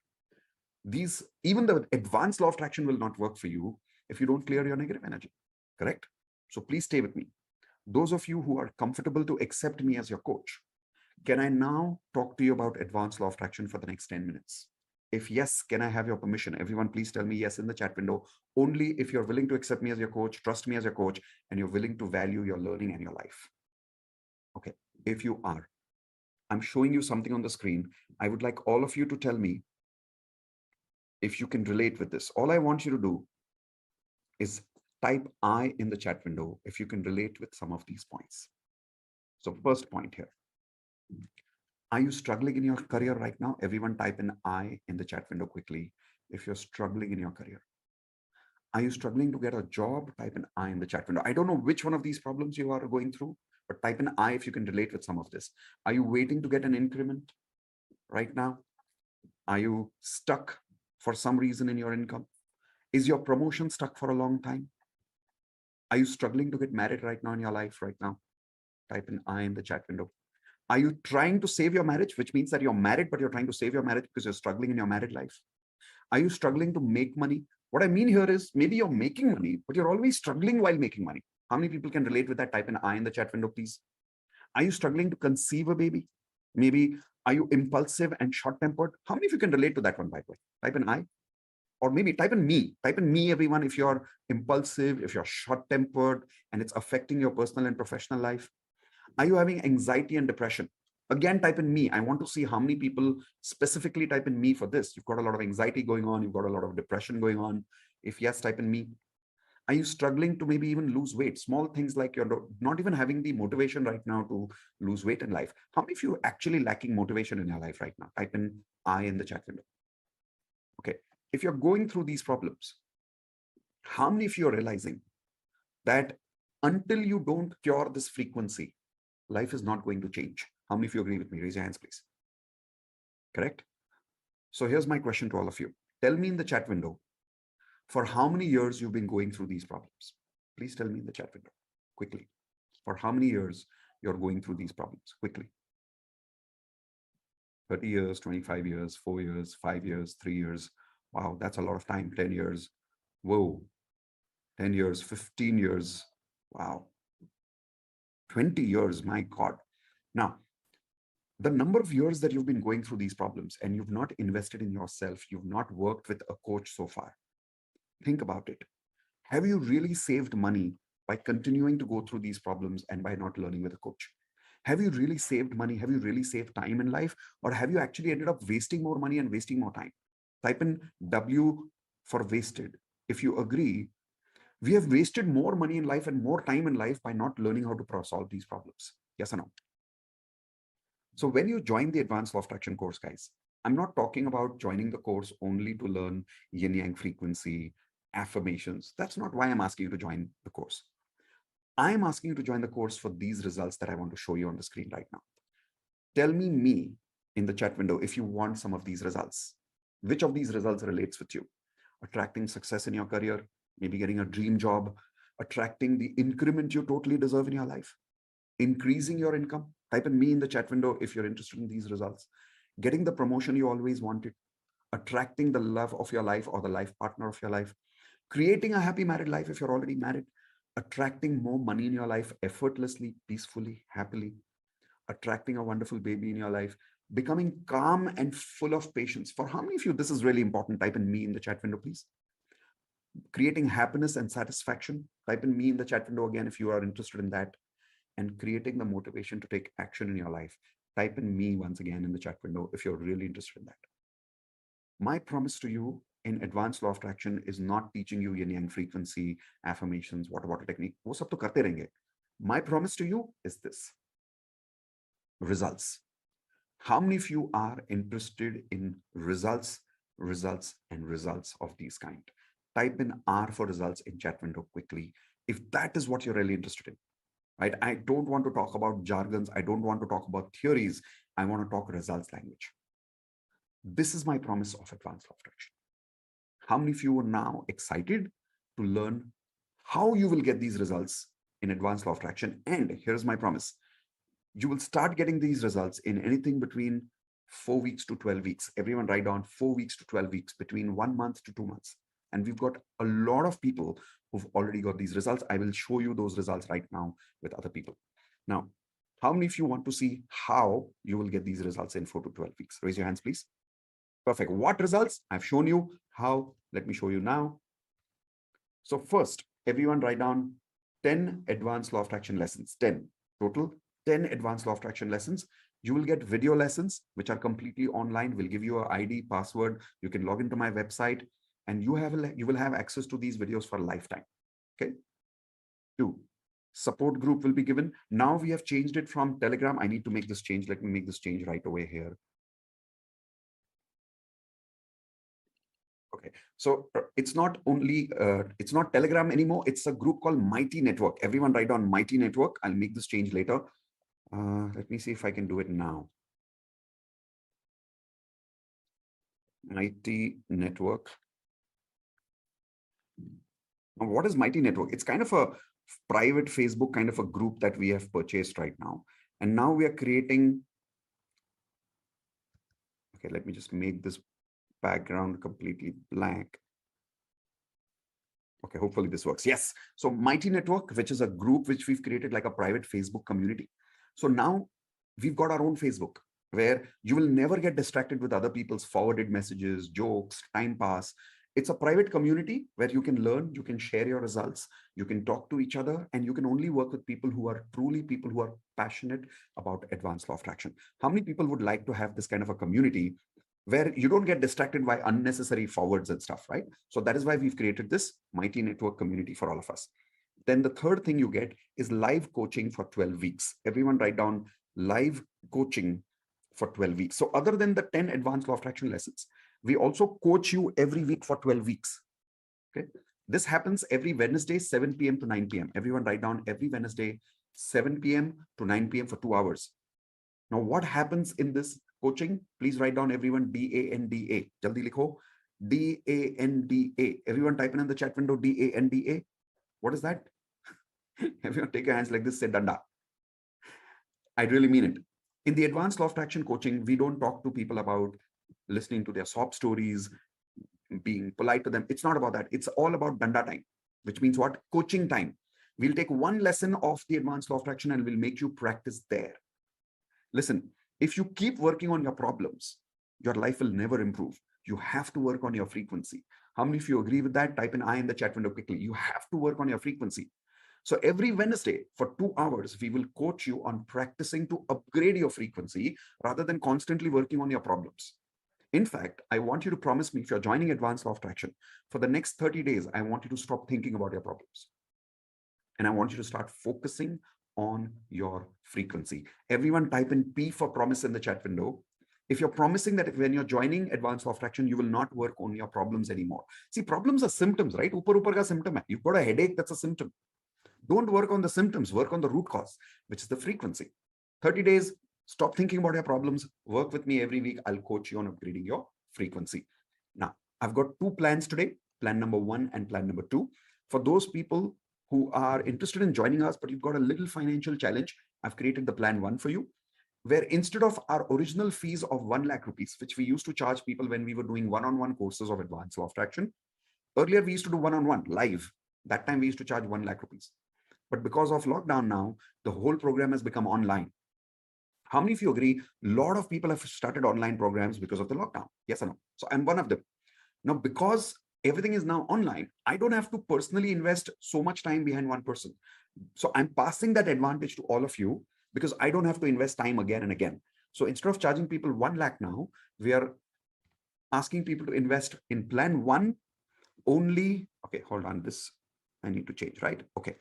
Speaker 1: even the advanced law of attraction will not work for you if you don't clear your negative energy. Correct? So please stay with me. Those of you who are comfortable to accept me as your coach, can I now talk to you about advanced law of attraction for the next 10 minutes? If yes, can I have your permission? Everyone, please tell me yes in the chat window. Only if you're willing to accept me as your coach, trust me as your coach, and you're willing to value your learning and your life. Okay, if you are, I'm showing you something on the screen. I would like all of you to tell me if you can relate with this. All I want you to do is type I in the chat window if you can relate with some of these points. So first point here. Are you struggling in your career right now? Everyone type in I in the chat window quickly if you're struggling in your career. Are you struggling to get a job? Type in I in the chat window. I don't know which one of these problems you are going through, but type in I if you can relate with some of this. Are you waiting to get an increment right now? Are you stuck for some reason in your income? Is your promotion stuck for a long time? Are you struggling to get married right now in your life right now? Type in I in the chat window. Are you trying to save your marriage, which means that you're married, but you're trying to save your marriage because you're struggling in your married life? Are you struggling to make money? What I mean here is maybe you're making money, but you're always struggling while making money. How many people can relate with that? Type in I in the chat window, please. Are you struggling to conceive a baby? Maybe are you impulsive and short-tempered? How many of you can relate to that one, by the way? Type in I. Or maybe type in me. Type in me, everyone, if you're impulsive, if you're short-tempered, and it's affecting your personal and professional life. Are you having anxiety and depression? Again, type in me. I want to see how many people specifically type in me for this. You've got a lot of anxiety going on. You've got a lot of depression going on. If yes, type in me. Are you struggling to maybe even lose weight? Small things like you're not even having the motivation right now to lose weight in life. How many of you are actually lacking motivation in your life right now? Type in I in the chat window. Okay. If you're going through these problems, how many of you are realizing that until you don't cure this frequency, life is not going to change? How many of you agree with me? Raise your hands, please. Correct? So here's my question to all of you. Tell me in the chat window, for how many years you've been going through these problems? Please tell me in the chat window, quickly. For how many years you're going through these problems? Quickly. 30 years, 25 years, 4 years, 5 years, 3 years. Wow, that's a lot of time. 10 years. Whoa. 10 years, 15 years. Wow. 20 years, my God. Now, the number of years that you've been going through these problems and you've not invested in yourself, you've not worked with a coach so far. Think about it. Have you really saved money by continuing to go through these problems and by not learning with a coach? Have you really saved money? Have you really saved time in life? Or have you actually ended up wasting more money and wasting more time? Type in W for wasted. If you agree, we have wasted more money in life and more time in life by not learning how to solve these problems. Yes or no? So when you join the Advanced Law of Attraction course, guys, I'm not talking about joining the course only to learn yin yang frequency, affirmations. That's not why I'm asking you to join the course. I'm asking you to join the course for these results that I want to show you on the screen right now. Tell me in the chat window if you want some of these results. Which of these results relates with you? Attracting success in your career, maybe getting a dream job, attracting the increment you totally deserve in your life, increasing your income. Type in me in the chat window if you're interested in these results. Getting the promotion you always wanted, attracting the love of your life or the life partner of your life, creating a happy married life if you're already married, attracting more money in your life effortlessly, peacefully, happily, attracting a wonderful baby in your life, becoming calm and full of patience. For how many of you this is really important? Type in me in the chat window, please. Creating happiness and satisfaction. Type in me in the chat window again if you are interested in that. And creating the motivation to take action in your life. Type in me once again in the chat window if you're really interested in that. My promise to you in Advanced Law of Attraction is not teaching you yin yang frequency, affirmations, water technique. वो सब तो करते रहेंगे. My promise to you is this. Results. How many of you are interested in results and results of these kind? Type in R for results in chat window quickly if that is what you're really interested in. Right? I don't want to talk about jargons. I don't want to talk about theories. I want to talk results language. This is my promise of Advanced Law of Attraction. How many of you are now excited to learn how you will get these results in Advanced Law of Attraction? And here's my promise. You will start getting these results in anything between 4 weeks to 12 weeks. Everyone write down 4 weeks to 12 weeks, between 1 month to 2 months. And we've got a lot of people who've already got these results. I will show you those results right now with other people. Now, how many of you want to see how you will get these results in 4 to 12 weeks? Raise your hands, please. Perfect. What results? I've shown you how. Let me show you now. So first, everyone write down 10 Advanced Law of Attraction lessons, 10 total. 10 Advanced Law of Attraction lessons. You will get video lessons, which are completely online. We'll give you an ID, password. You can log into my website and you will have access to these videos for a lifetime. Okay. 2, support group will be given. Now we have changed it from Telegram. I need to make this change. Let me make this change right away here. Okay, so it's not only, it's not Telegram anymore. It's a group called Mighty Network. Everyone write down Mighty Network. I'll make this change later. Let me see if I can do it now. Mighty Network. Now, what is Mighty Network? It's kind of a private Facebook kind of a group that we have purchased right now. And now we are creating. Okay, let me just make this background completely blank. Okay, hopefully this works. Yes. So Mighty Network, which is a group which we've created like a private Facebook community. So now we've got our own Facebook where you will never get distracted with other people's forwarded messages, jokes, time pass. It's a private community where you can learn, you can share your results, you can talk to each other, and you can only work with people who are truly people who are passionate about Advanced Law of Attraction. How many people would like to have this kind of a community where you don't get distracted by unnecessary forwards and stuff, right? So that is why we've created this Mighty Network community for all of us. Then the third thing you get is live coaching for 12 weeks. Everyone write down live coaching for 12 weeks. So other than the 10 Advanced Law of Attraction lessons, we also coach you every week for 12 weeks. Okay. This happens every Wednesday, 7 p.m. to 9 p.m. Everyone write down every Wednesday, 7 p.m. to 9 p.m. for 2 hours. Now, what happens in this coaching? Please write down everyone DANDA. Jaldi likho. DANDA. Everyone type in the chat window DANDA. What is that? Everyone take your hands like this, say danda. I really mean it. In the Advanced Law of Attraction coaching, we don't talk to people about listening to their sob stories, being polite to them. It's not about that. It's all about danda time, which means what? Coaching time. We'll take one lesson of the Advanced Law of Attraction and we'll make you practice there. Listen, if you keep working on your problems, your life will never improve. You have to work on your frequency. How many of you agree with that? Type in I in the chat window quickly. You have to work on your frequency. So every Wednesday for 2 hours, we will coach you on practicing to upgrade your frequency rather than constantly working on your problems. In fact, I want you to promise me, if you're joining Advanced Law of Attraction, for the next 30 days, I want you to stop thinking about your problems. And I want you to start focusing on your frequency. Everyone type in P for promise in the chat window. If you're promising that when you're joining Advanced Law of Attraction, you will not work on your problems anymore. See, problems are symptoms, right? Upar upar ka symptom hai. You've got a headache, that's a symptom. Don't work on the symptoms, work on the root cause, which is the frequency. 30 days, stop thinking about your problems. Work with me every week. I'll coach you on upgrading your frequency. Now, I've got two plans today, plan number 1 and plan number 2. For those people who are interested in joining us, but you've got a little financial challenge, I've created the plan 1 for you, where instead of our original fees of 1 lakh rupees, which we used to charge people when we were doing one-on-one courses of Advanced Law of Attraction, earlier we used to do one-on-one live. That time we used to charge 1 lakh rupees. But because of lockdown now, the whole program has become online. How many of you agree? A lot of people have started online programs because of the lockdown. Yes or no? So I'm one of them. Now, because everything is now online, I don't have to personally invest so much time behind one person. So I'm passing that advantage to all of you because I don't have to invest time again and again. So instead of charging people 1 lakh now, we are asking people to invest in plan 1 only. Okay, hold on. This I need to change, right? Okay.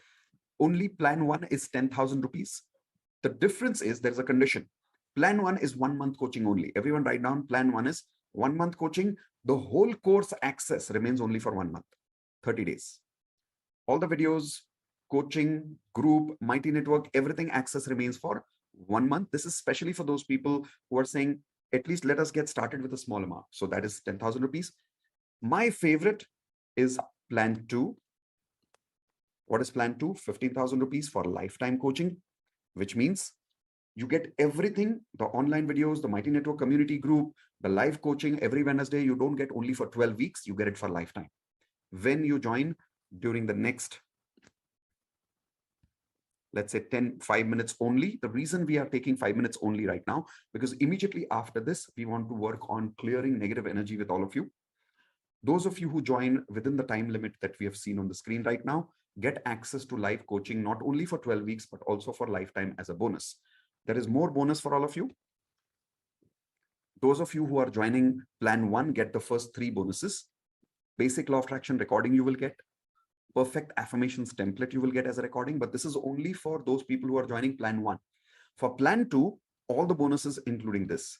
Speaker 1: Only plan 1 is 10,000 rupees. The difference is there's a condition. Plan 1 is 1 month coaching only. Everyone write down, plan 1 is 1 month coaching. The whole course access remains only for 1 month, 30 days. All the videos, coaching, group, Mighty Network, everything access remains for 1 month. This is especially for those people who are saying, at least let us get started with a small amount. So that is 10,000 rupees. My favorite is plan 2. What is plan 2? 15,000 rupees for lifetime coaching, which means you get everything, the online videos, the Mighty Network community group, the live coaching every Wednesday. You don't get only for 12 weeks, you get it for lifetime. When you join during the next, let's say 5 minutes only. The reason we are taking 5 minutes only right now, because immediately after this, we want to work on clearing negative energy with all of you. Those of you who join within the time limit that we have seen on the screen right now, get access to live coaching, not only for 12 weeks, but also for lifetime as a bonus. There is more bonus for all of you. Those of you who are joining plan 1, get the first 3 bonuses. Basic law of attraction recording you will get. Perfect affirmations template you will get as a recording, but this is only for those people who are joining plan 1. For plan 2, all the bonuses including this.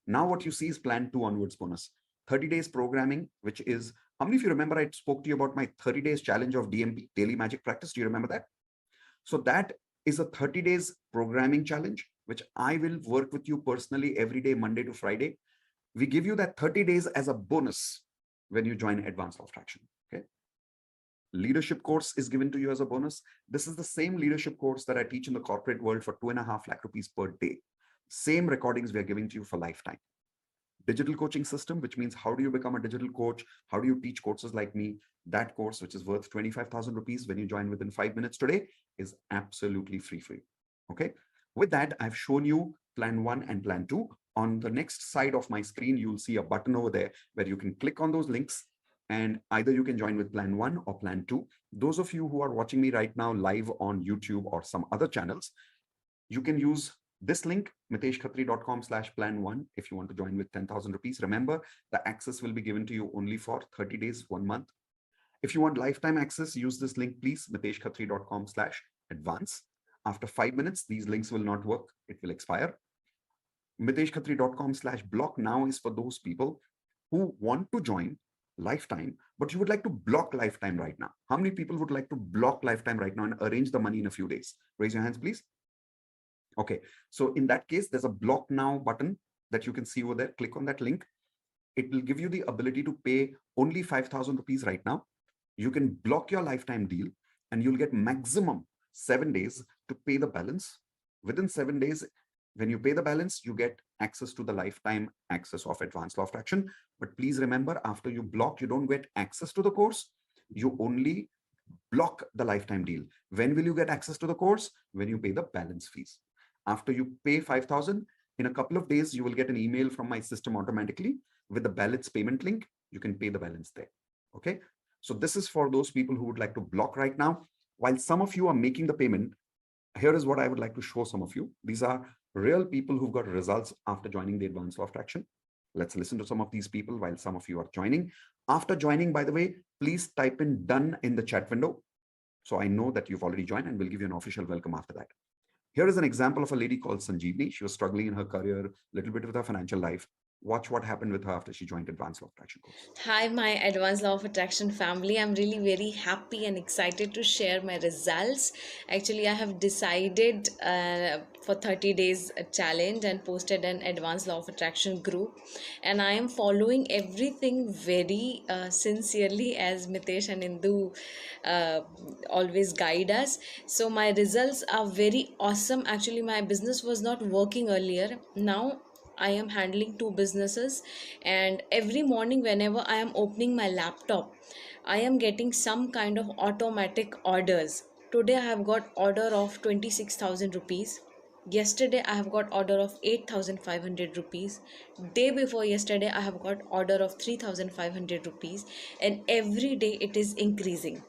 Speaker 1: Now what you see is plan 2 onwards bonus. 30 days programming, which is, how many of you remember I spoke to you about my 30 days challenge of DMP, Daily Magic Practice? Do you remember that? So that is a 30 days programming challenge, which I will work with you personally every day, Monday to Friday. We give you that 30 days as a bonus when you join Advanced Law of Attraction. Okay. Leadership course is given to you as a bonus. This is the same leadership course that I teach in the corporate world for 2.5 lakh rupees per day. Same recordings we are giving to you for lifetime. Digital coaching system, which means how do you become a digital coach? How do you teach courses like me? That course, which is worth 25,000 rupees when you join within 5 minutes today, is absolutely free for you. Okay. With that, I've shown you plan 1 and plan 2. On the next side of my screen, you'll see a button over there where you can click on those links and either you can join with plan 1 or plan 2. Those of you who are watching me right now live on YouTube or some other channels, you can use this link, miteshkhatri.com/plan1, if you want to join with 10,000 rupees. Remember, the access will be given to you only for 30 days, 1 month. If you want lifetime access, use this link, please, miteshkhatri.com/advance. After 5 minutes, these links will not work. It will expire. miteshkhatri.com/block now is for those people who want to join lifetime, but you would like to block lifetime right now. How many people would like to block lifetime right now and arrange the money in a few days? Raise your hands, please. Okay, so in that case, there's a block now button that you can see over there. Click on that link. It will give you the ability to pay only 5,000 rupees right now. You can block your lifetime deal and you'll get maximum 7 days to pay the balance. Within 7 days, when you pay the balance, you get access to the lifetime access of Advanced Law of Attraction. But please remember, after you block, you don't get access to the course. You only block the lifetime deal. When will you get access to the course? When you pay the balance fees. After you pay 5,000, in a couple of days, you will get an email from my system automatically with the balance payment link. You can pay the balance there. Okay. So this is for those people who would like to block right now. while some of you are making the payment, here is what I would like to show some of you. These are real people who've got results after joining the Advanced Law of Attraction. Let's listen to some of these people while some of you are joining. After joining, by the way, please type in done in the chat window, so I know that you've already joined, and we'll give you an official welcome after that. Here is an example of a lady called Sanjeevni. She was struggling in her career, a little bit with her financial life. Watch what happened with her after she joined Advanced Law of Attraction course.
Speaker 5: Hi, my Advanced Law of Attraction family. I'm really very happy and excited to share my results. Actually, I have decided for 30 days challenge and posted an Advanced Law of Attraction group. And I am following everything very sincerely as Mitesh and Indu always guide us. So my results are very awesome. Actually, my business was not working earlier. Now I am handling two businesses, and every morning, whenever I am opening my laptop, I am getting some kind of automatic orders. Today, I have got order of 26,000 rupees. Yesterday, I have got order of 8,500 rupees. Day before yesterday, I have got order of 3,500 rupees, and every day it is increasing.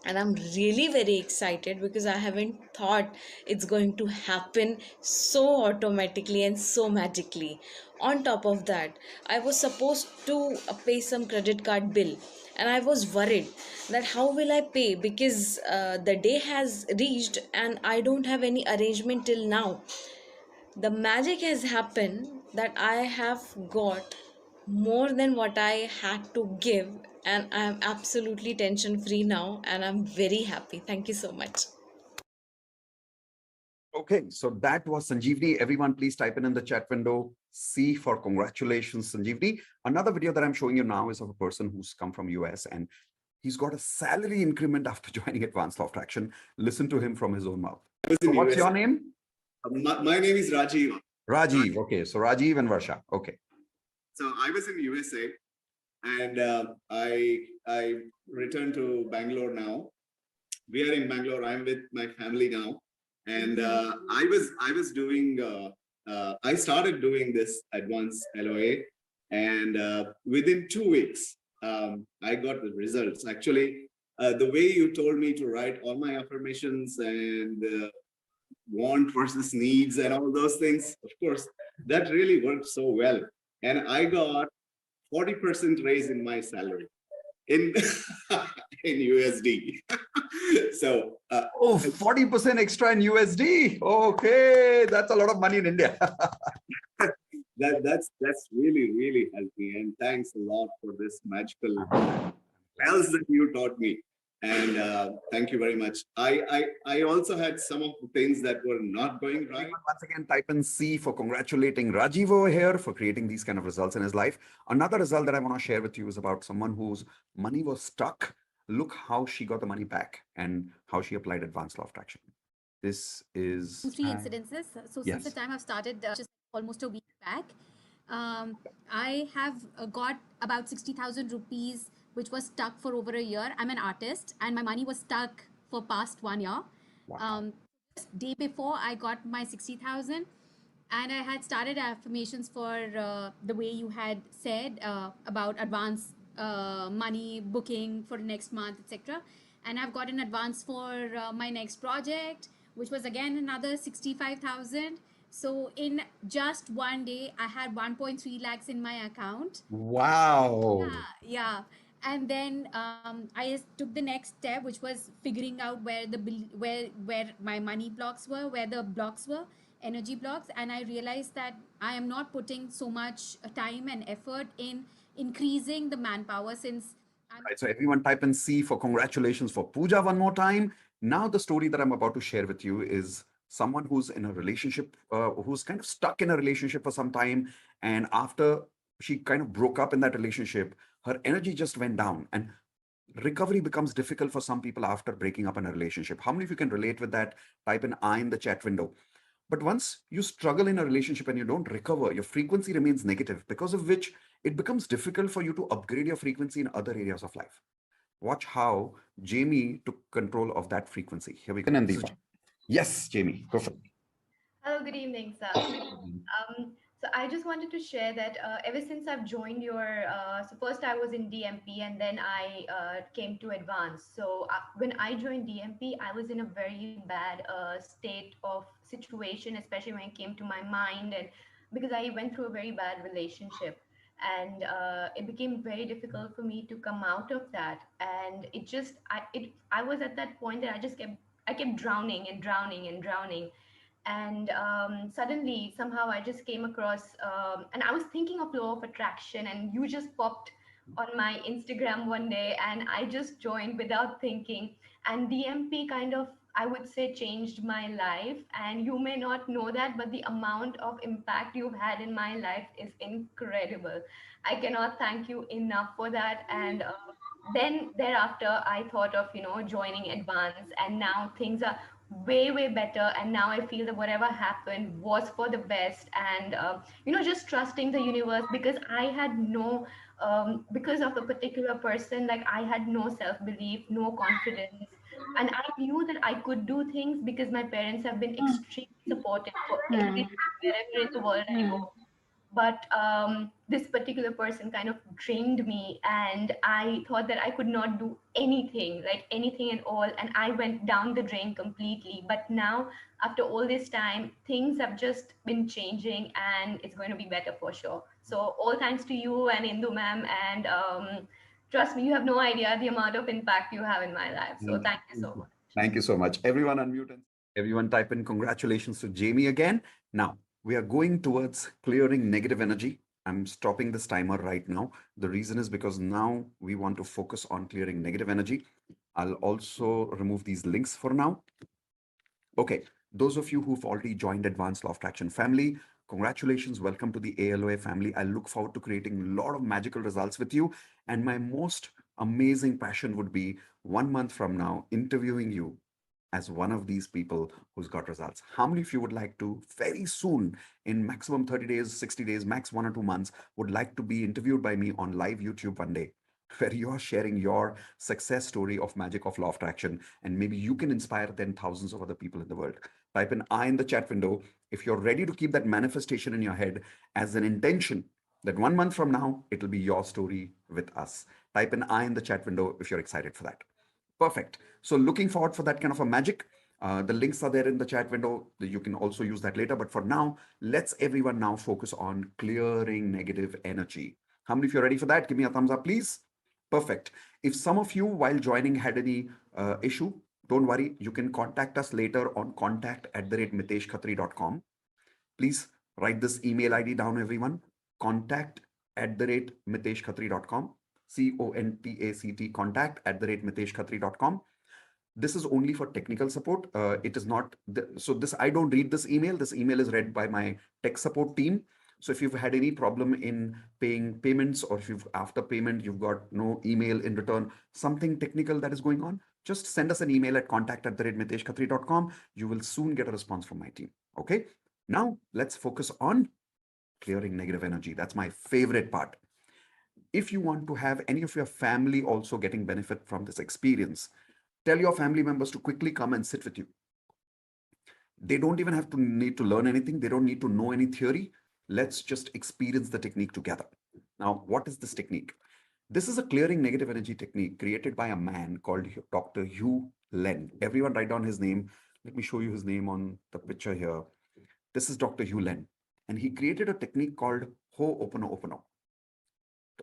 Speaker 5: And I'm really very excited because I haven't thought it's going to happen so automatically and so magically. On top of that, I was supposed to pay some credit card bill, and I was worried that how will I pay, because the day has reached and I don't have any arrangement till now. The magic has happened that I have got more than what I had to give, and I'm absolutely tension free now, and I'm very happy. Thank you so much.
Speaker 1: Okay, so that was Sanjeevni. Everyone, please type in the chat window C for congratulations, Sanjeevni. Another video that I'm showing you now is of a person who's come from US, and he's got a salary increment after joining Advanced Law of Attraction. Listen to him from his own mouth. So what's your name?
Speaker 11: My name is Rajiv.
Speaker 1: Rajiv. Okay, so Rajiv and Varsha. Okay.
Speaker 11: So I was in USA, and I returned to Bangalore now. We are in Bangalore. I'm with my family now, and I was doing. I started doing this advanced LOA, and within 2 weeks, I got the results. Actually, the way you told me to write all my affirmations and want versus needs and all those things, of course, that really worked so well. And I got 40% raise in my salary in in USD. So
Speaker 1: 40% extra in USD. Okay, that's a lot of money in India.
Speaker 11: that's really helped me, and thanks a lot for this magical spells that you taught me. And thank you very much. I also had some of the things that were not going right.
Speaker 1: Once again, type in C for congratulating Rajiv over here for creating these kind of results in his life. Another result that I want to share with you is about someone whose money was stuck. Look how she got the money back and how she applied Advanced Law of Attraction. This is
Speaker 12: three incidences. So since the time I've started, just almost a week back, I have got about 60,000 rupees, which was stuck for over a year. I'm an artist, and my money was stuck for past 1 year.
Speaker 1: Wow.
Speaker 12: Just day before I got my 60,000, and I had started affirmations for the way you had said about advance money booking for next month, etc. And I've got an advance for my next project, which was again another 65,000. So in just 1 day, I had 1.3 lakhs in my account.
Speaker 1: Wow.
Speaker 12: Yeah. And then I took the next step, which was figuring out where my money blocks were, where the blocks were, energy blocks. And I realized that I am not putting so much time and effort in increasing the manpower, since
Speaker 1: Right, so everyone type in C for congratulations for Pooja one more time. Now the story that I'm about to share with you is someone who's in a relationship, who's kind of stuck in a relationship for some time. And after she kind of broke up in that relationship, her energy just went down, and recovery becomes difficult for some people after breaking up in a relationship. How many of you can relate with that? Type in I in the chat window. But once you struggle in a relationship and you don't recover, your frequency remains negative, because of which it becomes difficult for you to upgrade your frequency in other areas of life. Watch how Jamie took control of that frequency. Here we go. Yes, Jamie, go for it.
Speaker 13: Hello, good evening, sir. So I just wanted to share that ever since I've joined so first I was in DMP and then I came to advanced. So when I joined DMP, I was in a very bad state of situation, especially when it came to my mind, and because I went through a very bad relationship, and it became very difficult for me to come out of that. And I was at that point that I kept drowning and drowning and drowning, and suddenly somehow I just came across and I was thinking of law of attraction, and you just popped on my Instagram one day, and I just joined without thinking. And DMP kind of, I would say, changed my life, and you may not know that, but the amount of impact you've had in my life is incredible. I cannot thank you enough for that. And then thereafter I thought of joining advance, and now things are way better, and now I feel that whatever happened was for the best. And just trusting the universe, because I had no because of a particular person, like I had no self belief, no confidence, and I knew that I could do things because my parents have been extremely supportive for everything wherever in the world I go. But this particular person kind of drained me, and I thought that I could not do anything, like anything at all, and I went down the drain completely. But now, after all this time, things have just been changing, and it's going to be better for sure. So all thanks to you and Indu ma'am, and trust me, you have no idea the amount of impact you have in my life. So thank you so much.
Speaker 1: Thank you so much. Everyone unmute and everyone type in congratulations to Jamie again. Now, we are going towards clearing negative energy. I'm stopping this timer right now. The reason is because now we want to focus on clearing negative energy. I'll also remove these links for now. Okay, those of you who've already joined Advanced Law of Attraction family, congratulations. Welcome to the ALOA family. I look forward to creating a lot of magical results with you. And my most amazing passion would be 1 month from now interviewing you as one of these people who's got results. How many of you would like to very soon, in maximum 30 days, 60 days, max 1 or 2 months, would like to be interviewed by me on live YouTube one day, where you are sharing your success story of magic of law of attraction, and maybe you can inspire then thousands of other people in the world. Type an I in the chat window if you're ready to keep that manifestation in your head as an intention that 1 month from now, it'll be your story with us. Type an I in the chat window if you're excited for that. Perfect. So looking forward for that kind of a magic. The links are there in the chat window. You can also use that later. But for now, let's everyone now focus on clearing negative energy. How many of you are ready for that? Give me a thumbs up, please. Perfect. If some of you while joining had any issue, don't worry. You can contact us later on contact@miteshkhatri.com. Please write this email ID down, everyone. Contact@miteshkhatri.com. CONTACT, contact@miteshkhatri.com. This is only for technical support. It is not, so this, I don't read this email. This email is read by my tech support team. So if you've had any problem in paying payments, or if you've after payment, you've got no email in return, something technical that is going on, just send us an email at contact@miteshkhatri.com. You will soon get a response from my team. Okay. Now let's focus on clearing negative energy. That's my favorite part. If you want to have any of your family also getting benefit from this experience, tell your family members to quickly come and sit with you. They don't even have to need to learn anything. They don't need to know any theory. Let's just experience the technique together. Now, what is this technique? This is a clearing negative energy technique created by a man called Dr. Hugh Len. Everyone write down his name. Let me show you his name on the picture here. This is Dr. Hugh Len, and he created a technique called Ho'oponopono.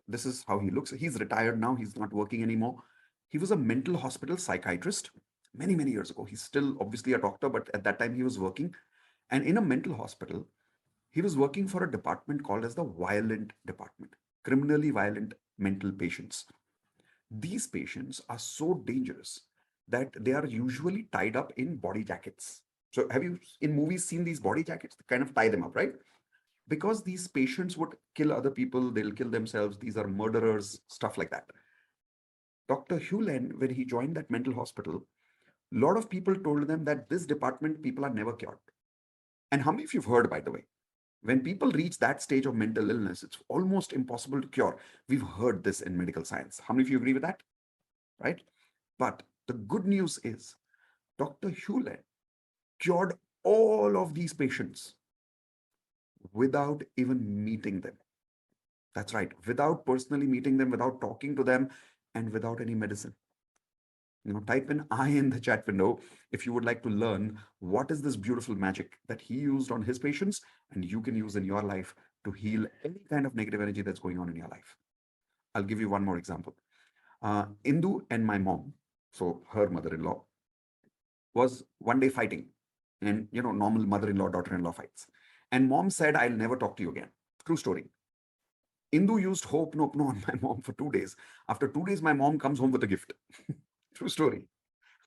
Speaker 1: This is how he looks. He's retired now. He's not working anymore. He was a mental hospital psychiatrist many years ago. He's still obviously a doctor, but at that time he was working. And in a mental hospital, he was working for a department called as the violent department, criminally violent mental patients. These patients are so dangerous that they are usually tied up in body jackets. So have you in movies seen these body jackets? They kind of tie them up, right? Because these patients would kill other people, they'll kill themselves, these are murderers, stuff like that. Dr. Hewland, when he joined that mental hospital, a lot of people told them that this department, people are never cured. And how many of you have heard, by the way, when people reach that stage of mental illness, it's almost impossible to cure. We've heard this in medical science. How many of you agree with that? Right? But the good news is Dr. Hewland cured all of these patients without even meeting them. That's right, without personally meeting them, without talking to them, and without any medicine. Type in I in the chat window if you would like to learn what is this beautiful magic that he used on his patients and you can use in your life to heal any kind of negative energy that's going on in your life. I'll give you one more example. Indu and my mom, so her mother-in-law, was one day fighting, and normal mother-in-law daughter-in-law fights, and mom said, I'll never talk to you again. True story. Indu used hope no on my mom for 2 days. After 2 days, my mom comes home with a gift. True story.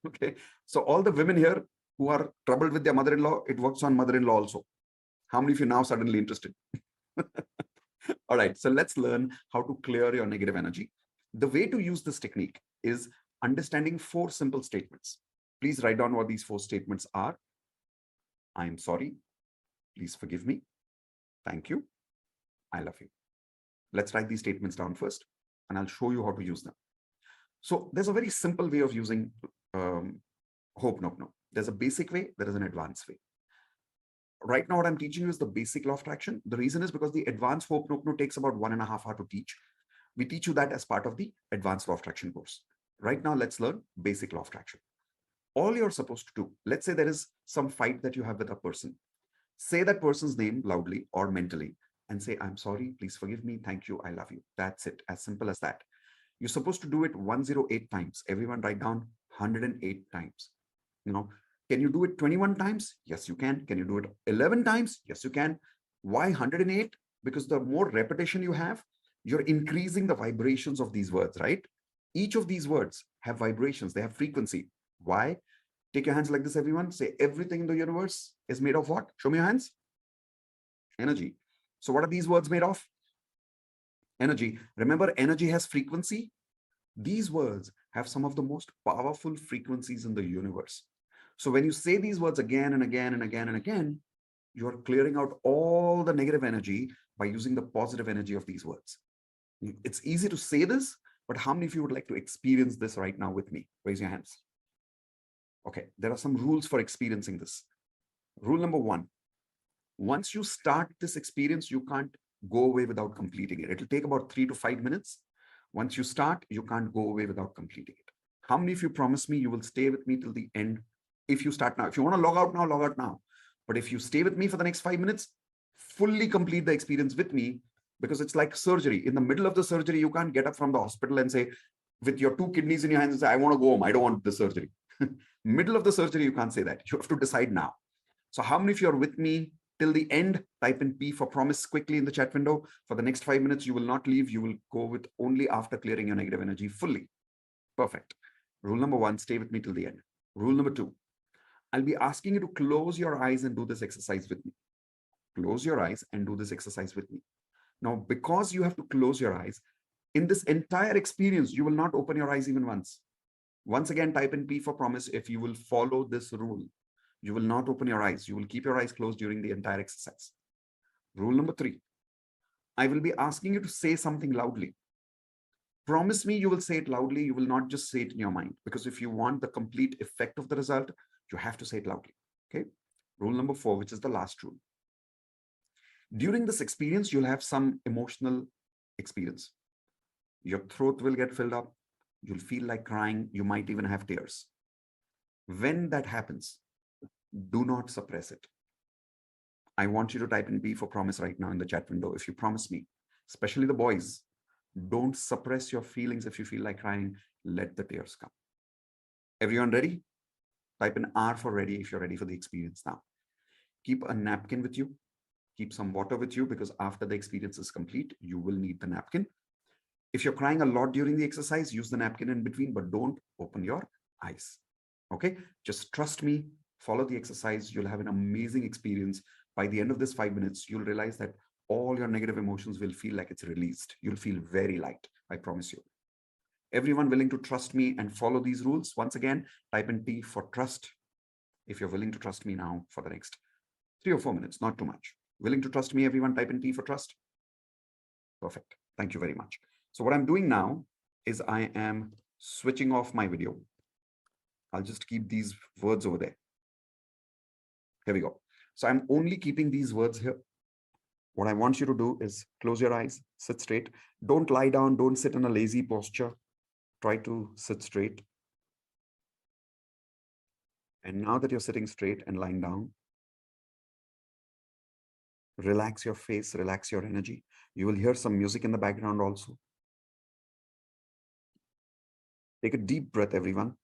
Speaker 1: Okay, so all the women here who are troubled with their mother-in-law, it works on mother-in-law also. How many of you now suddenly interested? All right, so let's learn how to clear your negative energy. The way to use this technique is understanding 4 simple statements. Please write down what these 4 statements are. I am sorry. Please forgive me. Thank you. I love you. Let's write these statements down first, and I'll show you how to use them. So there's a very simple way of using hope no. There's a basic way, there is an advanced way. Right now, what I'm teaching you is the basic law of attraction. The reason is because the advanced hope no takes about 1.5 hours to teach. We teach you that as part of the advanced law of attraction course. Right now, let's learn basic law of attraction. All you're supposed to do, let's say there is some fight that you have with a person. Say that person's name loudly or mentally and say, I'm sorry, please forgive me, thank you, I love you. That's it, as simple as that. You're supposed to do it 108 times. Everyone write down 108 times. Can you do it 21 times? Yes, you can. Can you do it 11 times? Yes, you can. Why 108? Because the more repetition you have, you're increasing the vibrations of these words, right? Each of these words have vibrations. They have frequency. Why? Take your hands like this, everyone. Say, everything in the universe is made of what? Show me your hands. Energy. So what are these words made of? Energy. Remember, energy has frequency. These words have some of the most powerful frequencies in the universe. So when you say these words again and again and again and again, you are clearing out all the negative energy by using the positive energy of these words. It's easy to say this, but how many of you would like to experience this right now with me? Raise your hands. Okay, there are some rules for experiencing this. Rule number 1, once you start this experience, you can't go away without completing it. It'll take about 3 to 5 minutes. Once you start, you can't go away without completing it. How many of you promise me you will stay with me till the end? If you start now, if you want to log out now, log out now. But if you stay with me for the next 5 minutes, fully complete the experience with me, because it's like surgery. In the middle of the surgery, you can't get up from the hospital and say, with your 2 kidneys in your hands and say, I want to go home. I don't want the surgery. Middle of the surgery, you can't say that. You have to decide now. So how many of you are with me till the end? Type in P for promise quickly in the chat window. For the next 5 minutes, you will not leave. You will go with only after clearing your negative energy fully. Perfect. Rule number 1, stay with me till the end. Rule number 2, I'll be asking you to close your eyes and do this exercise with me. Close your eyes and do this exercise with me. Now, because you have to close your eyes, in this entire experience, you will not open your eyes even once. Once again, type in P for promise if you will follow this rule. You will not open your eyes. You will keep your eyes closed during the entire exercise. Rule number 3, I will be asking you to say something loudly. Promise me you will say it loudly. You will not just say it in your mind, because if you want the complete effect of the result, you have to say it loudly. Okay. Rule number 4, which is the last rule. During this experience, you'll have some emotional experience. Your throat will get filled up. You'll feel like crying. You might even have tears. When that happens, do not suppress it. I want you to type in B for promise right now in the chat window. If you promise me, especially the boys, don't suppress your feelings. If you feel like crying, let the tears come. Everyone ready? Type in R for ready if you're ready for the experience now. Keep a napkin with you. Keep some water with you, because after the experience is complete, you will need the napkin. If you're crying a lot during the exercise, use the napkin in between, but don't open your eyes. Okay, just trust me, follow the exercise. You'll have an amazing experience. By the end of this 5 minutes, you'll realize that all your negative emotions will feel like it's released. You'll feel very light, I promise you. Everyone willing to trust me and follow these rules? Once again, type in T for trust. If you're willing to trust me now for the next 3 or 4 minutes, not too much. Willing to trust me, everyone, type in T for trust. Perfect. Thank you very much. So what I'm doing now is I am switching off my video. I'll just keep these words over there. Here we go. So I'm only keeping these words here. What I want you to do is close your eyes, sit straight. Don't lie down, don't sit in a lazy posture. Try to sit straight. And now that you're sitting straight and lying down, relax your face, relax your energy. You will hear some music in the background also. Take a deep breath, everyone.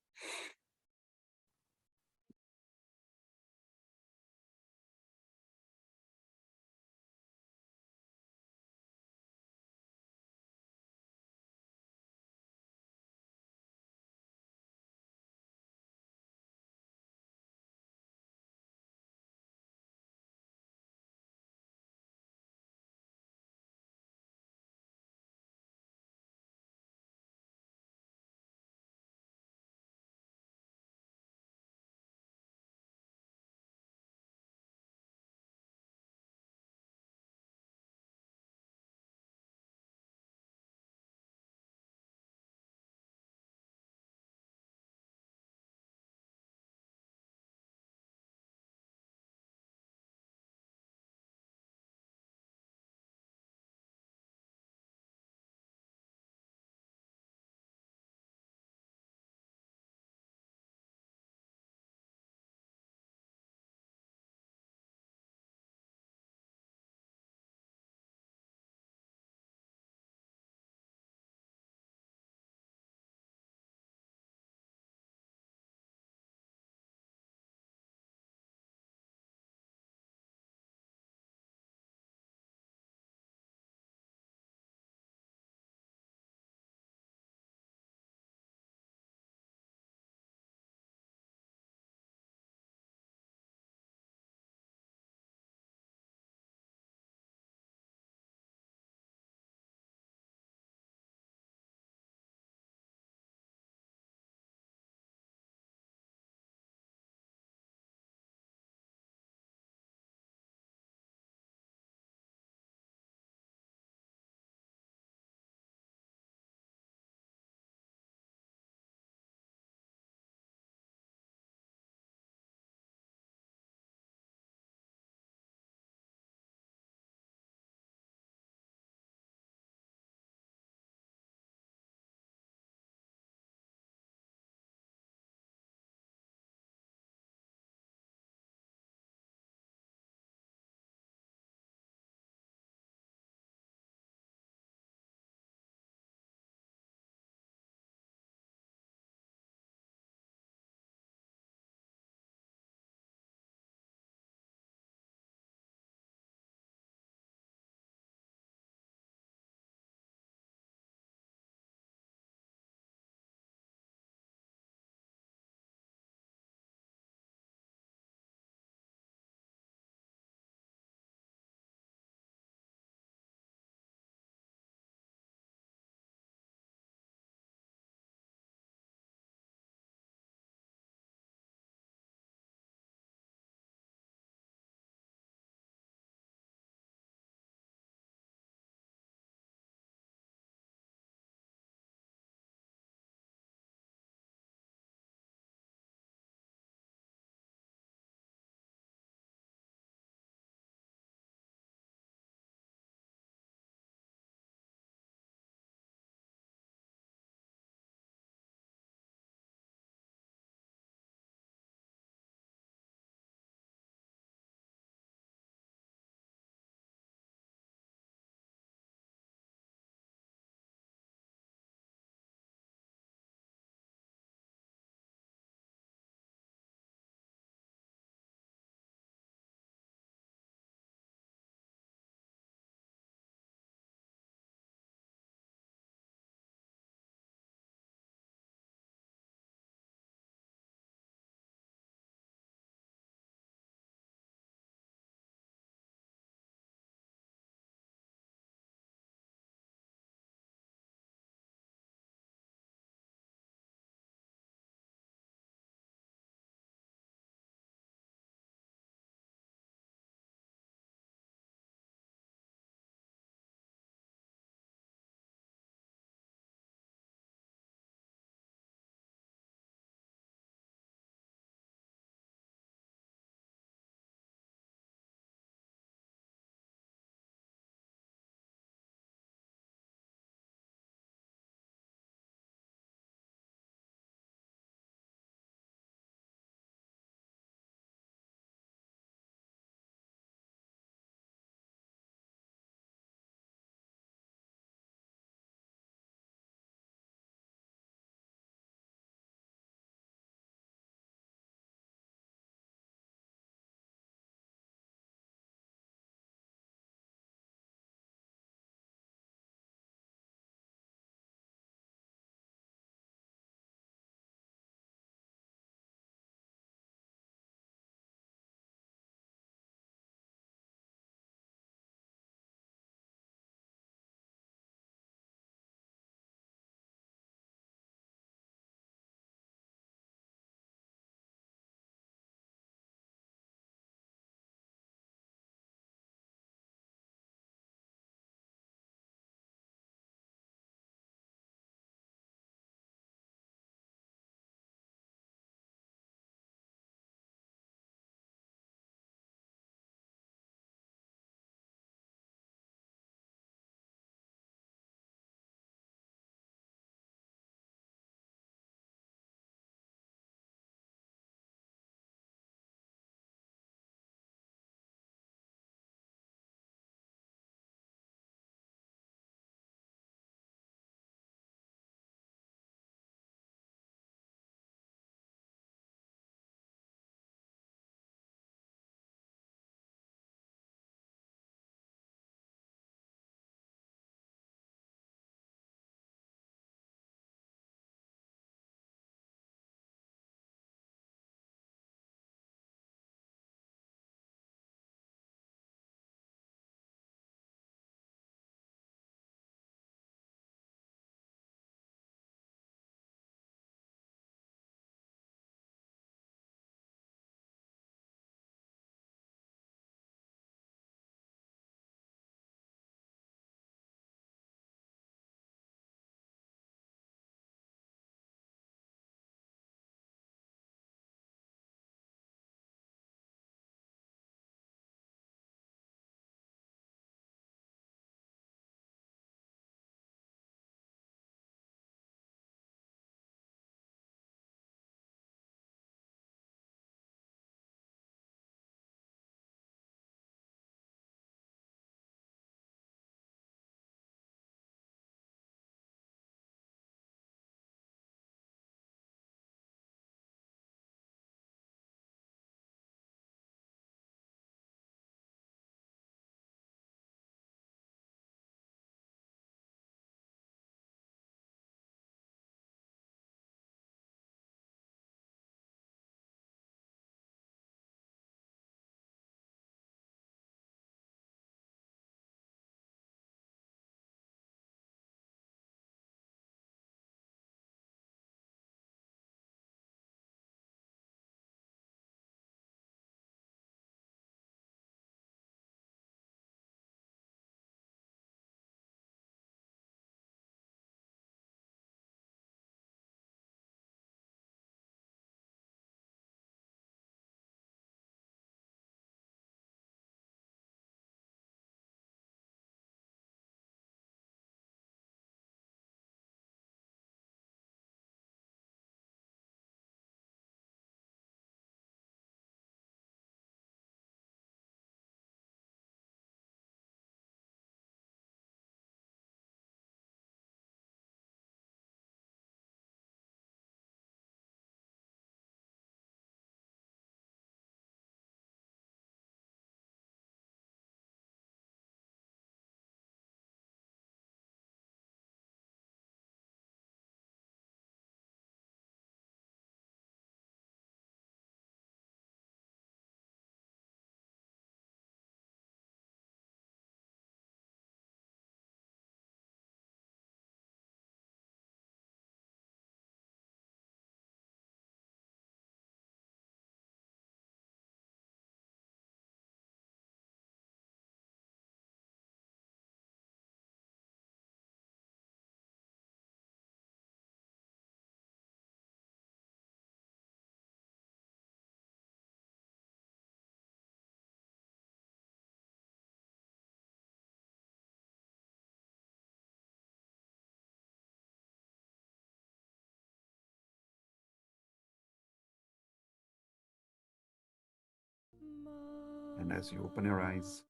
Speaker 1: And as you open your eyes,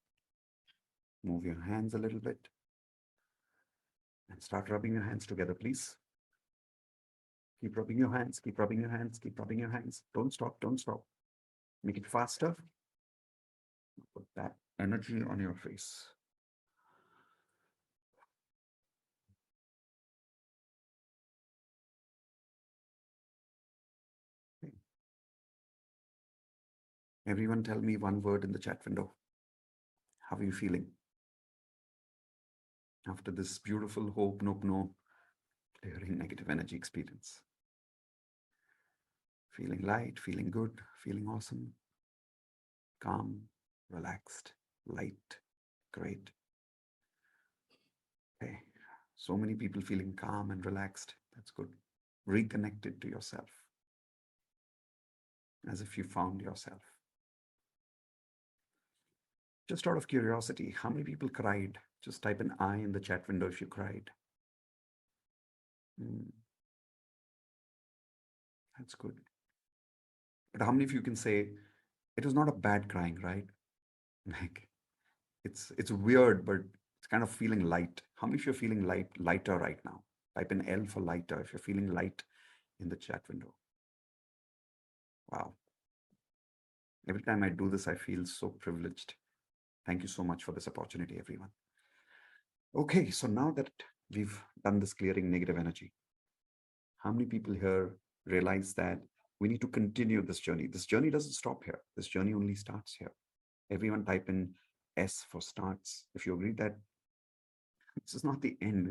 Speaker 1: move your hands a little bit and start rubbing your hands together, please. Keep rubbing your hands, keep rubbing your hands, keep rubbing your hands. Don't stop, don't stop. Make it faster. Put that energy on your face. Okay. Everyone tell me one word in the chat window. How are you feeling? After this beautiful hope, no, clearing negative energy experience. Feeling light, feeling good, feeling awesome, calm, relaxed, light, great. Okay, so many people feeling calm and relaxed. That's good. Reconnected to yourself, as if you found yourself. Just out of curiosity, how many people cried? Just type an I in the chat window if you cried. That's good. But how many of you can say, it was not a bad crying, right? Like, it's weird, but it's kind of feeling light. How many of you are feeling lighter right now? Type in L for lighter if you're feeling light in the chat window. Wow. Every time I do this, I feel so privileged. Thank you so much for this opportunity, everyone. Okay, so now that we've done this clearing negative energy, how many people here realize that we need to continue this journey? This journey doesn't stop here. This journey only starts here. Everyone type in S for starts. If you agree that this is not the end,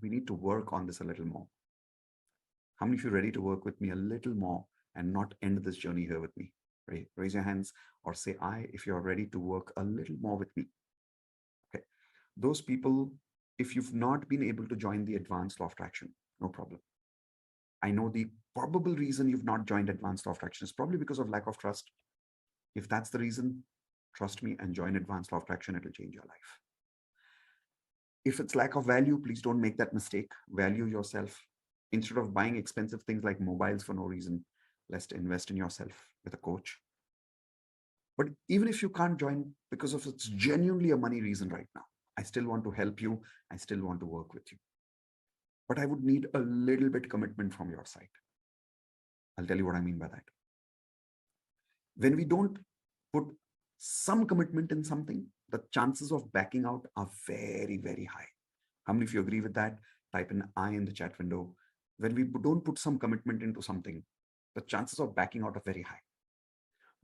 Speaker 1: we need to work on this a little more. How many of you are ready to work with me a little more and not end this journey here with me? Raise your hands or say I if you're ready to work a little more with me. Okay. Those people, if you've not been able to join the advanced law of attraction, no problem. I know the probable reason you've not joined advanced law of attraction is probably because of lack of trust. If that's the reason, trust me and join advanced law of attraction. It'll change your life. If it's lack of value, please don't make that mistake. Value yourself. Instead of buying expensive things like mobiles for no reason, let's invest in yourself with a coach. But even if you can't join because of it's genuinely a money reason right now, I still want to help you. I still want to work with you. But I would need a little bit commitment from your side. I'll tell you what I mean by that. When we don't put some commitment in something, the chances of backing out are very, very high. How many of you agree with that? Type an I in the chat window. When we don't put some commitment into something, the chances of backing out are very high.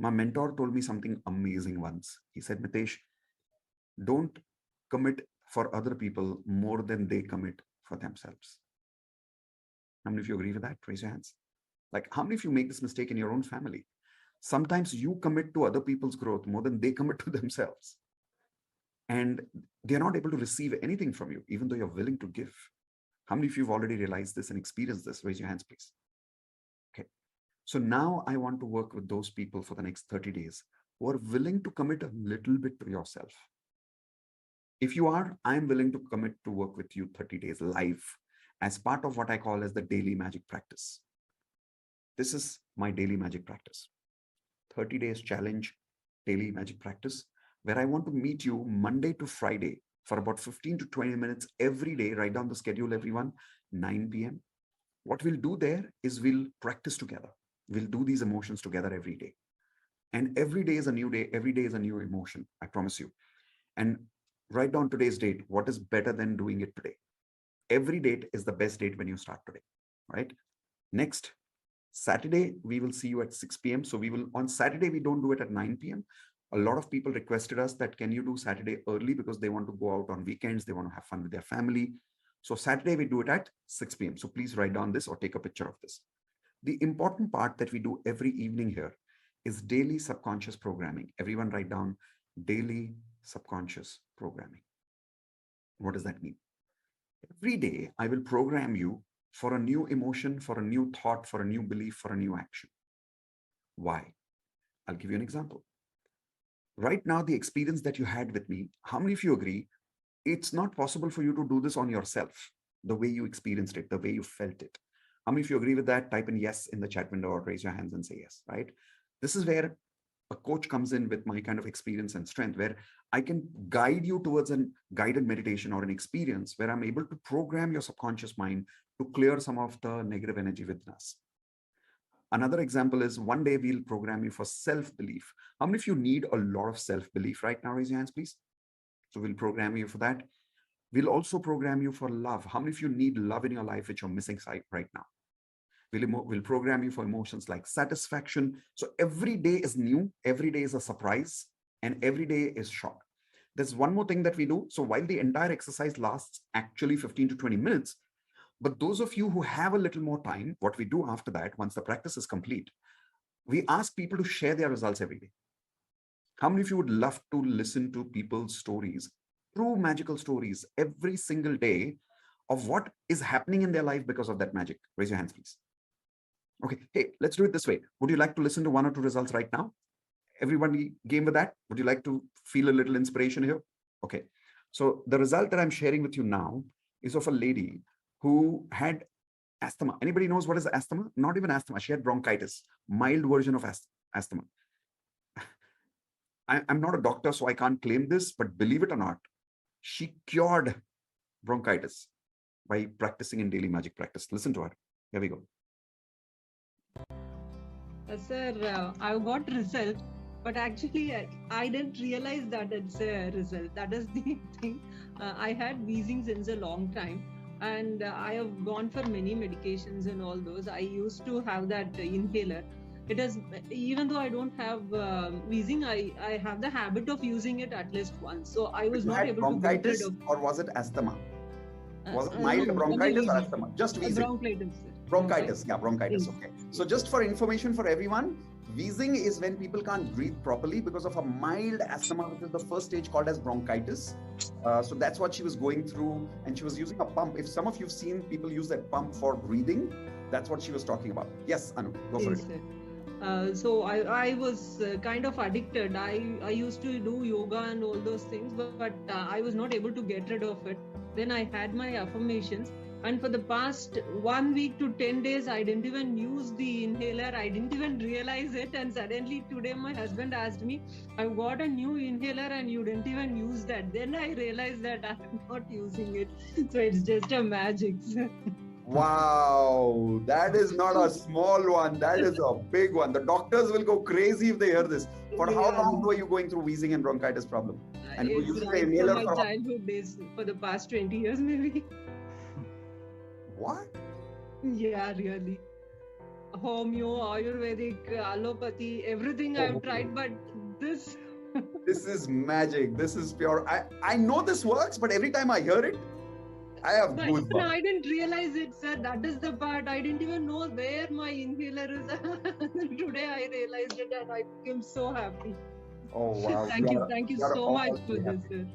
Speaker 1: My mentor told me something amazing once. He said, Mitesh, don't commit for other people more than they commit for themselves. How many of you agree with that? Raise your hands. Like, how many of you make this mistake in your own family? Sometimes you commit to other people's growth more than they commit to themselves. And they're not able to receive anything from you, even though you're willing to give. How many of you have already realized this and experienced this? Raise your hands, please. Okay. So now I want to work with those people for the next 30 days who are willing to commit a little bit to yourself. If you are, I'm willing to commit to work with you 30 days live as part of what I call as the daily magic practice. This is my daily magic practice. 30 days challenge, daily magic practice, where I want to meet you Monday to Friday for about 15 to 20 minutes every day. Write down the schedule, everyone, 9 p.m. What we'll do there is we'll practice together. We'll do these emotions together every day. And every day is a new day. Every day is a new emotion, I promise you. And write down today's date. What is better than doing it today? Every date is the best date when you start today, right? Next, Saturday, we will see you at 6 p.m. So we will, on Saturday, we don't do it at 9 p.m. A lot of people requested us that, can you do Saturday early because they want to go out on weekends. They want to have fun with their family. So Saturday, we do it at 6 p.m. So please write down this or take a picture of this. The important part that we do every evening here is daily subconscious programming. Everyone write down daily subconscious programming. What does that mean? Every day, I will program you for a new emotion, for a new thought, for a new belief, for a new action. Why? I'll give you an example. Right now, the experience that you had with me, how many of you agree it's not possible for you to do this on yourself, the way you experienced it, the way you felt it? How many of you agree with that? Type in yes in the chat window or raise your hands and say yes, right? This is where a coach comes in with my kind of experience and strength, where I can guide you towards a guided meditation or an experience where I'm able to program your subconscious mind to clear some of the negative energy within us. Another example is one day we'll program you for self-belief. How many of you need a lot of self-belief right now? Raise your hands, please. So we'll program you for that. We'll also program you for love. How many of you need love in your life, which you're missing right now? We'll program you for emotions like satisfaction. So every day is new, every day is a surprise, and every day is shock. There's one more thing that we do. So while the entire exercise lasts actually 15 to 20 minutes, but those of you who have a little more time, what we do after that, once the practice is complete, we ask people to share their results every day. How many of you would love to listen to people's stories, true magical stories, every single day of what is happening in their life because of that magic? Raise your hands, please. Okay, hey, let's do it this way. Would you like to listen to one or two results right now? Everybody game with that? Would you like to feel a little inspiration here? Okay, so the result that I'm sharing with you now is of a lady who had asthma. Anybody knows what is asthma? Not even asthma. She had bronchitis, mild version of asthma. I'm not a doctor, so I can't claim this, but believe it or not, she cured bronchitis by practicing in daily magic practice. Listen to her. Here we go.
Speaker 14: Sir, I got result, but actually I didn't realize that it's a result. That is the thing. I had wheezing since a long time, and I have gone for many medications and all those. I used to have that inhaler. It is, even though I don't have wheezing, I have the habit of using it at least once. So I was not able to get rid of.
Speaker 1: Or was it asthma? Was it mild bronchitis or asthma? Just wheezing.
Speaker 14: Bronchitis.
Speaker 1: Bronchitis, yeah, bronchitis. Okay. So just for information for everyone, wheezing is when people can't breathe properly because of a mild asthma, which is the first stage called as bronchitis. So that's what she was going through, and she was using a pump. If some of you've seen people use that pump for breathing, that's what she was talking about. Yes, Anu, go for it.
Speaker 14: So I was kind of addicted. I used to do yoga and all those things, but I was not able to get rid of it. Then I had my affirmations, and for the past 1 week to 10 days, I didn't even use the inhaler. I didn't even realize it, and suddenly today my husband asked me, "I've got a new inhaler and you didn't even use that." Then I realized that I'm not using it. So it's just a magic.
Speaker 1: Wow, that is not a small one. That is a big one. The doctors will go crazy if they hear this. For how long were you going through wheezing and bronchitis problem? And you were using the inhaler
Speaker 14: for my childhood days, for the past 20 years maybe.
Speaker 1: What?
Speaker 14: Yeah, really. Homeo, Ayurvedic, allopathy, everything I've tried, but this...
Speaker 1: This is magic. This is pure. I know this works, but every time I hear it, I have goosebumps.
Speaker 14: I didn't realize it, sir. That is the part. I didn't even know where my inhaler is. Today I realized it and I became so happy.
Speaker 1: Oh, wow.
Speaker 14: Thank you so much for this, sir.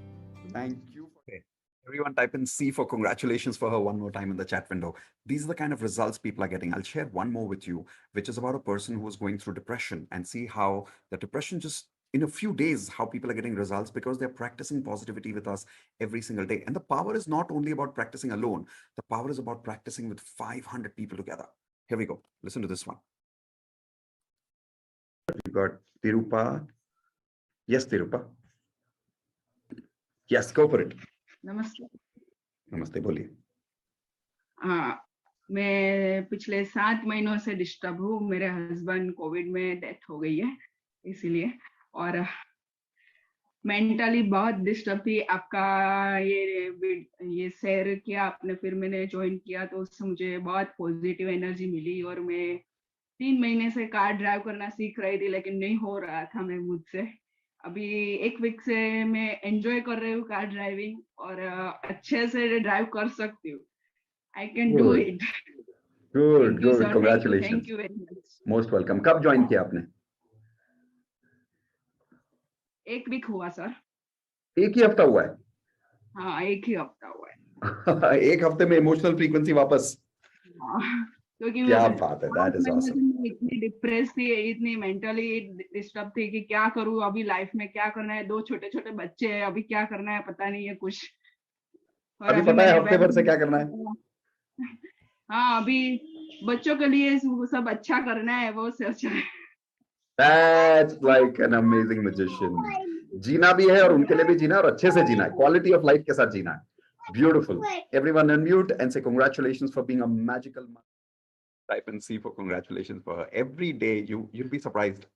Speaker 1: Thank you. Okay. Everyone type in C for congratulations for her one more time in the chat window. These are the kind of results people are getting. I'll share one more with you, which is about a person who was going through depression, and see how the depression just in a few days, how people are getting results because they're practicing positivity with us every single day. And the power is not only about practicing alone. The power is about practicing with 500 people together. Here we go. Listen to this one. You got Tirupa. Yes, Tirupa. Yes, go for it.
Speaker 15: नमस्ते।
Speaker 1: नमस्ते, बोलिए।
Speaker 15: मैं पिछले 7 महीनों से disturb हूँ। मेरे husband Covid में डेथ हो गई है, इसीलिए, और मेंटली बहुत डिस्टर्ब थी। आपका ये शेयर किया आपने, फिर मैंने ज्वाइन किया तो उससे मुझे बहुत पॉजिटिव एनर्जी मिली, और मैं 3 महीने से कार ड्राइव करना सीख रही थी, लेकिन नहीं हो रहा था मैं मुझसे। अभी 1 वीक से मैं एंजॉय कर रही हूँ कार ड्राइविंग, और अच्छे से ड्राइव कर सकती हूँ। I can do it.
Speaker 1: Good good, congratulations.
Speaker 15: Thank you very much.
Speaker 1: Most welcome. कब ज्वाइन किया आपने?
Speaker 15: 1 वीक हुआ सर।
Speaker 1: एक ही हफ्ता हुआ है?
Speaker 15: हाँ, 1 ही हफ्ता हुआ है।
Speaker 1: 1 हफ्ते में इमोशनल फ्रीक्वेंसी वापस?
Speaker 15: क्योंकि
Speaker 1: क्या बात है, दैट इज ऑसम।
Speaker 15: इतनी डिप्रेस थी, इतनी मेंटली डिस्टर्ब थी कि क्या करूँ अभी, लाइफ में क्या करना है, 2 छोटे छोटे बच्चे हैं, अभी क्या करना है पता नहीं है कुछ।
Speaker 1: अभी पता है हफ्ते भर से क्या करना है?
Speaker 15: हाँ, अभी बच्चों के लिए सब अच्छा करना है, वो सोच रहे हैं।
Speaker 1: That's like an amazing magician. जीना भी है और उनके लिए भी जीना है और अच्छे से जीना है. Quality of life के साथ जीना है. Beautiful. Everyone unmute and say congratulations for being a magical mother. Type and see for congratulations for her. Every day you'll be surprised.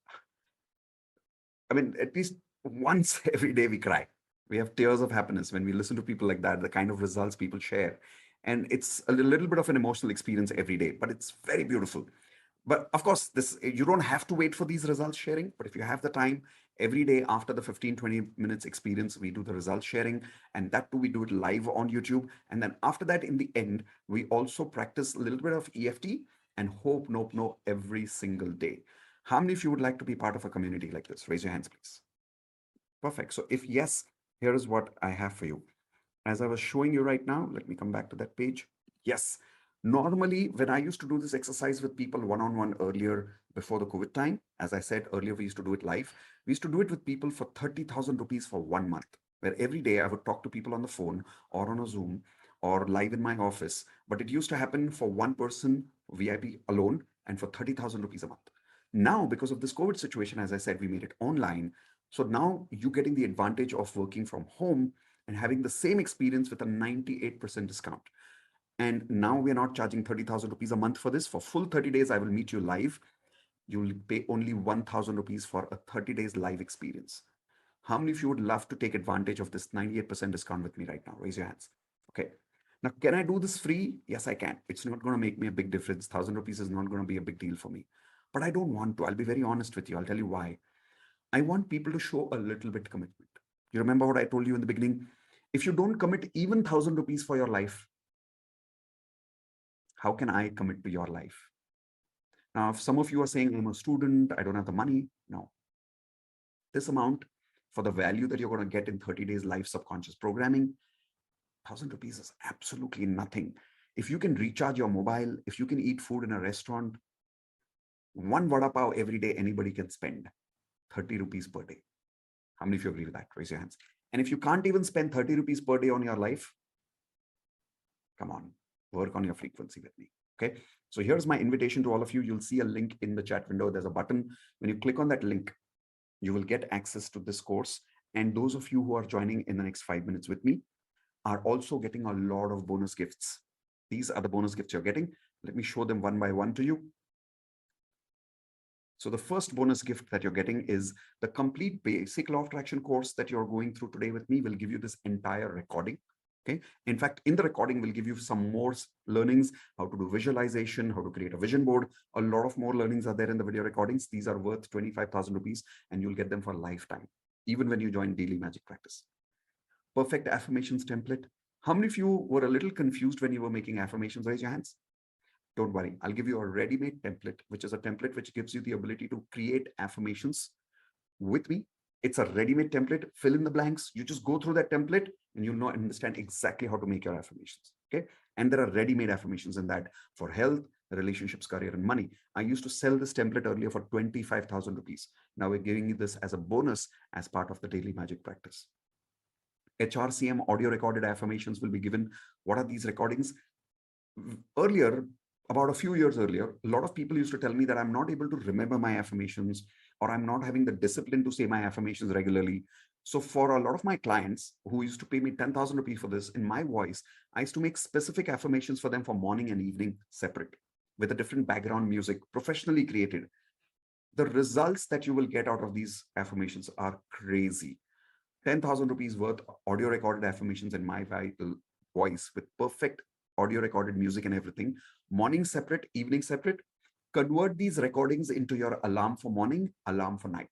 Speaker 1: I mean, at least once every day we cry. We have tears of happiness when we listen to people like that, the kind of results people share. And it's a little bit of an emotional experience every day, but it's very beautiful. But of course, this you don't have to wait for these results sharing. But if you have the time, every day after the 15-20 minutes experience, we do the results sharing. And that too, we do it live on YouTube. And then after that, in the end, we also practice a little bit of EFT and hope, nope, no, every single day. How many of you would like to be part of a community like this? Raise your hands, please. Perfect. So if yes, here is what I have for you. As I was showing you right now, let me come back to that page. Yes. Normally, when I used to do this exercise with people one-on-one earlier before the COVID time, as I said earlier, we used to do it live. We used to do it with people for 30,000 rupees for 1 month, where every day I would talk to people on the phone or on a Zoom or live in my office. But it used to happen for one person, VIP alone, and for 30,000 rupees a month. Now, because of this COVID situation, as I said, we made it online. So now you're getting the advantage of working from home and having the same experience with a 98% discount. And now we're not charging 30,000 rupees a month for this. For full 30 days, I will meet you live. You'll pay only 1,000 rupees for a 30 days live experience. How many of you would love to take advantage of this 98% discount with me right now? Raise your hands. Okay. Now, can I do this free? Yes, I can. It's not going to make me a big difference. 1,000 rupees is not going to be a big deal for me. But I don't want to. I'll be very honest with you. I'll tell you why. I want people to show a little bit commitment. You remember what I told you in the beginning? If you don't commit even 1,000 rupees for your life, how can I commit to your life? Now, if some of you are saying, I'm a student, I don't have the money. No. This amount for the value that you're going to get in 30 days live subconscious programming, 1,000 rupees is absolutely nothing. If you can recharge your mobile, if you can eat food in a restaurant, one vada pav every day, anybody can spend 30 rupees per day. How many of you agree with that? Raise your hands. And if you can't even spend 30 rupees per day on your life, come on, work on your frequency with me. Okay. So here's my invitation to all of you. You'll see a link in the chat window. There's a button. When you click on that link, you will get access to this course. And those of you who are joining in the next 5 minutes with me are also getting a lot of bonus gifts. These are the bonus gifts you're getting. Let me show them one by one to you. So the first bonus gift that you're getting is the complete basic law of attraction course that you're going through today with me will give you this entire recording. Okay. In fact, in the recording, we'll give you some more learnings, how to do visualization, how to create a vision board. A lot of more learnings are there in the video recordings. These are worth 25,000 rupees and you'll get them for a lifetime, even when you join daily magic practice. Perfect affirmations template. How many of you were a little confused when you were making affirmations? Raise your hands. Don't worry. I'll give you a ready-made template, which is a template which gives you the ability to create affirmations with me. It's a ready-made template. Fill in the blanks. You just go through that template and you'll know and understand exactly how to make your affirmations. Okay. And there are ready-made affirmations in that for health, relationships, career, and money. I used to sell this template earlier for 25,000 rupees. Now we're giving you this as a bonus as part of the daily magic practice. HRCM audio recorded affirmations will be given. What are these recordings? Earlier, about a few years earlier, a lot of people used to tell me that I'm not able to remember my affirmations or I'm not having the discipline to say my affirmations regularly. So for a lot of my clients who used to pay me 10,000 rupees for this, in my voice, I used to make specific affirmations for them for morning and evening separate with a different background music, professionally created. The results that you will get out of these affirmations are crazy. 10,000 rupees worth audio recorded affirmations in my voice with perfect audio recorded music and everything. Morning separate, evening separate. Convert these recordings into your alarm for morning, alarm for night.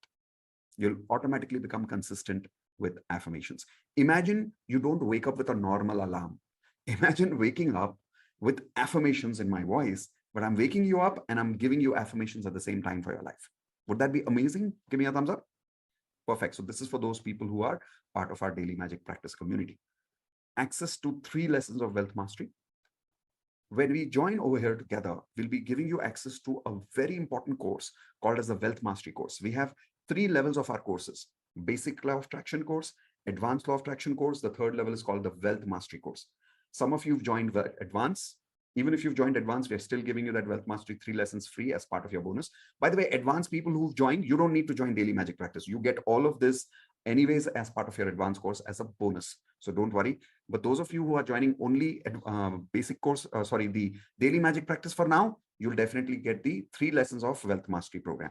Speaker 1: You'll automatically become consistent with affirmations. Imagine you don't wake up with a normal alarm. Imagine waking up with affirmations in my voice, but I'm waking you up and I'm giving you affirmations at the same time for your life. Would that be amazing? Give me a thumbs up. Perfect. So this is for those people who are part of our daily magic practice community. Access to 3 lessons of wealth mastery. When we join over here together, we'll be giving you access to a very important course called as the Wealth Mastery course. We have 3 levels of our courses: Basic Law of Attraction course, Advanced Law of Attraction course. The 3rd level is called the Wealth Mastery course. Some of you have joined Advanced, Even if you've joined advanced, we're still giving you that Wealth Mastery 3 lessons free as part of your bonus. By the way, advanced people who've joined, you don't need to join Daily Magic Practice. You get all of this anyways as part of your advanced course as a bonus. So don't worry. But those of you who are joining only basic course, the Daily Magic Practice for now, you'll definitely get the 3 lessons of Wealth Mastery program.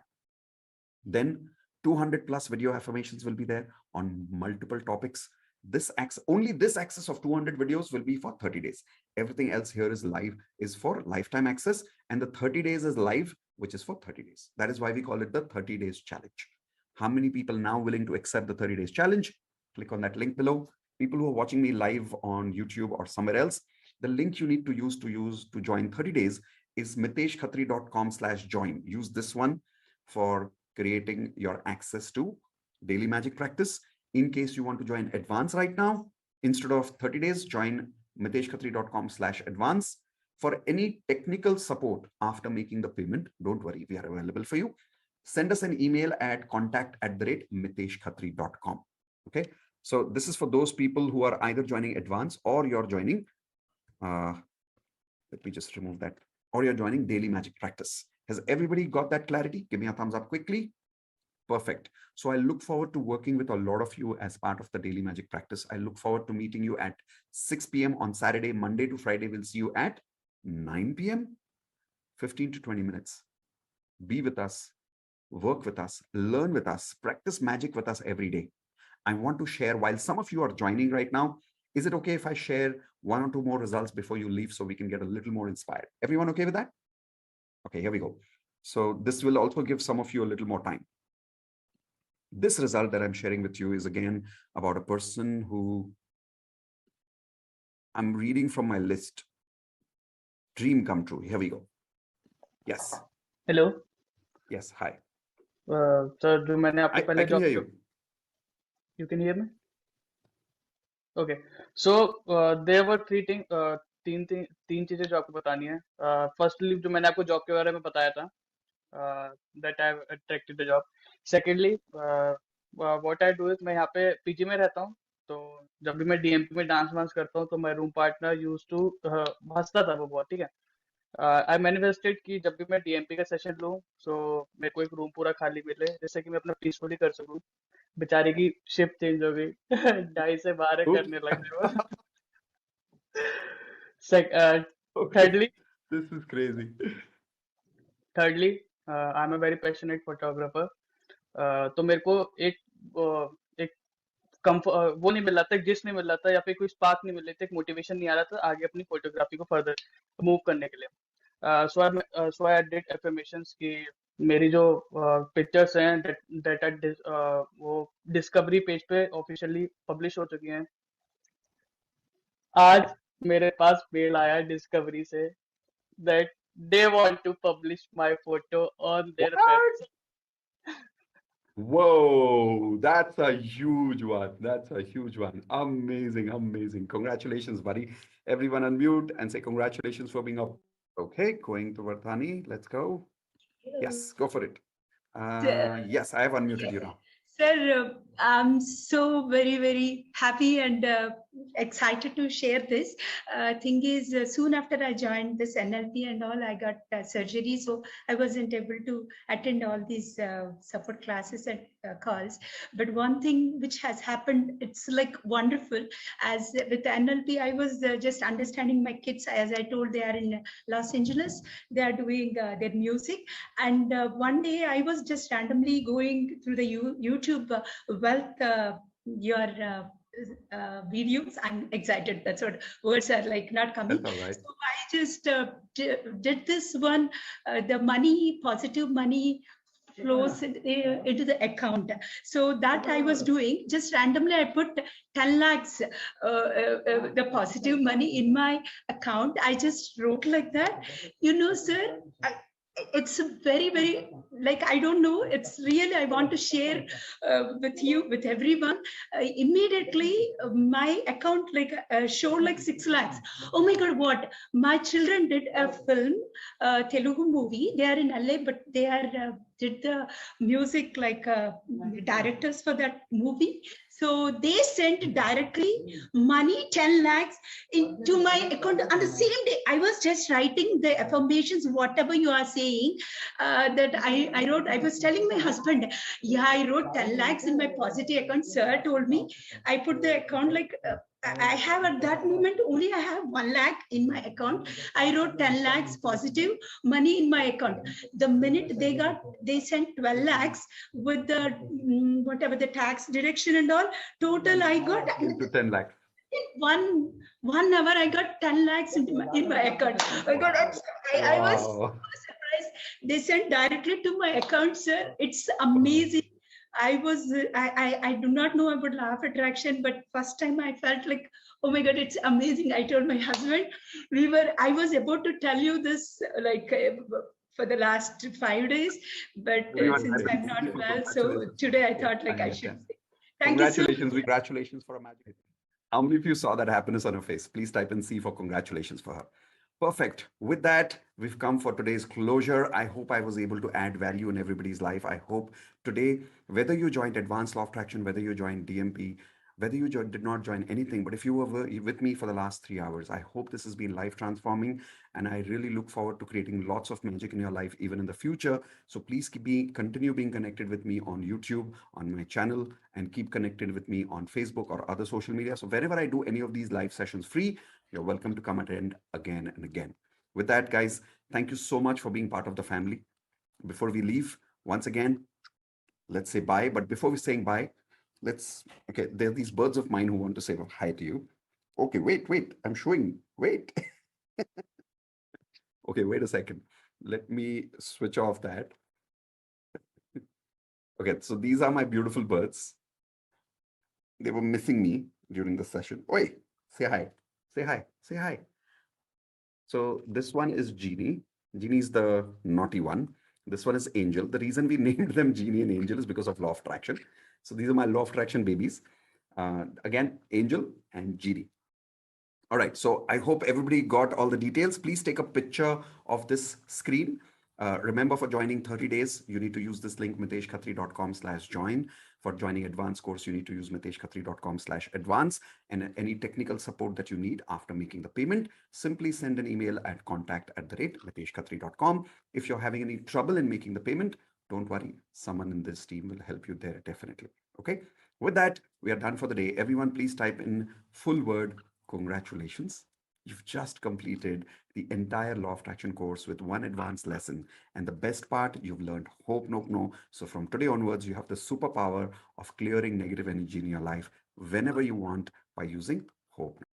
Speaker 1: Then 200 plus video affirmations will be there on multiple topics. This access of 200 videos will be for 30 days. Everything else here is live, is for lifetime access, and the 30 days is live, which is for 30 days. That is why we call it the 30 days challenge. How many people now willing to accept the 30 days challenge? Click on that link below. People who are watching me live on YouTube or somewhere else, the link you need to use to join 30 days is miteshkhatri.com/join. Use this one for creating your access to Daily Magic Practice. In case you want to join advance right now, instead of 30 days, join miteshkhatri.com/advance. For any technical support after making the payment, don't worry, we are available for you. Send us an email at contact@miteshkhatri.com. Okay, so this is for those people who are either joining advance or you're joining, let me just remove that, or you're joining Daily Magic Practice. Has everybody got that clarity? Give me a thumbs up quickly. Perfect. So I look forward to working with a lot of you as part of the Daily Magic Practice. I look forward to meeting you at 6 p.m. on Saturday. Monday to Friday, we'll see you at 9 p.m. 15 to 20 minutes. Be with us, work with us, learn with us, practice magic with us every day. I want to share, while some of you are joining right now, is it okay if I share 1 or 2 more results before you leave so we can get a little more inspired? Everyone okay with that? Okay, here we go. So this will also give some of you a little more time. This result that I'm sharing with you is again about a person who I'm reading from my list. Dream come true. Here we go. Yes.
Speaker 16: Hello.
Speaker 1: Yes. Hi.
Speaker 16: Sir, जो मैंने आपको पहले
Speaker 1: I can hear you.
Speaker 16: You can hear me? Okay. So there were three things. तीन चीजें जो आपको बतानी है. Firstly, जो मैंने आपको जॉब के बारे में बताया था, that I have attracted the job. Secondly, what I do is मैं यहाँ पे पीजी में रहता हूँ, तो जब भी मैं डीएमपी में डांस वांस करता हूँ तो my room partner used to हंसता था वो बहुत, ठीक है. I manifested कि जब भी मैं डीएमपी का सेशन लूँ, so मेरे को एक रूम पूरा खाली मिले जिससे कि मैं अपना पीसफुली कर सकूँ. बेचारे की शिफ्ट चेंज हो गई, 2:30 से 12 करने लग गए वो. Thirdly,
Speaker 1: this is crazy.
Speaker 16: Thirdly, I'm a very passionate photographer. तो मेरे को एक वो नहीं मिल रहा था, जिस नहीं मिल रहा था, या फिर कोई स्पार्क नहीं मिल रही थी, एक मोटिवेशन नहीं आ रहा था आगे अपनी फोटोग्राफी को फर्दर मूव करने के लिए. सो आई डिड एफर्मेशंस कि मेरी जो पिक्चर्स हैं वो डिस्कवरी पेज पे ऑफिशियली पब्लिश हो चुकी हैं. आज मेरे पास मेल आया डिस्कवरी से that they want to publish my photo on their website.
Speaker 1: Whoa, that's a huge one. That's a huge one. Amazing, amazing. Congratulations, buddy. Everyone unmute and say congratulations for being up. Okay, going to Vardhani. Let's go. Yes, go for it. Yes, I have unmuted you now.
Speaker 17: Sir, I'm so very, very happy and excited to share this. Thing is, soon after I joined this NLP and all, I got surgery, so I wasn't able to attend all these support classes and calls. But one thing which has happened, it's like wonderful. As with NLP, I was just understanding my kids. As I told, they are in Los Angeles. They are doing their music. And one day I was just randomly going through the YouTube wealth your videos. I'm excited. That's what words are like not coming.
Speaker 1: That's all right.
Speaker 17: So I just did this one, the money, positive money flows into the account. So that I was doing, just randomly I put 10 lakhs, the positive money in my account. I just wrote like that. You know, sir, it's a very, very, like, I don't know, it's really, I want to share with you, with everyone. Immediately my account like showed like 6 lakhs. Oh my God, what? My children did a film, Telugu movie. They are in LA, but they are did the music like directors for that movie. So they sent directly money 10 lakhs into my account on the same day. I was just writing the affirmations, whatever you are saying, that I wrote. I was telling my husband, yeah, I wrote 10 lakhs in my positive account. Sir told me, I put the account like, I have at that moment only I have 1 lakh in my account. I wrote 10 lakhs positive money in my account. The minute they sent 12 lakhs with the whatever the tax deduction and all, total I got
Speaker 1: into 10 lakhs.
Speaker 17: in one hour I got 10 lakhs in my account. I was so surprised. They sent directly to my account, sir. It's amazing. I do not know about law of attraction, but first time I felt like, oh my God, it's amazing. I told my husband, I was about to tell you this like for the last 5 days, but since I'm not well, so today I thought like I should say. Thank you so much.
Speaker 1: Congratulations for a magic. How many of you saw that happiness on her face? Please type in C for congratulations for her. Perfect. With that, we've come for today's closure. I hope I was able to add value in everybody's life. I hope today, whether you joined Advanced Law of Attraction, whether you joined DMP, whether you did not join anything, but if you were with me for the last 3 hours, I hope this has been life transforming. And I really look forward to creating lots of magic in your life, even in the future. So please continue being connected with me on YouTube, on my channel, and keep connected with me on Facebook or other social media. So wherever I do any of these live sessions free, you're welcome to come attend again and again. With that, guys, thank you so much for being part of the family. Before we leave, once again, let's say bye. But before we saying bye, okay, there are these birds of mine who want to say hi to you. Okay, wait, I'm showing, wait. Okay, wait a second. Let me switch off that. Okay, so these are my beautiful birds. They were missing me during the session. Oi, say hi, say hi, say hi. So this one is Genie. Genie is the naughty one. This one is Angel. The reason we named them Genie and Angel is because of law of attraction. So these are my law of attraction babies. Again, Angel and Genie. All right, so I hope everybody got all the details. Please take a picture of this screen. Remember, for joining 30 days, you need to use this link, miteshkhatri.com/join. For joining advanced course, you need to use miteshkhatri.com/advance. And any technical support that you need after making the payment, simply send an email at contact@miteshkhatri.com. If you're having any trouble in making the payment, don't worry. Someone in this team will help you there definitely. Okay. With that, we are done for the day. Everyone, please type in full word, congratulations. You've just completed the entire Law of Attraction course with one advanced lesson. And the best part, you've learned hope, no. So from today onwards, you have the superpower of clearing negative energy in your life whenever you want by using hope.